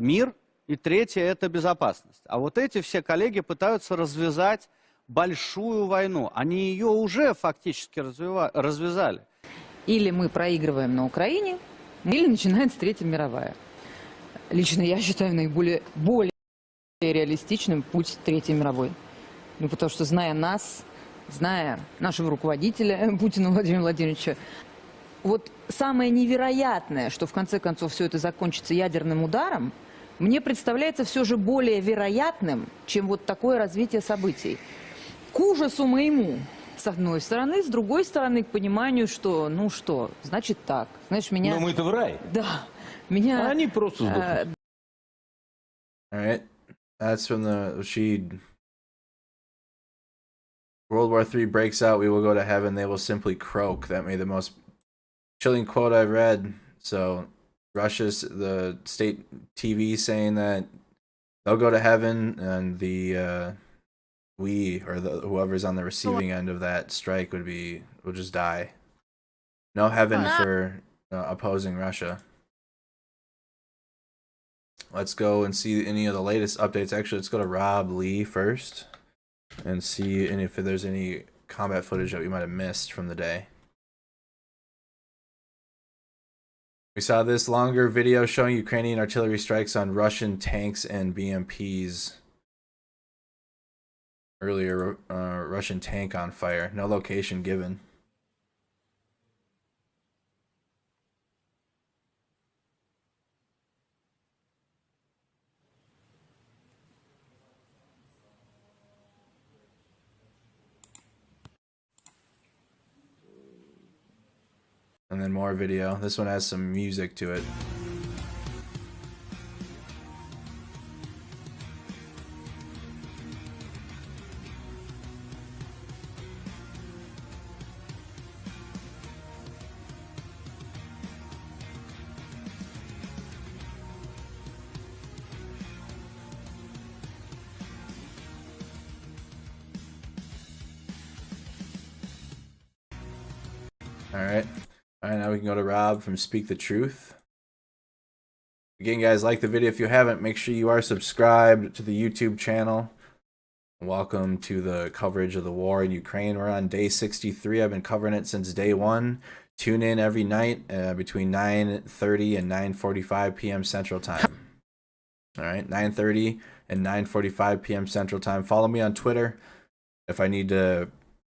мир. И третье – это безопасность. А вот эти все коллеги пытаются развязать большую войну. Они ее уже фактически развязали. Или мы проигрываем на Украине, или начинается Третья мировая. Лично я считаю более реалистичным путь Третьей мировой. Ну, потому что, зная нас, зная нашего руководителя Путина Владимира Владимировича, вот самое невероятное, что в конце концов все это закончится ядерным ударом, мне представляется все же более вероятным, чем вот такое развитие событий. К ужасу моему, с одной стороны, с другой стороны, к пониманию, что, ну что, значит так. Знаешь, меня... Но мы-то в рай. Да. Меня... А они просто сдохнут. All right. That's from World War III breaks out, we will go to heaven, they will simply croak. That made the most chilling quote I've read. So Russia's, the state TV saying that they'll go to heaven, and whoever's on the receiving end of that strike will just die. No heaven for opposing Russia. Let's go and see any of the latest updates. Actually, let's go to Rob Lee first and see if there's any combat footage that we might have missed from the day. We saw this longer video showing Ukrainian artillery strikes on Russian tanks and BMPs. Earlier, Russian tank on fire. No location given. And then more video. This one has some music to it. All right, now we can go to Rob from Speak the Truth. Again, guys, like the video if you haven't. Make sure you are subscribed to the YouTube channel. Welcome to the coverage of the war in Ukraine. We're on day 63. I've been covering it since day one. Tune in every night between 9:30 and 9:45 p.m. Central Time. All right, 9:30 and 9:45 p.m. Central Time. Follow me on Twitter if I need to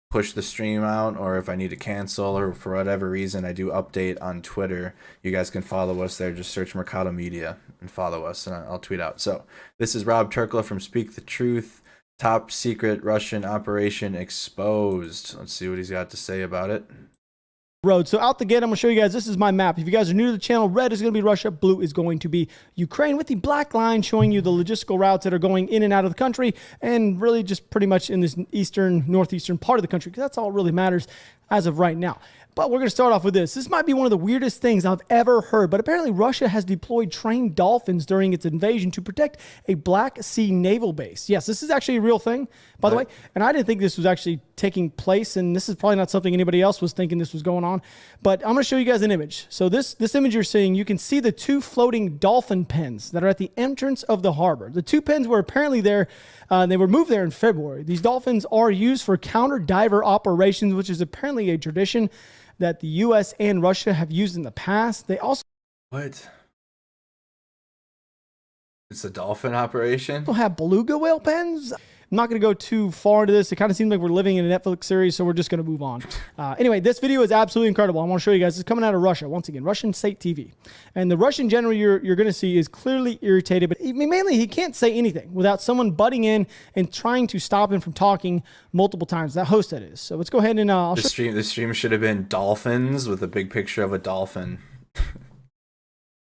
push the stream out or if I need to cancel or for whatever reason. I do update on Twitter. You guys can follow us there. Just search Mercado Media and follow us, and I'll tweet out. So this is Rob Turkla from Speak the Truth. Top secret Russian operation exposed. Let's see what he's got to say about it. Road. So out the gate, I'm going to show you guys, this is my map. If you guys are new to the channel, red is going to be Russia, blue is going to be Ukraine, with the black line showing you the logistical routes that are going in and out of the country, and really just pretty much in this northeastern part of the country, because that's all that really matters as of right now. But we're going to start off with this. This might be one of the weirdest things I've ever heard, but apparently Russia has deployed trained dolphins during its invasion to protect a Black Sea naval base. Yes, this is actually a real thing, by the way, and I didn't think this was actually taking place, and this is probably not something anybody else was thinking this was going on, but I'm going to show you guys an image. So this image you're seeing, you can see the two floating dolphin pens that are at the entrance of the harbor. The two pens were apparently there, they were moved there in February. These dolphins are used for counter-diver operations, which is apparently a tradition that the U.S. and Russia have used in the past. They also... What? It's a dolphin operation? have beluga whale pens. I'm not going to go too far into this. It kind of seems like we're living in a Netflix series, so we're just going to move on. Anyway, this video is absolutely incredible. I want to show you guys. It's coming out of Russia. Once again, Russian state TV. And the Russian general you're going to see is clearly irritated, but mainly he can't say anything without someone butting in and trying to stop him from talking multiple times. That host, that is. So let's go ahead and... The stream should have been dolphins with a big picture of a dolphin. Show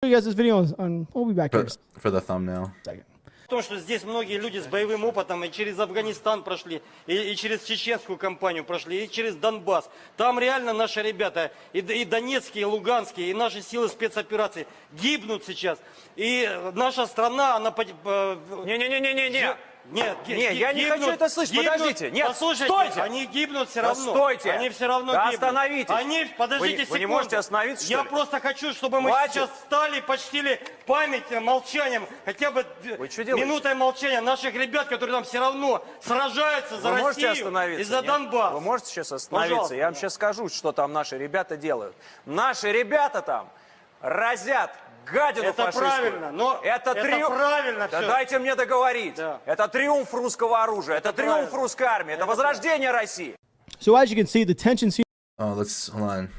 you guys this video on... We'll be back here. For the thumbnail. Second. То, что здесь многие люди с боевым опытом и через Афганистан прошли, и через чеченскую кампанию прошли, и через Донбасс. Там реально наши ребята, и донецкие, и луганские, и наши силы спецопераций гибнут сейчас. И наша страна, она... Не-не-не-не-не! Нет, я не хочу это слышать. Подождите. Нет, послушайте, стойте. Они гибнут все равно. Стойте. Они все равно да гибнут. Остановитесь. Они, подождите секунду. Вы не можете остановиться, что Я ли? просто хочу, чтобы мы сейчас встали, почтили память молчанием, хотя бы минутой молчания наших ребят, которые там все равно сражаются за Россию и за Донбасс. Вы можете сейчас остановиться? Пожалуйста. Я вам сейчас скажу, что там наши ребята делают. Наши ребята там разят гадину фашистскую. Правильно, но это правильно да все. дайте мне договорить. Да. Это триумф русского оружия, это триумф русской армии, это возрождение России. So as you can see, the tension seems... Oh, hold on.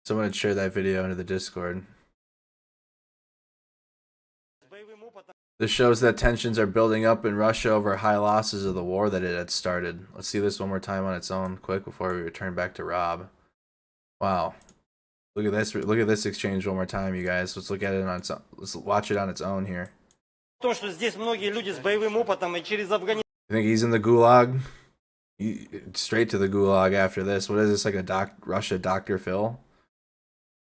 Someone had shared that video into the Discord. This shows that tensions are building up in Russia over high losses of the war that it had started. Let's see this one more time on its own, quick, before we return back to Rob. Wow. Look at this. Look at this exchange one more time, you guys. Let's look at it on its own. Let's watch it on its own here. То, что здесь многие люди с боевым опытом и через Афганистан. You think he's in the gulag? Straight to the gulag after this. What is this, like a Russia Dr. Phil?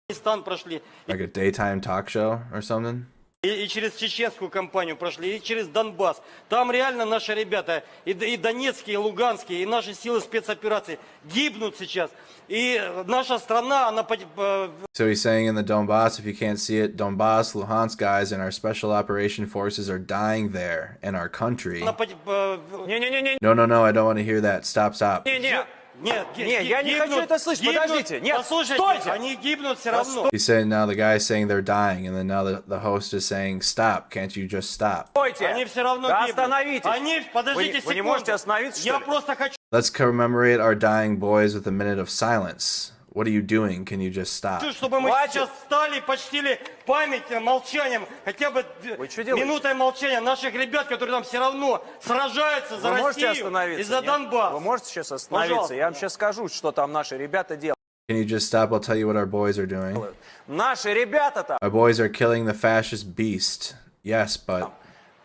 Like a daytime talk show or something? И через чеченскую кампанию прошли, и через Донбасс. Там реально наши ребята, и донецкие, и луганские, и наши силы спецопераций гибнут сейчас. И наша страна, она... So he's saying in the Donbass, if you can't see it, Donbass, Luhansk guys and our special operation forces are dying there in our country. No, I don't want to hear that. Stop. Нет, я не хочу это слышать. Подождите. Нет, послушайте, стойте. они гибнут все равно. He said now the guy is saying they're dying, and then now the host is saying stop. Can't you just stop? Стойте. Они все равно Да гибнут. остановитесь. Они, подождите Вы не можете остановиться, что Я ли? просто хочу... Let's commemorate our dying boys with a minute of silence. What are you doing? Can you just stop? Чтобы мы сейчас встали и почтили память молчанием, хотя бы минутой молчания наших ребят, которые там все равно сражаются за Вы можете Россию и остановиться? за Нет? Донбасс. Вы можете сейчас остановиться? Пожалуйста. Я вам сейчас скажу, что там наши ребята делают. Can you just stop? I'll tell you what our boys are doing. Наши ребята там Our boys are killing the fascist beast. Yes, but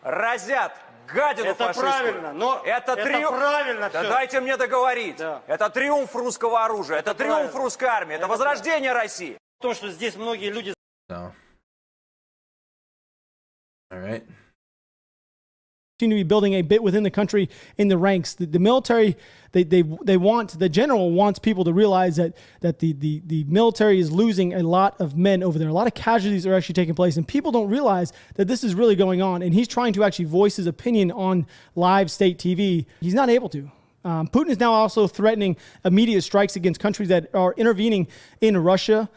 разят гадину Это фашистскую. правильно, но это правильно всё. Да дайте мне договорить. Да. Это триумф русского оружия, это триумф русской армии, это возрождение России. То, что здесь многие люди... no. All right. Seem to be building a bit within the country in the ranks. The military, they want, the general wants people to realize that the military is losing a lot of men over there. A lot of casualties are actually taking place, and people don't realize that this is really going on. And he's trying to actually voice his opinion on live state TV. He's not able to. Putin is now also threatening immediate strikes against countries that are intervening in Russia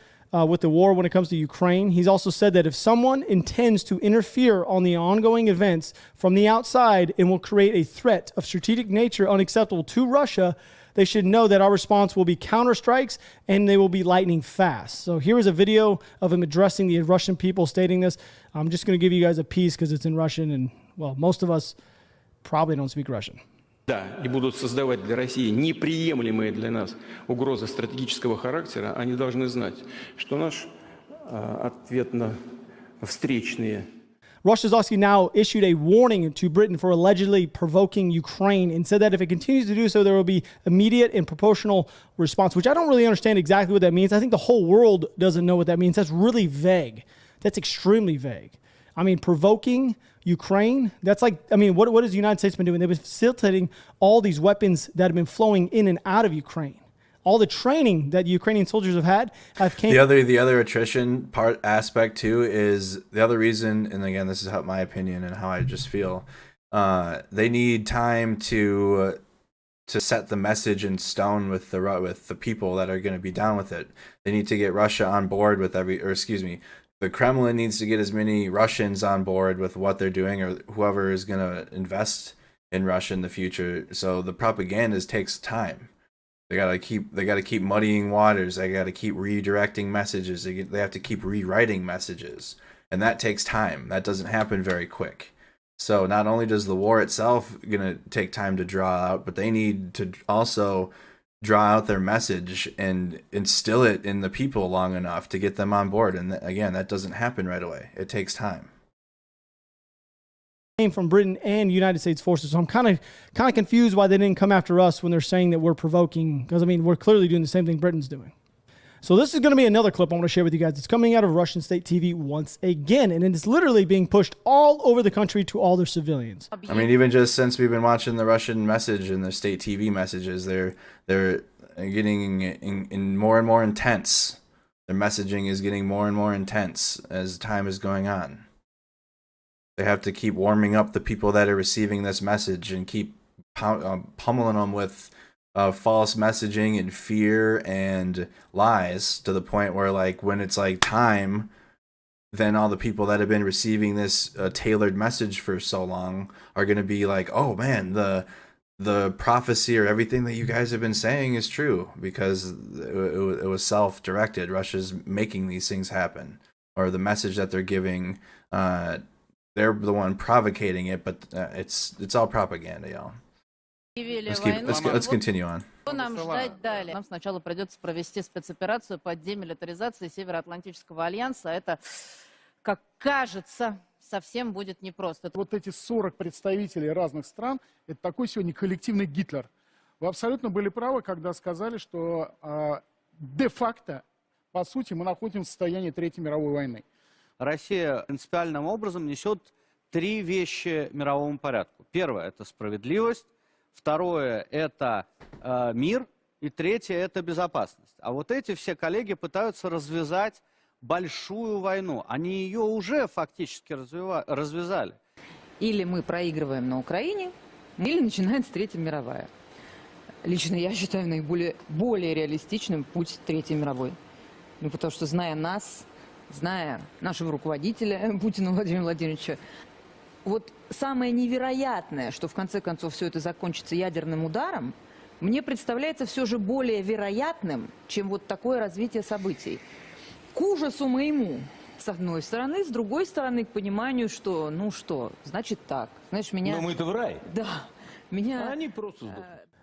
with the war when it comes to Ukraine. He's also said that if someone intends to interfere on the ongoing events from the outside and will create a threat of strategic nature unacceptable to Russia, they should know that our response will be counterstrikes and they will be lightning fast. So here is a video of him addressing the Russian people stating this. I'm just going to give you guys a piece because it's in Russian and, well, most of us probably don't speak Russian. Да, и будут создавать для России неприемлемые для нас угрозы стратегического характера, они должны знать, что наш ответно-встречные. Russia's also now issued a warning to Britain for allegedly provoking Ukraine and said that if it continues to do so, there will be immediate and proportional response, which I don't really understand exactly what that means. I think the whole world doesn't know what that means. That's really vague. That's extremely vague. I mean, provoking Ukraine, that's like, I mean, what has the United States been doing? They've been facilitating all these weapons that have been flowing in and out of Ukraine. All the training that Ukrainian soldiers have came. The other attrition aspect too is the other reason, and again, this is my opinion and how I just feel. They need time to set the message in stone with the people that are going to be down with it. They need to get Russia on board with the Kremlin needs to get as many Russians on board with what they're doing, or whoever is going to invest in Russia in the future. So the propaganda takes time. They gotta keep muddying waters. They gotta keep redirecting messages. They have to keep rewriting messages, and that takes time. That doesn't happen very quick. So not only does the war itself gonna take time to draw out, but they need to also draw out their message and instill it in the people long enough to get them on board. And again, that doesn't happen right away. It takes time. Came from Britain and United States forces. So I'm kind of confused why they didn't come after us when they're saying that we're provoking, because I mean, we're clearly doing the same thing Britain's doing. So this is going to be another clip I want to share with you guys. It's coming out of Russian state TV once again, and it's literally being pushed all over the country to all their civilians. I mean, even just since we've been watching the Russian message and the state TV messages, they're getting in more and more intense. Their messaging is getting more and more intense as time is going on. They have to keep warming up the people that are receiving this message and keep pummeling them with false messaging and fear and lies to the point where, like, when it's like time, then all the people that have been receiving this tailored message for so long are going to be like, oh man, the prophecy or everything that you guys have been saying is true, because it was self-directed. Russia's making these things happen, or the message that they're giving, they're the one provocating it, but it's all propaganda, y'all. Let's continue on. Что нам ждать далее? Нам сначала придется провести спецоперацию по демилитаризации Североатлантического альянса. Это, как кажется, совсем будет непросто. Вот эти 40 представителей разных стран, это такой сегодня коллективный Гитлер. Вы абсолютно были правы, когда сказали, что де-факто, по сути, мы находимся в состоянии Третьей мировой войны. Россия принципиальным образом несет три вещи мировому порядку. Первое – это справедливость. Второе – это мир. И третье – это безопасность. А вот эти все коллеги пытаются развязать большую войну. Они ее уже фактически развязали. Или мы проигрываем на Украине, или начинается Третья мировая. Лично я считаю более реалистичным путь Третьей мировой. Ну, потому что, зная нас, зная нашего руководителя Путина Владимира Владимировича, вот самое невероятное, что в конце концов все это закончится ядерным ударом, мне представляется все же более вероятным, чем вот такое развитие событий. К ужасу моему, с одной стороны, с другой стороны, к пониманию, что, ну что, значит так. Знаешь, меня... Но мы-то в рай. Да. Меня... Они просто...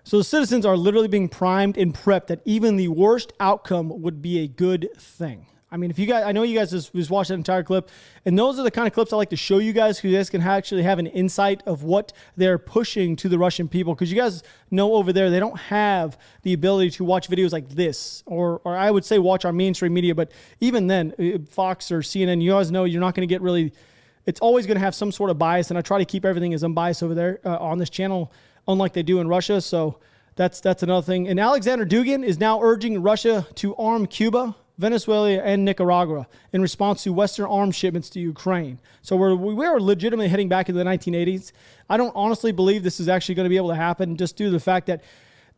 So the citizens are literally being primed and prepped that even the worst outcome would be a good thing. I mean, if you guys, I know you guys just watched that entire clip, and those are the kind of clips I like to show you guys, because you guys can actually have an insight of what they're pushing to the Russian people. Because you guys know over there, they don't have the ability to watch videos like this, or I would say watch our mainstream media. But even then, Fox or CNN, you guys know you're not going to get really, it's always going to have some sort of bias. And I try to keep everything as unbiased over there on this channel, unlike they do in Russia. So that's another thing. And Alexander Dugin is now urging Russia to arm Cuba, Venezuela, and Nicaragua in response to Western arms shipments to Ukraine. So we are legitimately heading back into the 1980s. I don't honestly believe this is actually going to be able to happen, just due to the fact that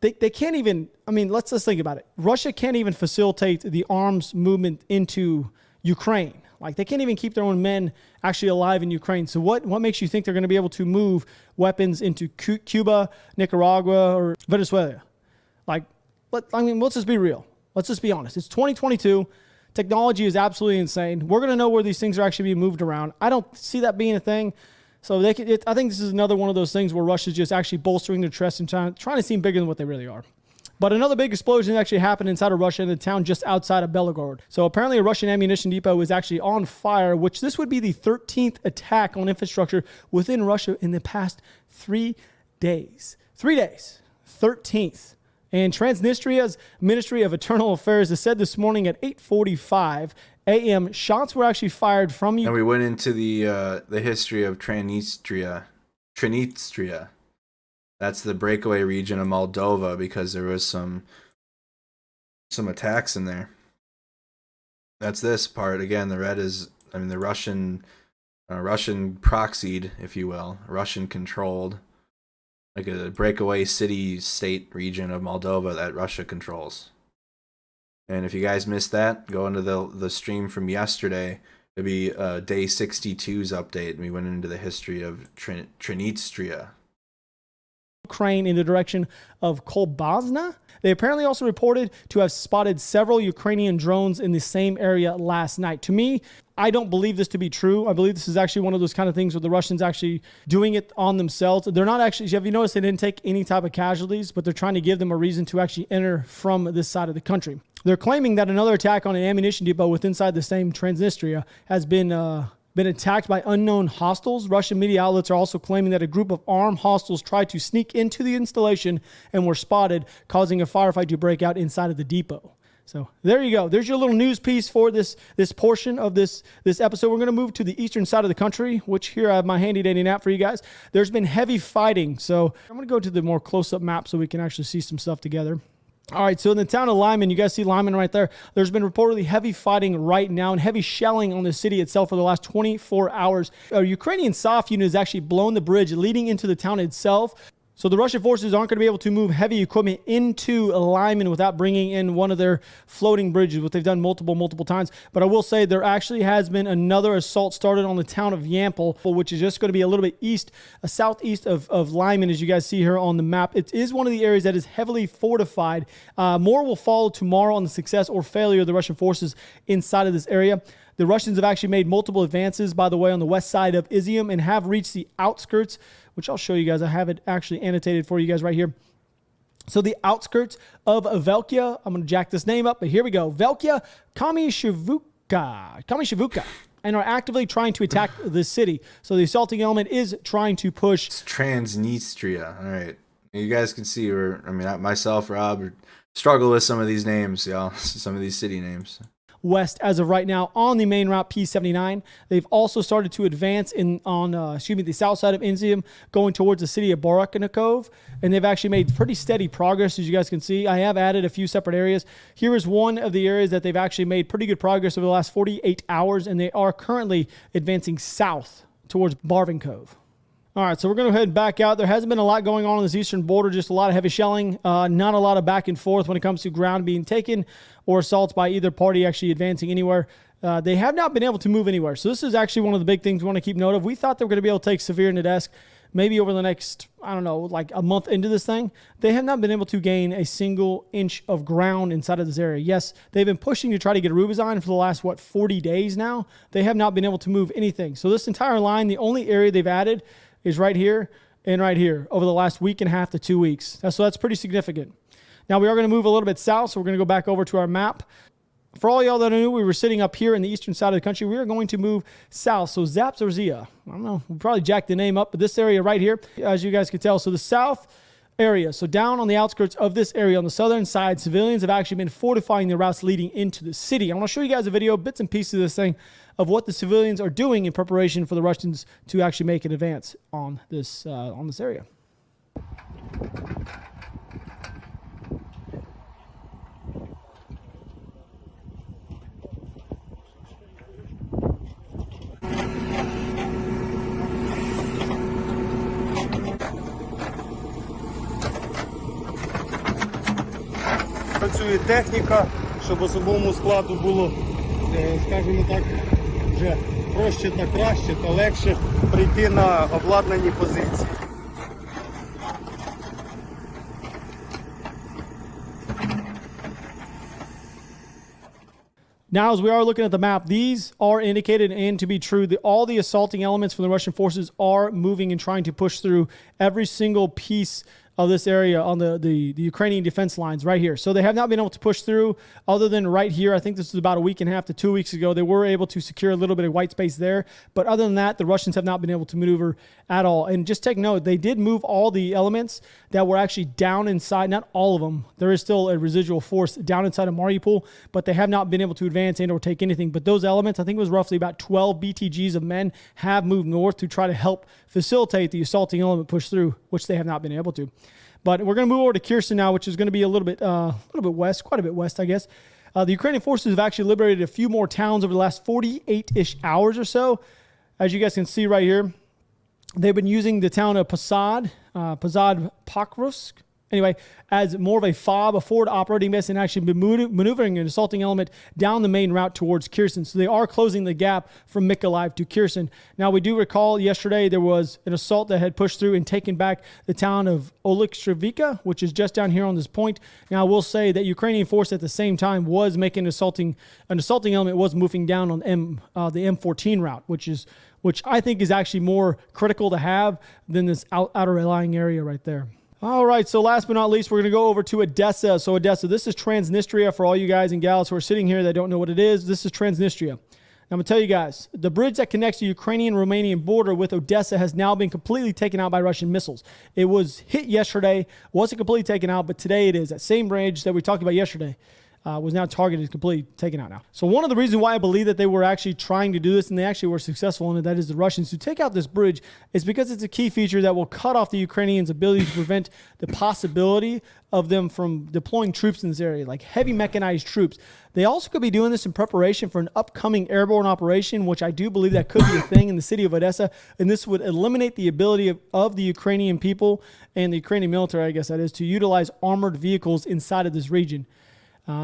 they can't even, I mean, let's just think about it. Russia can't even facilitate the arms movement into Ukraine. Like, they can't even keep their own men actually alive in Ukraine. So what makes you think they're going to be able to move weapons into Cuba, Nicaragua, or Venezuela? Like, let's just be real. Let's just be honest. It's 2022. Technology is absolutely insane. We're going to know where these things are actually being moved around. I don't see that being a thing. So I think this is another one of those things where Russia's just actually bolstering their chest and trying to seem bigger than what they really are. But another big explosion actually happened inside of Russia in the town just outside of Belgorod. So apparently a Russian ammunition depot is actually on fire, which this would be the 13th attack on infrastructure within Russia in the past 3 days. 3 days. 13th. And Transnistria's Ministry of Internal Affairs has said this morning at 8:45 a.m. shots were actually fired from Ukraine. And we went into the history of Transnistria. That's the breakaway region of Moldova, because there was some attacks in there. That's this part. Again, the red is, I mean, the Russian proxied, if you will, Russian controlled, like a breakaway city-state region of Moldova that Russia controls. And if you guys missed that, go into the stream from yesterday. It'd be day 62's update, and we went into the history of Transnistria. Ukraine in the direction of Kolbazna. They apparently also reported to have spotted several Ukrainian drones in the same area last night. To me, I don't believe this to be true. I believe this is actually one of those kind of things where the Russians actually doing it on themselves. They're not actually, have you noticed they didn't take any type of casualties, but they're trying to give them a reason to actually enter from this side of the country. They're claiming that another attack on an ammunition depot within inside the same Transnistria has been attacked by unknown hostiles. Russian media outlets are also claiming that a group of armed hostiles tried to sneak into the installation and were spotted, causing a firefight to break out inside of the depot. So there you go. There's your little news piece for this portion of this episode. We're going to move to the eastern side of the country, which here I have my handy dandy map for you guys. There's been heavy fighting. So I'm going to go to the more close-up map so we can actually see some stuff together. All right, so in the town of Lyman, you guys see Lyman right there. There's been reportedly heavy fighting right now and heavy shelling on the city itself for the last 24 hours. A Ukrainian SOF unit has actually blown the bridge leading into the town itself. So the Russian forces aren't going to be able to move heavy equipment into Lyman without bringing in one of their floating bridges, which they've done multiple times. But I will say there actually has been another assault started on the town of Yampol, which is just going to be a little bit southeast of Lyman, as you guys see here on the map. It is one of the areas that is heavily fortified. More will follow tomorrow on the success or failure of the Russian forces inside of this area. The Russians have actually made multiple advances, by the way, on the west side of Izium and have reached the outskirts, which I'll show you guys. I have it actually annotated for you guys right here. So the outskirts of Velkia, I'm going to jack this name up, but here we go. Velkia Kamyshevuka, and are actively trying to attack the city. So the assaulting element is trying to push. It's Transnistria. All right. You guys can see, myself, Rob, struggle with some of these names, y'all. Some of these city names. West as of right now on the main route P79. They've also started to advance on the south side of Izium, going towards the city of Boraknikov, and they've actually made pretty steady progress, as you guys can see. I have added a few separate areas. Here is one of the areas that they've actually made pretty good progress over the last 48 hours, and they are currently advancing south towards Barvinkov. All right, so we're going to go ahead and back out. There hasn't been a lot going on this eastern border, just a lot of heavy shelling, not a lot of back and forth when it comes to ground being taken or assaults by either party actually advancing anywhere. They have not been able to move anywhere. So this is actually one of the big things we want to keep note of. We thought they were going to be able to take Severe and Donetsk maybe over the next, I don't know, like a month into this thing. They have not been able to gain a single inch of ground inside of this area. Yes, they've been pushing to try to get a Rubizon for the last, 40 days now. They have not been able to move anything. So this entire line, the only area they've added is right here and right here over the last week and a half to 2 weeks. So that's pretty significant. Now we are going to move a little bit south, so we're going to go back over to our map. For all y'all that knew, we were sitting up here in the eastern side of the country. We are going to move south. So Zaporizhzhia, I don't know, we'll probably jack the name up, but this area right here, as you guys can tell, so the south area, so down on the outskirts of this area on the southern side, civilians have actually been fortifying the routes leading into the city. I want to show you guys a video, bits and pieces of this thing, of what the civilians are doing in preparation for the Russians to actually make an advance on this area. Працює техніка, щоб особовому складу було, скажімо так, вже проще та краще та легше прийти на обладнані позиції. Now, as we are looking at the map, these are indicated and to be true. All the assaulting elements from the Russian forces are moving and trying to push through every single piece of this area on the Ukrainian defense lines right here. So they have not been able to push through other than right here. I think this was about a week and a half to 2 weeks ago. They were able to secure a little bit of white space there. But other than that, the Russians have not been able to maneuver at all. And just take note, they did move all the elements that were actually down inside, not all of them. There is still a residual force down inside of Mariupol, but they have not been able to advance and or take anything. But those elements, I think it was roughly about 12 BTGs of men, have moved north to try to help facilitate the assaulting element push through, which they have not been able to. But we're going to move over to Kherson now, which is going to be a little bit west, quite a bit west, I guess. The Ukrainian forces have actually liberated a few more towns over the last 48-ish hours or so. As you guys can see right here, they've been using the town of Pokrovsk, anyway, as more of a FOB, a forward operating base, and actually been maneuvering an assaulting element down the main route towards Kherson. So they are closing the gap from Mykolaiv to Kherson. Now, we do recall yesterday there was an assault that had pushed through and taken back the town of UkrPravda, which is just down here on this point. Now, I will say that Ukrainian force at the same time was making an assaulting element was moving down on the M14 route, which I think is actually more critical to have than this outer lying area right there. All right, so last but not least, we're going to go over to Odessa. So Odessa, this is Transnistria for all you guys and gals who are sitting here that don't know what it is. This is Transnistria. Now, I'm going to tell you guys, the bridge that connects the Ukrainian-Romanian border with Odessa has now been completely taken out by Russian missiles. It was hit yesterday, wasn't completely taken out, but today it is. That same bridge that we talked about yesterday was now targeted, completely taken out now. So one of the reasons why I believe that they were actually trying to do this, and they actually were successful in it, that is the Russians, to take out this bridge, is because it's a key feature that will cut off the Ukrainians' ability to prevent the possibility of them from deploying troops in this area, like heavy mechanized troops. They also could be doing this in preparation for an upcoming airborne operation, which I do believe that could be a thing in the city of Odessa, and this would eliminate the ability of the Ukrainian people and the Ukrainian military, I guess that is, to utilize armored vehicles inside of this region.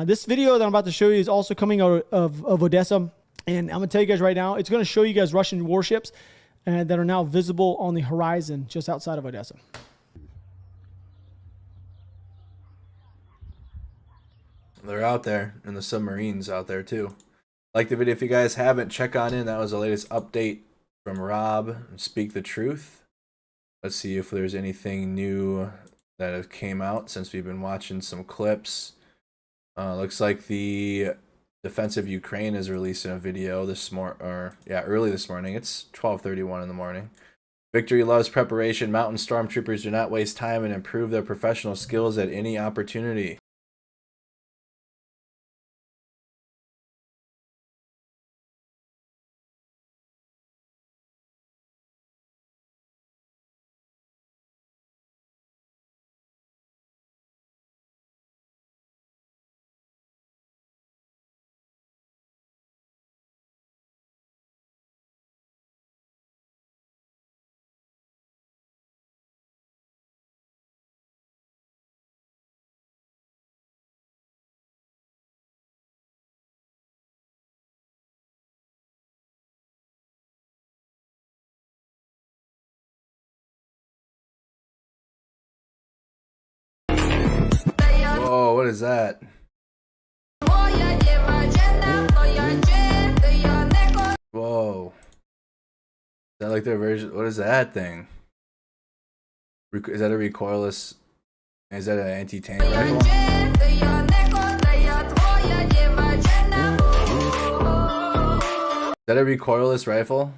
This video that I'm about to show you is also coming out of Odessa, and I'm going to tell you guys right now, it's going to show you guys Russian warships that are now visible on the horizon just outside of Odessa. They're out there, and the submarines out there too. Like the video if you guys haven't, check on in. That was the latest update from Rob and Speak the Truth. Let's see if there's anything new that have came out since we've been watching some clips. Looks like the Defense of Ukraine is releasing a video early this morning. It's 12:31 in the morning. Victory loves preparation. Mountain stormtroopers do not waste time and improve their professional skills at any opportunity. what is that? Whoa. Is that like their version? What is that thing? Is that a recoilless? Is that an anti-tank rifle? Is that a recoilless rifle?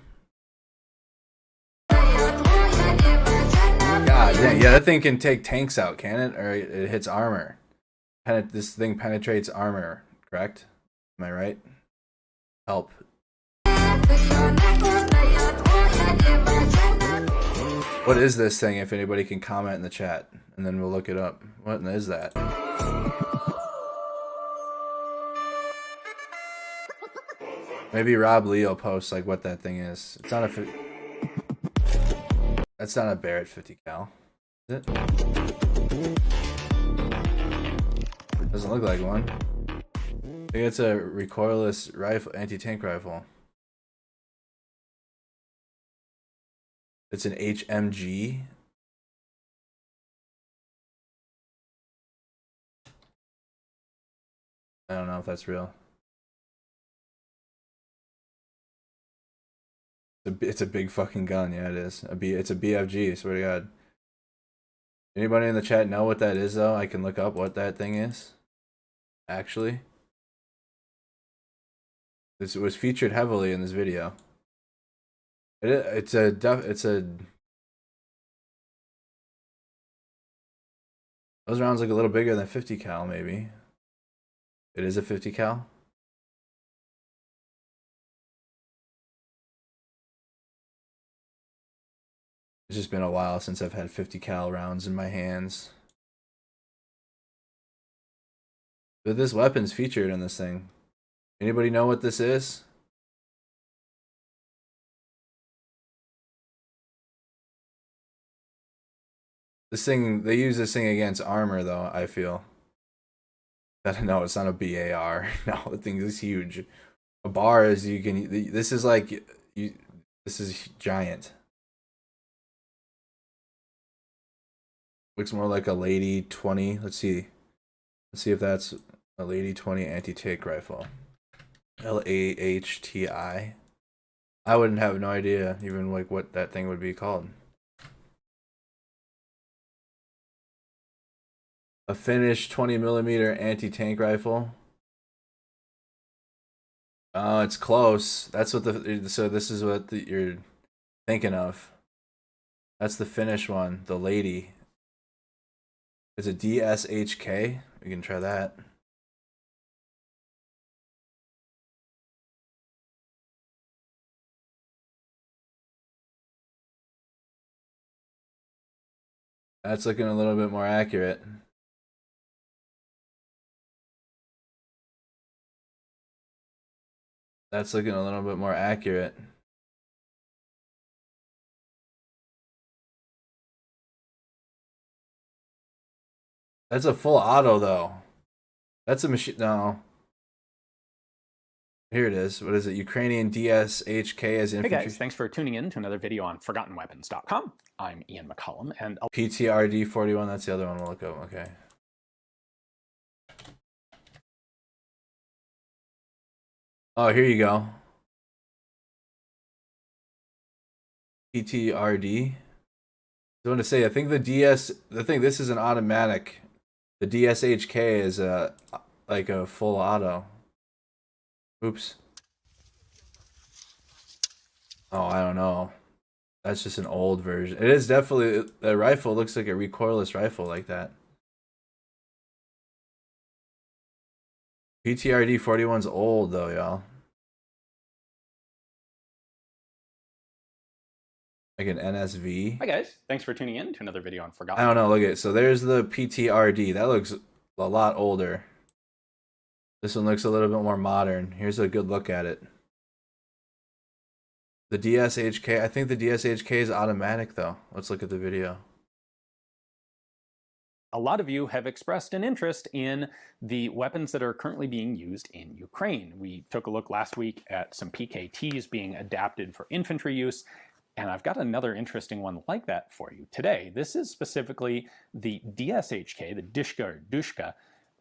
God dang, yeah, that thing can take tanks out, can it? Or it hits armor. This thing penetrates armor, correct? Am I right? Help. What is this thing, if anybody can comment in the chat? And then we'll look it up. What is that? Maybe Rob Leo posts like what that thing is. It's not a... That's not a Barrett 50 cal. Is it? Doesn't look like one. I think it's a recoilless rifle, anti-tank rifle. It's an HMG. I don't know if that's real. It's a big fucking gun. Yeah, it is. It's a BFG. Swear to God. Anybody in the chat know what that is, though? I can look up what that thing is. Actually, this was featured heavily in this video. It's a. Those rounds look a little bigger than 50 cal, maybe. It is a 50 cal. It's just been a while since I've had 50 cal rounds in my hands. But this weapon's featured in this thing. Anybody know what this is? This thing, they use this thing against armor, though, I feel. No, it's not a BAR. No, the thing is huge. A bar is, you can, this is like, this is giant. Looks more like a Lady 20. Let's see if that's a Lady 20 anti-tank rifle. LAHTI. I wouldn't have no idea even like what that thing would be called. A Finnish 20mm anti-tank rifle. Oh, it's close. That's what so this is what you're thinking of. That's the Finnish one, the Lady. It's a DSHK. We can try that. That's looking a little bit more accurate. That's looking a little bit more accurate. That's a full auto, though. That's a machine. No. Here it is. What is it? Ukrainian DSHK as infantry. Hey guys, thanks for tuning in to another video on ForgottenWeapons.com. I'm Ian McCollum, and PTRD 41. That's the other one we'll look up. Okay. Oh, here you go. PTRD. I want to say, I think this is an automatic. The DSHK is like a full auto. Oops. Oh, I don't know. That's just an old version. It is definitely, the rifle looks like a recoilless rifle like that. PTRD 41's old though, y'all. Like an NSV. Hi guys, thanks for tuning in to another video on Forgotten. I don't know, look at it. So there's the PTRD. That looks a lot older. This one looks a little bit more modern. Here's a good look at it. The DSHK, I think the DSHK is automatic though. Let's look at the video. A lot of you have expressed an interest in the weapons that are currently being used in Ukraine. We took a look last week at some PKTs being adapted for infantry use, and I've got another interesting one like that for you today. This is specifically the DSHK, the Dishka or Dushka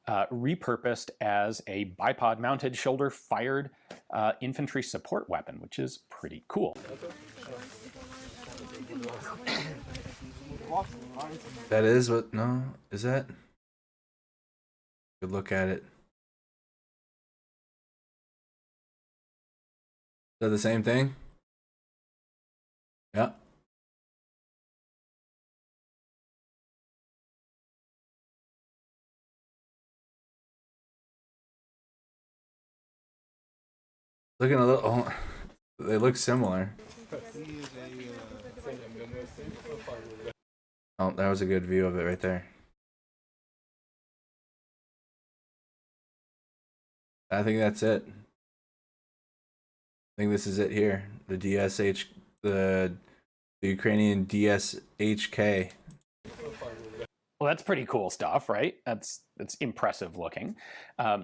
repurposed as a bipod-mounted, shoulder-fired infantry support weapon, which is pretty cool. That is what? No, is that? Good look at it. Is that the same thing? Yeah. Looking a little. Oh, they look similar. Oh, that was a good view of it right there. I think that's it. I think this is it here. The DSH, the Ukrainian DSHK. Well, that's pretty cool stuff, right? That's impressive looking.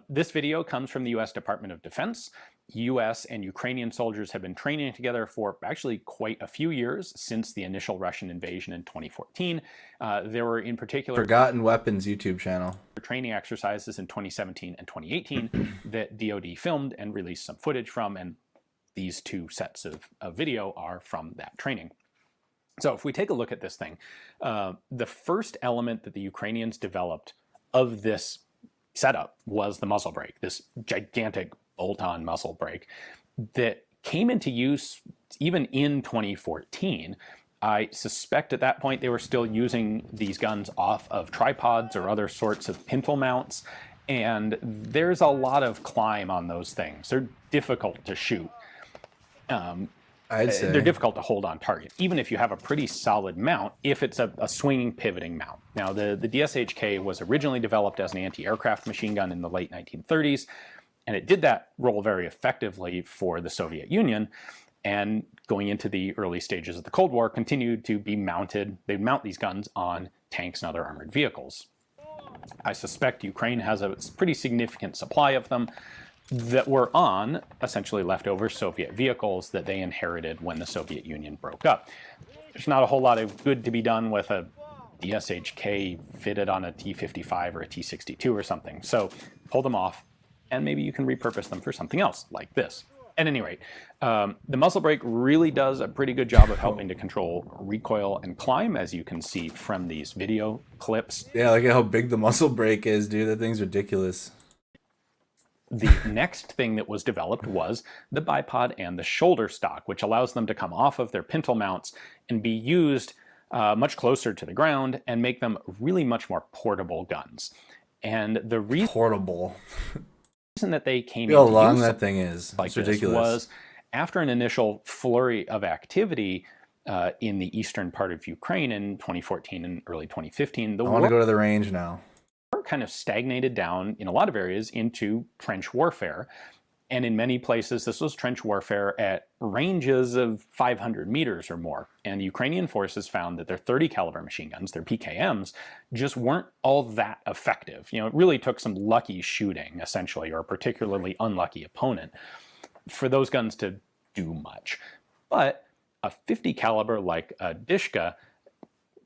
This video comes from the U.S. Department of Defense. U.S. and Ukrainian soldiers have been training together for actually quite a few years since the initial Russian invasion in 2014. There were in particular Forgotten Weapons YouTube channel. Training exercises in 2017 and 2018 that DoD filmed and released some footage from, and these two sets of video are from that training. So if we take a look at this thing, the first element that the Ukrainians developed of this setup was the muzzle brake, this gigantic bolt-on muzzle brake that came into use even in 2014. I suspect at that point they were still using these guns off of tripods or other sorts of pintle mounts, and there's a lot of climb on those things. They're difficult to shoot. I'd say they're difficult to hold on target, even if you have a pretty solid mount, if it's a swinging, pivoting mount. Now, the DSHK was originally developed as an anti-aircraft machine gun in the late 1930s, and it did that role very effectively for the Soviet Union, and going into the early stages of the Cold War, continued to be mounted. They'd mount these guns on tanks and other armored vehicles. I suspect Ukraine has a pretty significant supply of them that were on essentially leftover Soviet vehicles that they inherited when the Soviet Union broke up. There's not a whole lot of good to be done with a DSHK fitted on a T-55 or a T-62 or something. So pull them off, and maybe you can repurpose them for something else, like this. At any rate, the muzzle brake really does a pretty good job of helping to control recoil and climb, as you can see from these video clips. Yeah, look at how big the muzzle brake is, dude. That thing's ridiculous. The next thing that was developed was the bipod and the shoulder stock, which allows them to come off of their pintle mounts and be used much closer to the ground and make them really much more portable guns. And the reason that they came Look how into long use that thing is. like It's this ridiculous. was after an initial flurry of activity in the eastern part of Ukraine in 2014 and early 2015. The I want to go to the range now. war kind of stagnated down in a lot of areas into trench warfare. And in many places, this was trench warfare at ranges of 500 meters or more. And Ukrainian forces found that their 30 caliber machine guns, their PKMs, just weren't all that effective. You know, it really took some lucky shooting, essentially, or a particularly unlucky opponent for those guns to do much. But a 50 caliber like a Dishka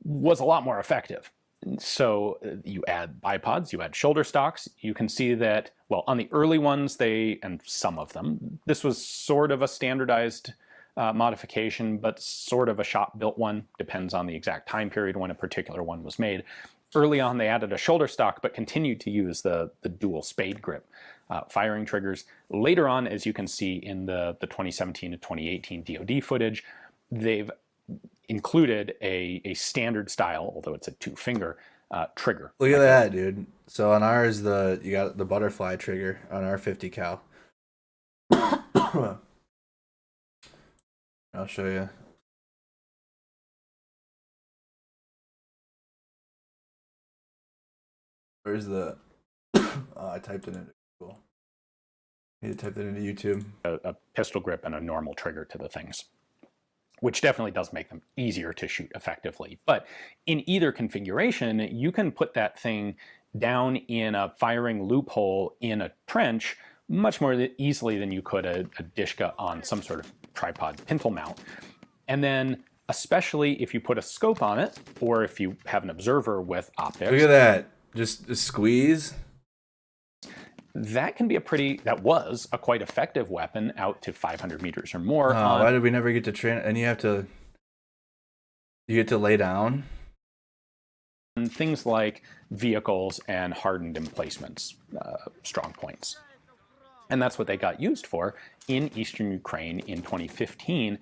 was a lot more effective. So you add bipods, you add shoulder stocks, you can see that, well, on the early ones, and some of them, this was sort of a standardized modification, but sort of a shop-built one, depends on the exact time period when a particular one was made. Early on, they added a shoulder stock, but continued to use the dual spade grip firing triggers. Later on, as you can see in the 2017 to 2018 DoD footage, they've included a standard style, although it's a two-finger trigger. Look at that, dude. So on ours, you got the butterfly trigger on our 50 cal. I'll show you. Where's the? I typed it into Google. I need to type that into YouTube. A pistol grip and a normal trigger to the things, which definitely does make them easier to shoot effectively. But in either configuration, you can put that thing down in a firing loophole in a trench much more easily than you could a Dishka on some sort of tripod pintle mount. And then, especially if you put a scope on it, or if you have an observer with optics. Look at that. Just squeeze. that can be that was a quite effective weapon out to 500 meters or more. Why did we never get to train? And you get to lay down? And things like vehicles and hardened emplacements, strong points. And that's what they got used for in eastern Ukraine in 2015.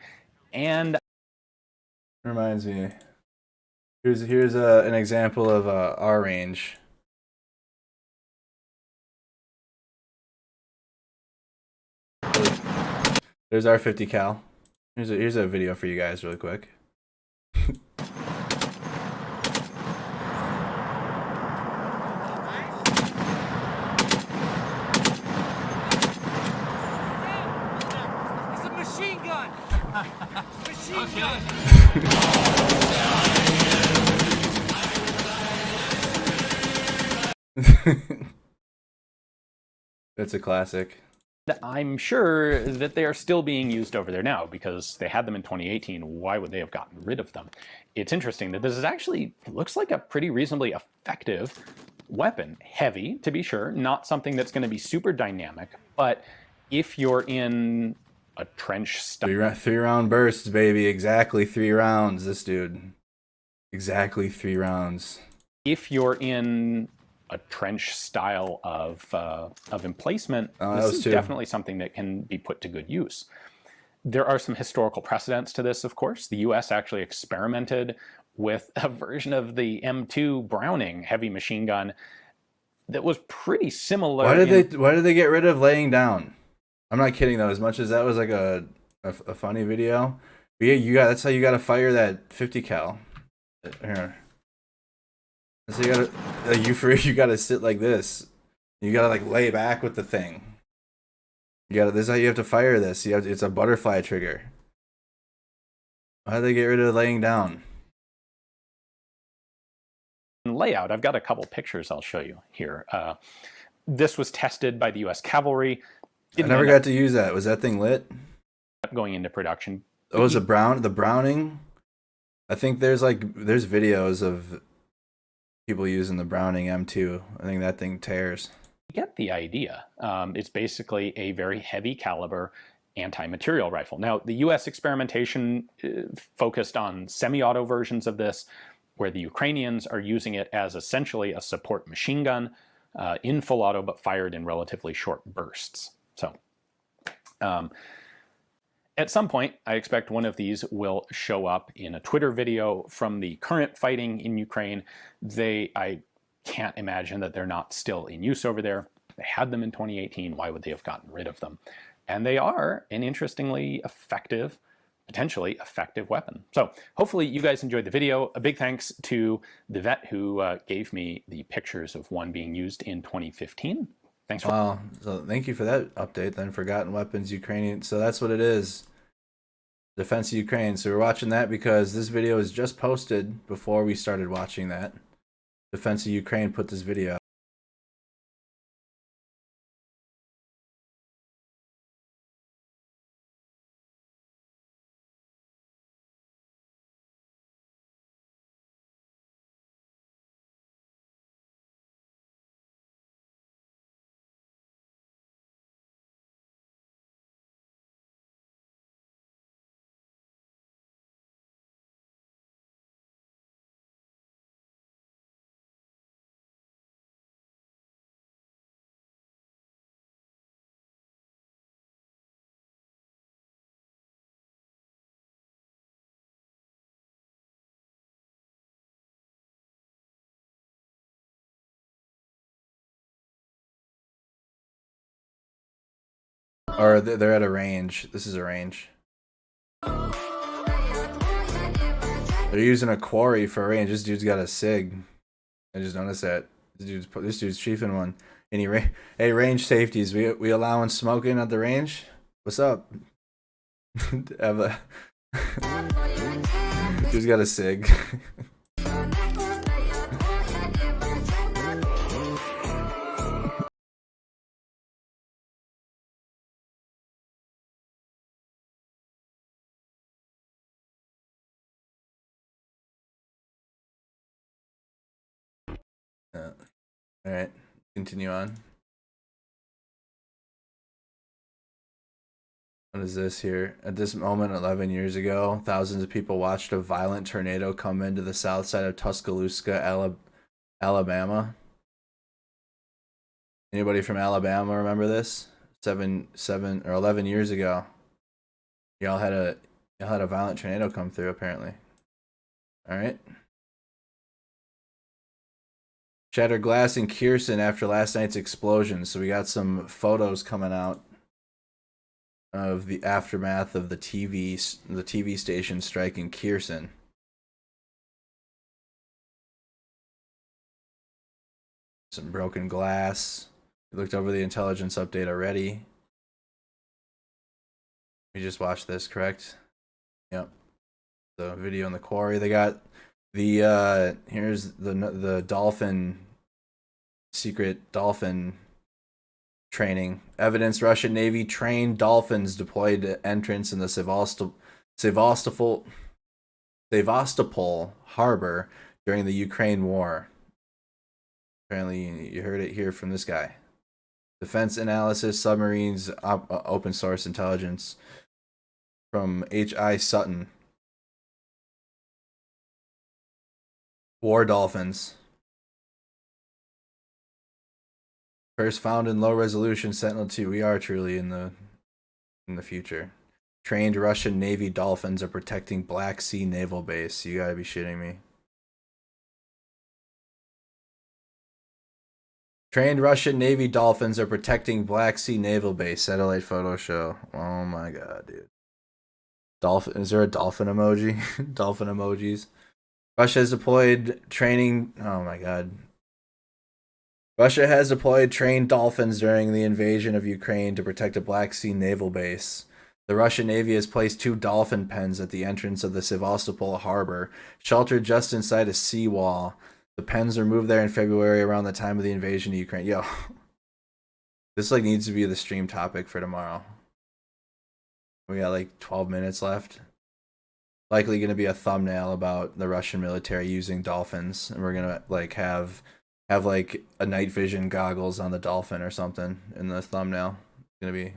And reminds me, here's an example of our range. There's our 50 cal. Here's a video for you guys really quick. It's a machine gun! Machine gun! That's a classic. I'm sure that they are still being used over there now because they had them in 2018. Why would they have gotten rid of them? It's interesting that this is actually, looks like a pretty reasonably effective weapon. Heavy, to be sure, not something that's going to be super dynamic, but if you're in a trench style... Three round bursts, baby. Exactly 3 rounds, this dude. Exactly 3 rounds. If you're in a trench style of emplacement, this is definitely something that can be put to good use. There are some historical precedents to this, of course. The US actually experimented with a version of the M2 Browning heavy machine gun that was pretty similar. Why did they get rid of laying down? I'm not kidding though, as much as that was like a funny video. But yeah, that's how you gotta fire that 50 cal. Here. So you gotta sit like this. You gotta like lay back with the thing. This is how you have to fire this. It's a butterfly trigger. Why did they get rid of laying down? Layout. I've got a couple pictures I'll show you here. This was tested by the US Cavalry. I never got to use that. Was that thing lit? Going into production. Oh, was the Browning? I think there's videos of people using the Browning M2. I think that thing tears. You get the idea. It's basically a very heavy caliber anti-material rifle. Now, the US experimentation focused on semi-auto versions of this, where the Ukrainians are using it as essentially a support machine gun in full auto, but fired in relatively short bursts. So, at some point, I expect one of these will show up in a Twitter video from the current fighting in Ukraine. I can't imagine that they're not still in use over there. They had them in 2018. Why would they have gotten rid of them? And they are an interestingly effective, potentially effective weapon. So hopefully you guys enjoyed the video. A big thanks to the vet who gave me the pictures of one being used in 2015. Thanks for... Wow. So thank you for that update then. Forgotten Weapons Ukrainian. So that's what it is. Defense of Ukraine. So we're watching that because this video was just posted before we started watching that. Defense of Ukraine put this video out. Or they're at a range. This is a range. They're using a quarry for a range. This dude's got a SIG. I just noticed that. This dude's chiefing one. Hey, range safeties. We allowing smoking at the range? What's up? Dude's got a SIG. All right, continue on. What is this here? At this moment, 11 years ago, thousands of people watched a violent tornado come into the south side of Tuscaloosa, Alabama. Anybody from Alabama remember this? 11 years ago. Y'all had a violent tornado come through, apparently. All right. Shattered glass in Kherson after last night's explosion. So we got some photos coming out of the aftermath of the TV station strike in Kherson. Some broken glass. We looked over the intelligence update already. We just watched this, correct? Yep. The video in the quarry. They got the here's the dolphin, secret dolphin training. Evidence: Russian Navy trained dolphins deployed to entrance in the Sevastopol harbor during the Ukraine war. Apparently, you heard it here from this guy. Defense analysis, submarines, open source intelligence from H.I. Sutton. War dolphins. First found in low resolution Sentinel-2. We are truly in the future. Trained Russian Navy dolphins are protecting Black Sea naval base. You gotta be shitting me. Trained Russian Navy dolphins are protecting Black Sea naval base. Satellite photo show. Oh my god, dude. Dolphin? Is there a dolphin emoji? Dolphin emojis. Russia has deployed training. Oh my god. Russia has deployed trained dolphins during the invasion of Ukraine to protect a Black Sea naval base. The Russian Navy has placed 2 dolphin pens at the entrance of the Sevastopol harbor, sheltered just inside a seawall. The pens were moved there in February around the time of the invasion of Ukraine. Yo, this like needs to be the stream topic for tomorrow. We got like 12 minutes left. Likely going to be a thumbnail about the Russian military using dolphins, and we're gonna like have like a night vision goggles on the dolphin or something in the thumbnail. It's gonna be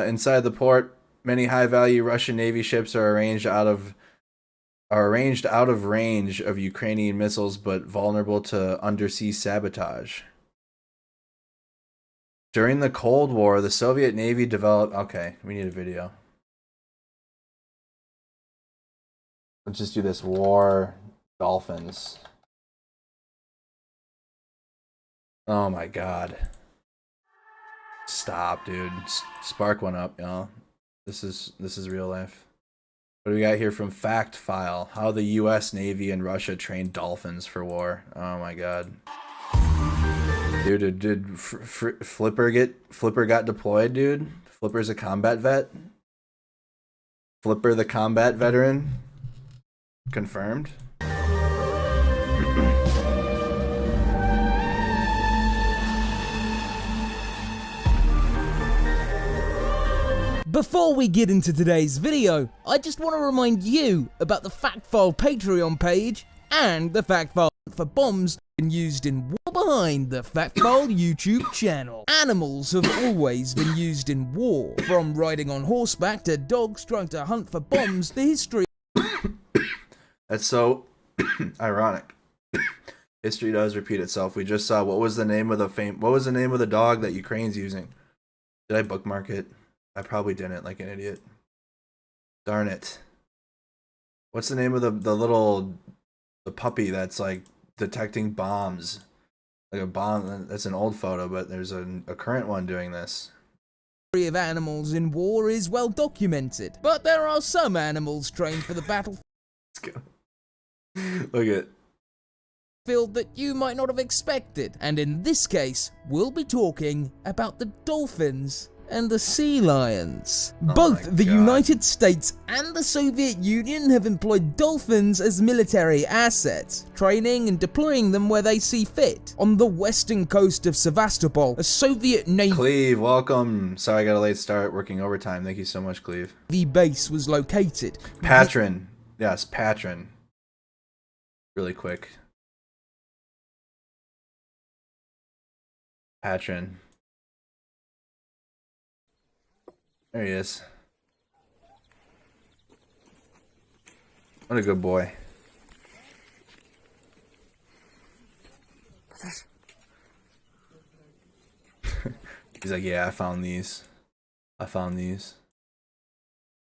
inside the port. Many high-value Russian Navy ships are arranged out of range of Ukrainian missiles, but vulnerable to undersea sabotage. During the Cold War, the Soviet Navy developed... Okay, we need a video. Let's just do this. War dolphins. Oh my god. Stop, dude. Spark one up, y'all. This is real life. What do we got here from Fact File? How the U.S. Navy and Russia trained dolphins for war. Oh my god. Dude, did Flipper got deployed, dude? Flipper's a combat vet? Flipper the combat veteran? Confirmed? Before we get into today's video, I just want to remind you about the Fact File Patreon page and the Fact File for bombs been used in war behind the Fact File YouTube channel. Animals have always been used in war, from riding on horseback to dogs trying to hunt for bombs. The history. That's so ironic. History does repeat itself. We just saw what was the name of the dog that Ukraine's using? Did I bookmark it? I probably didn't, like an idiot. Darn it. What's the name of the puppy that's like detecting bombs? Like a bomb. That's an old photo, but there's a current one doing this. The history of animals in war is well documented, but there are some animals trained for the battlefield. Let's go. Look at field that you might not have expected. And in this case, we'll be talking about the dolphins and the sea lions. Both the United States and the Soviet Union have employed dolphins as military assets, training and deploying them where they see fit. On the western coast of Sevastopol, a Soviet Navy Cleve, welcome. Sorry I got a late start working overtime. Thank you so much, Cleve. base was located. Patron. Yes, patron. Really quick. Patron. There he is. What a good boy. He's like, yeah, I found these.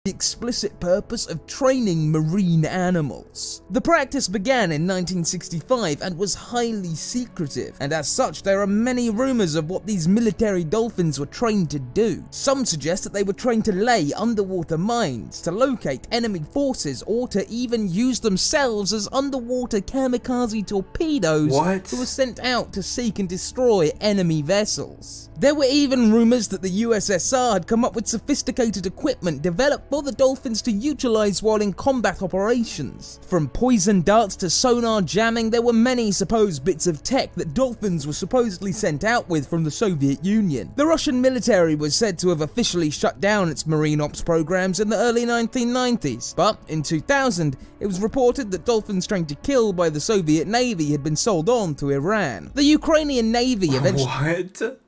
The explicit purpose of training marine animals. The practice began in 1965 and was highly secretive, and as such there are many rumours of what these military dolphins were trained to do. Some suggest that they were trained to lay underwater mines, to locate enemy forces, or to even use themselves as underwater kamikaze torpedoes who were sent out to seek and destroy enemy vessels. There were even rumours that the USSR had come up with sophisticated equipment developed for the dolphins to utilise while in combat operations. From poison darts to sonar jamming, there were many supposed bits of tech that dolphins were supposedly sent out with from the Soviet Union. The Russian military was said to have officially shut down its marine ops programs in the early 1990s, but in 2000 it was reported that dolphins trained to kill by the Soviet Navy had been sold on to Iran. The Ukrainian Navy eventually... What?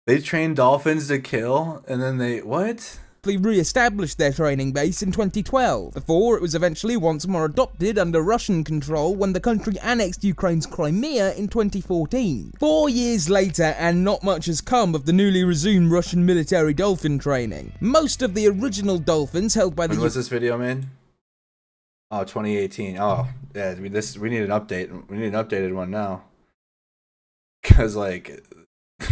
They trained dolphins to kill, and then they... What? Re-established their training base in 2012, before it was eventually once more adopted under Russian control when the country annexed Ukraine's Crimea in 2014. 4 years later, and not much has come of the newly resumed Russian military dolphin training. Most of the original dolphins held by the... When was this video made? Oh, 2018. Oh, yeah, we need an update. We need an updated one now. Because, like...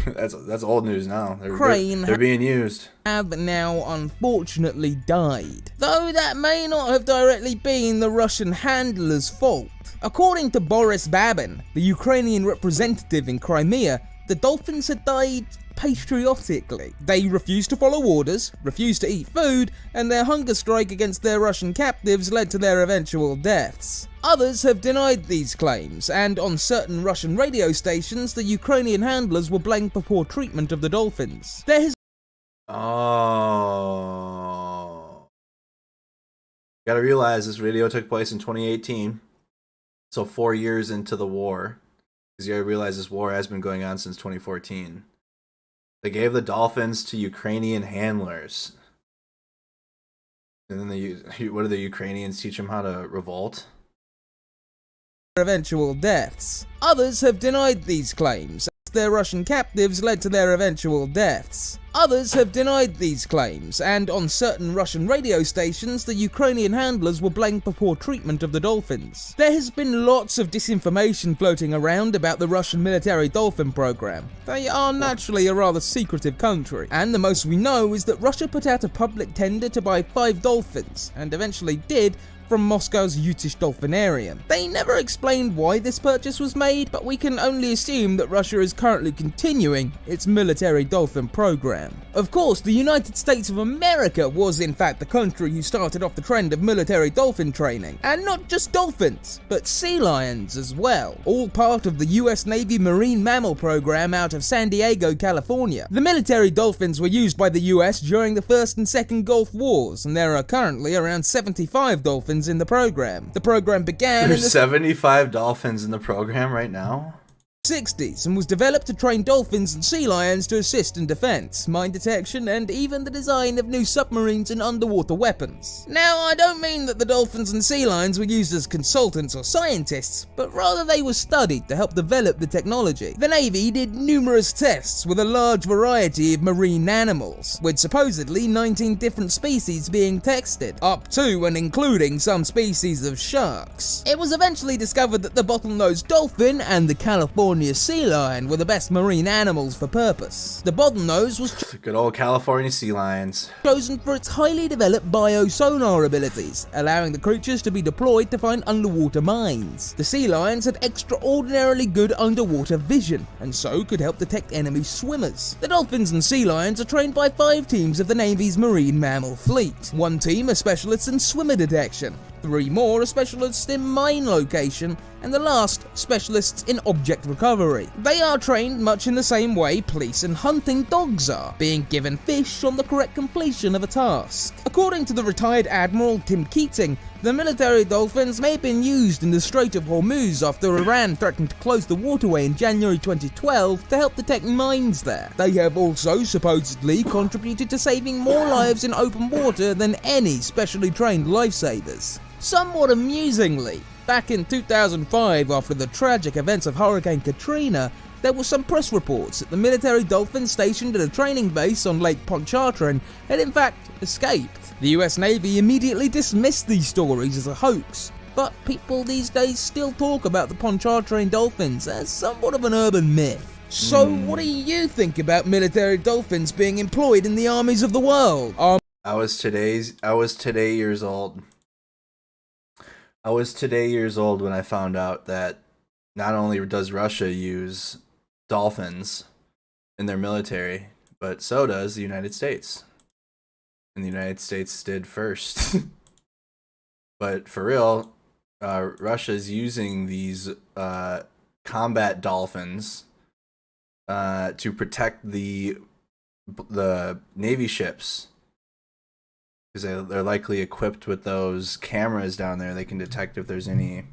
that's old news now. They're being used. Have now unfortunately died, though that may not have directly been the Russian handler's fault. According to Boris Babin, the Ukrainian representative in Crimea, the dolphins had died patriotically. They refused to follow orders, refused to eat food, and their hunger strike against their Russian captives led to their eventual deaths. Others have denied these claims, and on certain Russian radio stations, the Ukrainian handlers were blamed for poor treatment of the dolphins. There has... Oh. You gotta realize this video took place in 2018, so 4 years into the war. Because you gotta realize this war has been going on since 2014. They gave the dolphins to Ukrainian handlers. And then what do the Ukrainians teach them how to revolt? Eventual deaths. Others have denied these claims. Their Russian captives led to their eventual deaths. Others have denied these claims, and on certain Russian radio stations, the Ukrainian handlers were blamed for poor treatment of the dolphins. There has been lots of disinformation floating around about the Russian military dolphin program. They are naturally a rather secretive country, and the most we know is that Russia put out a public tender to buy 5 dolphins, and eventually did, from Moscow's Yutish Dolphinarium. They never explained why this purchase was made, but we can only assume that Russia is currently continuing its military dolphin program. Of course, the United States of America was in fact the country who started off the trend of military dolphin training, and not just dolphins, but sea lions as well, all part of the US Navy Marine Mammal program out of San Diego, California. The military dolphins were used by the US during the First and Second Gulf Wars, and there are currently around 75 dolphins in the program. The program began There's 75 dolphins in the program right now? 60s and was developed to train dolphins and sea lions to assist in defense, mine detection, and even the design of new submarines and underwater weapons. Now, I don't mean that the dolphins and sea lions were used as consultants or scientists, but rather they were studied to help develop the technology. The Navy did numerous tests with a large variety of marine animals, with supposedly 19 different species being tested, up to and including some species of sharks. It was eventually discovered that the bottlenose dolphin and the California sea lion were the best marine animals for purpose. The bottlenose was good old California sea lions, chosen for its highly developed biosonar abilities, allowing the creatures to be deployed to find underwater mines. The sea lions had extraordinarily good underwater vision, and so could help detect enemy swimmers. The dolphins and sea lions are trained by 5 teams of the Navy's marine mammal fleet. 1 team are specialists in swimmer detection, 3 more are specialists in mine location, and the last, specialists in object recovery. They are trained much in the same way police and hunting dogs are, being given fish on the correct completion of a task. According to the retired Admiral Tim Keating, The military Dolphins may have been used in the Strait of Hormuz after Iran threatened to close the waterway in January 2012 to help detect mines there. They have also supposedly contributed to saving more lives in open water than any specially trained lifesavers. Somewhat amusingly, back in 2005, after the tragic events of Hurricane Katrina, there were some press reports that the military Dolphins stationed at a training base on Lake Pontchartrain had in fact escaped. The US Navy immediately dismissed these stories as a hoax, but people these days still talk about the Pontchartrain Dolphins as somewhat of an urban myth. So what do you think about military dolphins being employed in the armies of the world? I was today years old. I was today years old when I found out that not only does Russia use dolphins in their military, but so does the United States. And the United States did first. But for real, Russia's using these combat dolphins to protect the Navy ships. Because they're likely equipped with those cameras down there. They can detect if there's any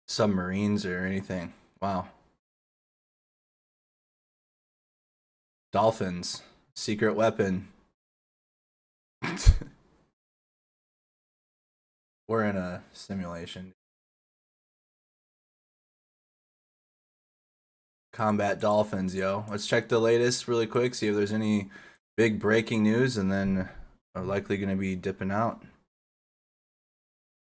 submarines or anything. Wow. Dolphins. Secret weapon. We're in a simulation. Combat dolphins, yo. Let's check the latest really quick, see if there's any big breaking news, and then are likely going to be dipping out.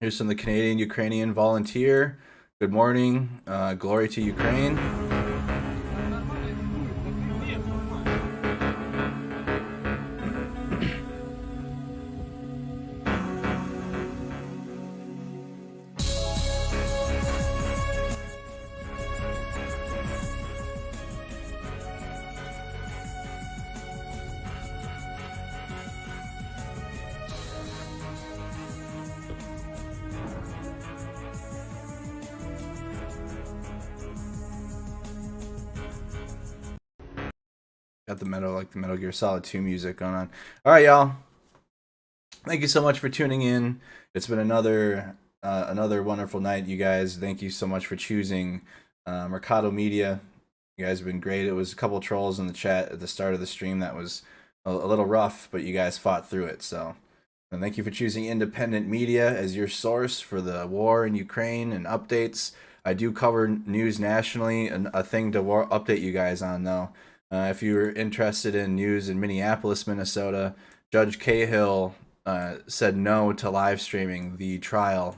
Here's from the Canadian-Ukrainian volunteer. Good morning. Glory to Ukraine. Got the Metal Gear Solid 2 music going on. All right, y'all. Thank you so much for tuning in. It's been another wonderful night, you guys. Thank you so much for choosing Mercado Media. You guys have been great. It was a couple trolls in the chat at the start of the stream that was a little rough, but you guys fought through it. So, and thank you for choosing independent media as your source for the war in Ukraine and updates. I do cover news nationally, and a thing to update you guys on though. If you're interested in news in Minneapolis, Minnesota, Judge Cahill said no to live streaming the trial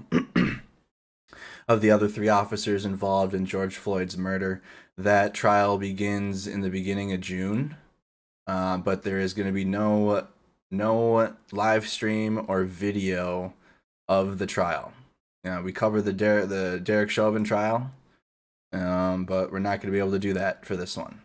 of the other 3 officers involved in George Floyd's murder. That trial begins in the beginning of June, but there is going to be no live stream or video of the trial. We covered the Derek Chauvin trial, but we're not going to be able to do that for this one.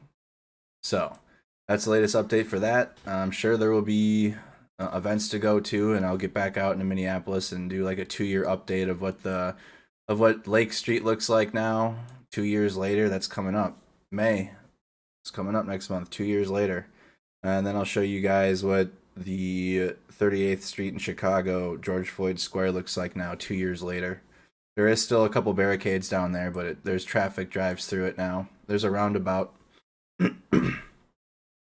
So that's the latest update for that. I'm sure there will be events to go to, and I'll get back out into Minneapolis and do like a 2-year update of what Lake Street looks like now. 2 years later, that's coming up. May. It's coming up next month, 2 years later. And then I'll show you guys what the 38th Street in Chicago, George Floyd Square looks like now, 2 years later. There is still a couple barricades down there, but there's traffic drives through it now. There's a roundabout.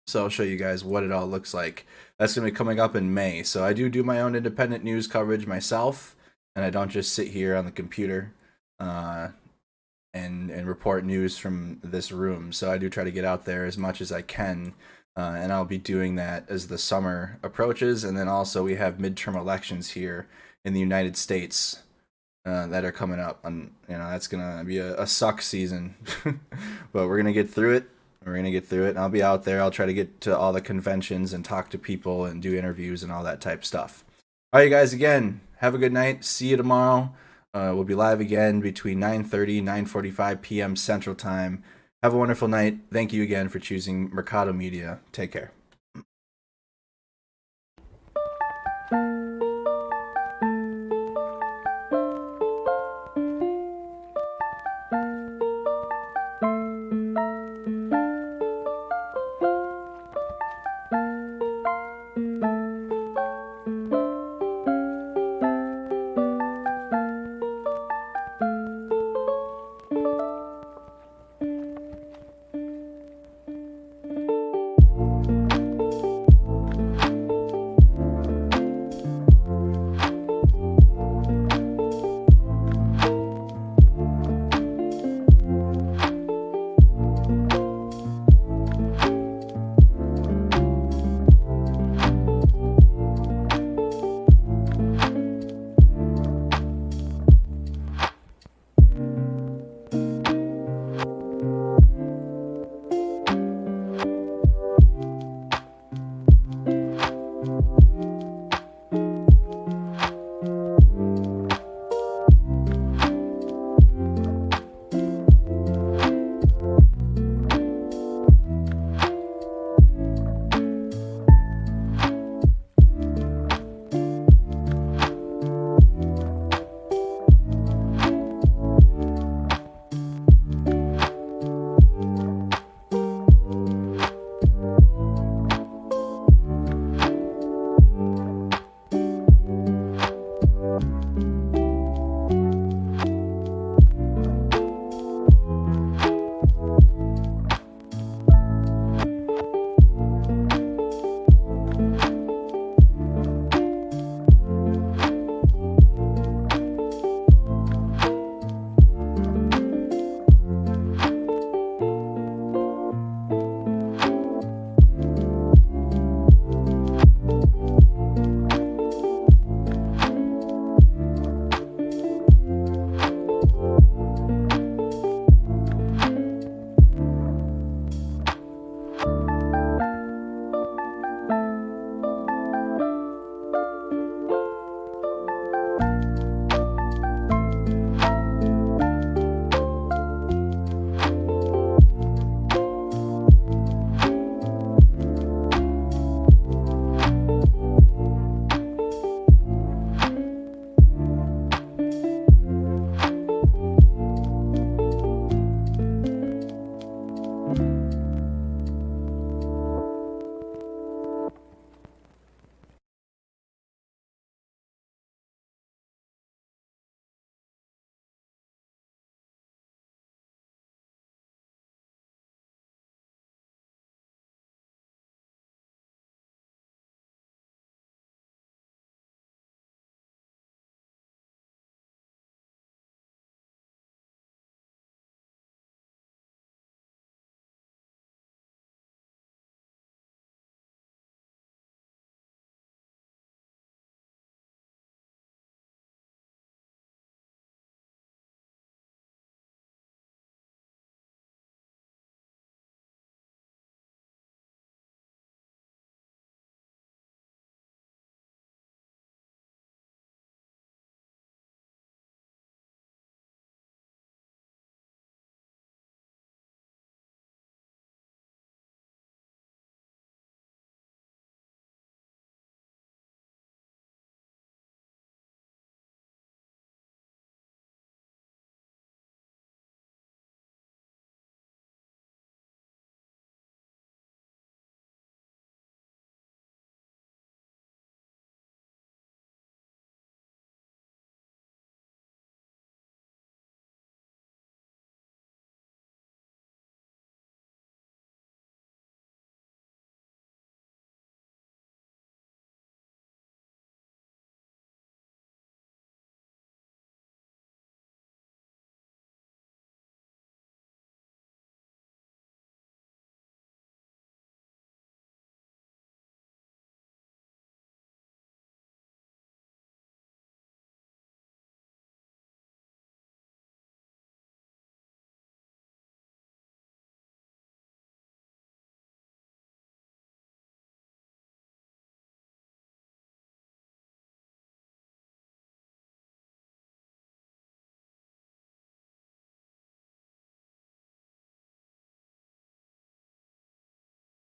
So I'll show you guys what it all looks like. That's going to be coming up in May. So I do my own independent news coverage myself, and I don't just sit here on the computer and report news from this room. So I do try to get out there as much as I can, and I'll be doing that as the summer approaches. And then also we have midterm elections here in the United States that are coming up. And that's going to be a suck season, but we're going to get through it. And I'll be out there. I'll try to get to all the conventions and talk to people and do interviews and all that type stuff. All right, you guys, again, have a good night. See you tomorrow. We'll be live again between 9:30 and 9:45 p.m. Central Time. Have a wonderful night. Thank you again for choosing Mercado Media. Take care.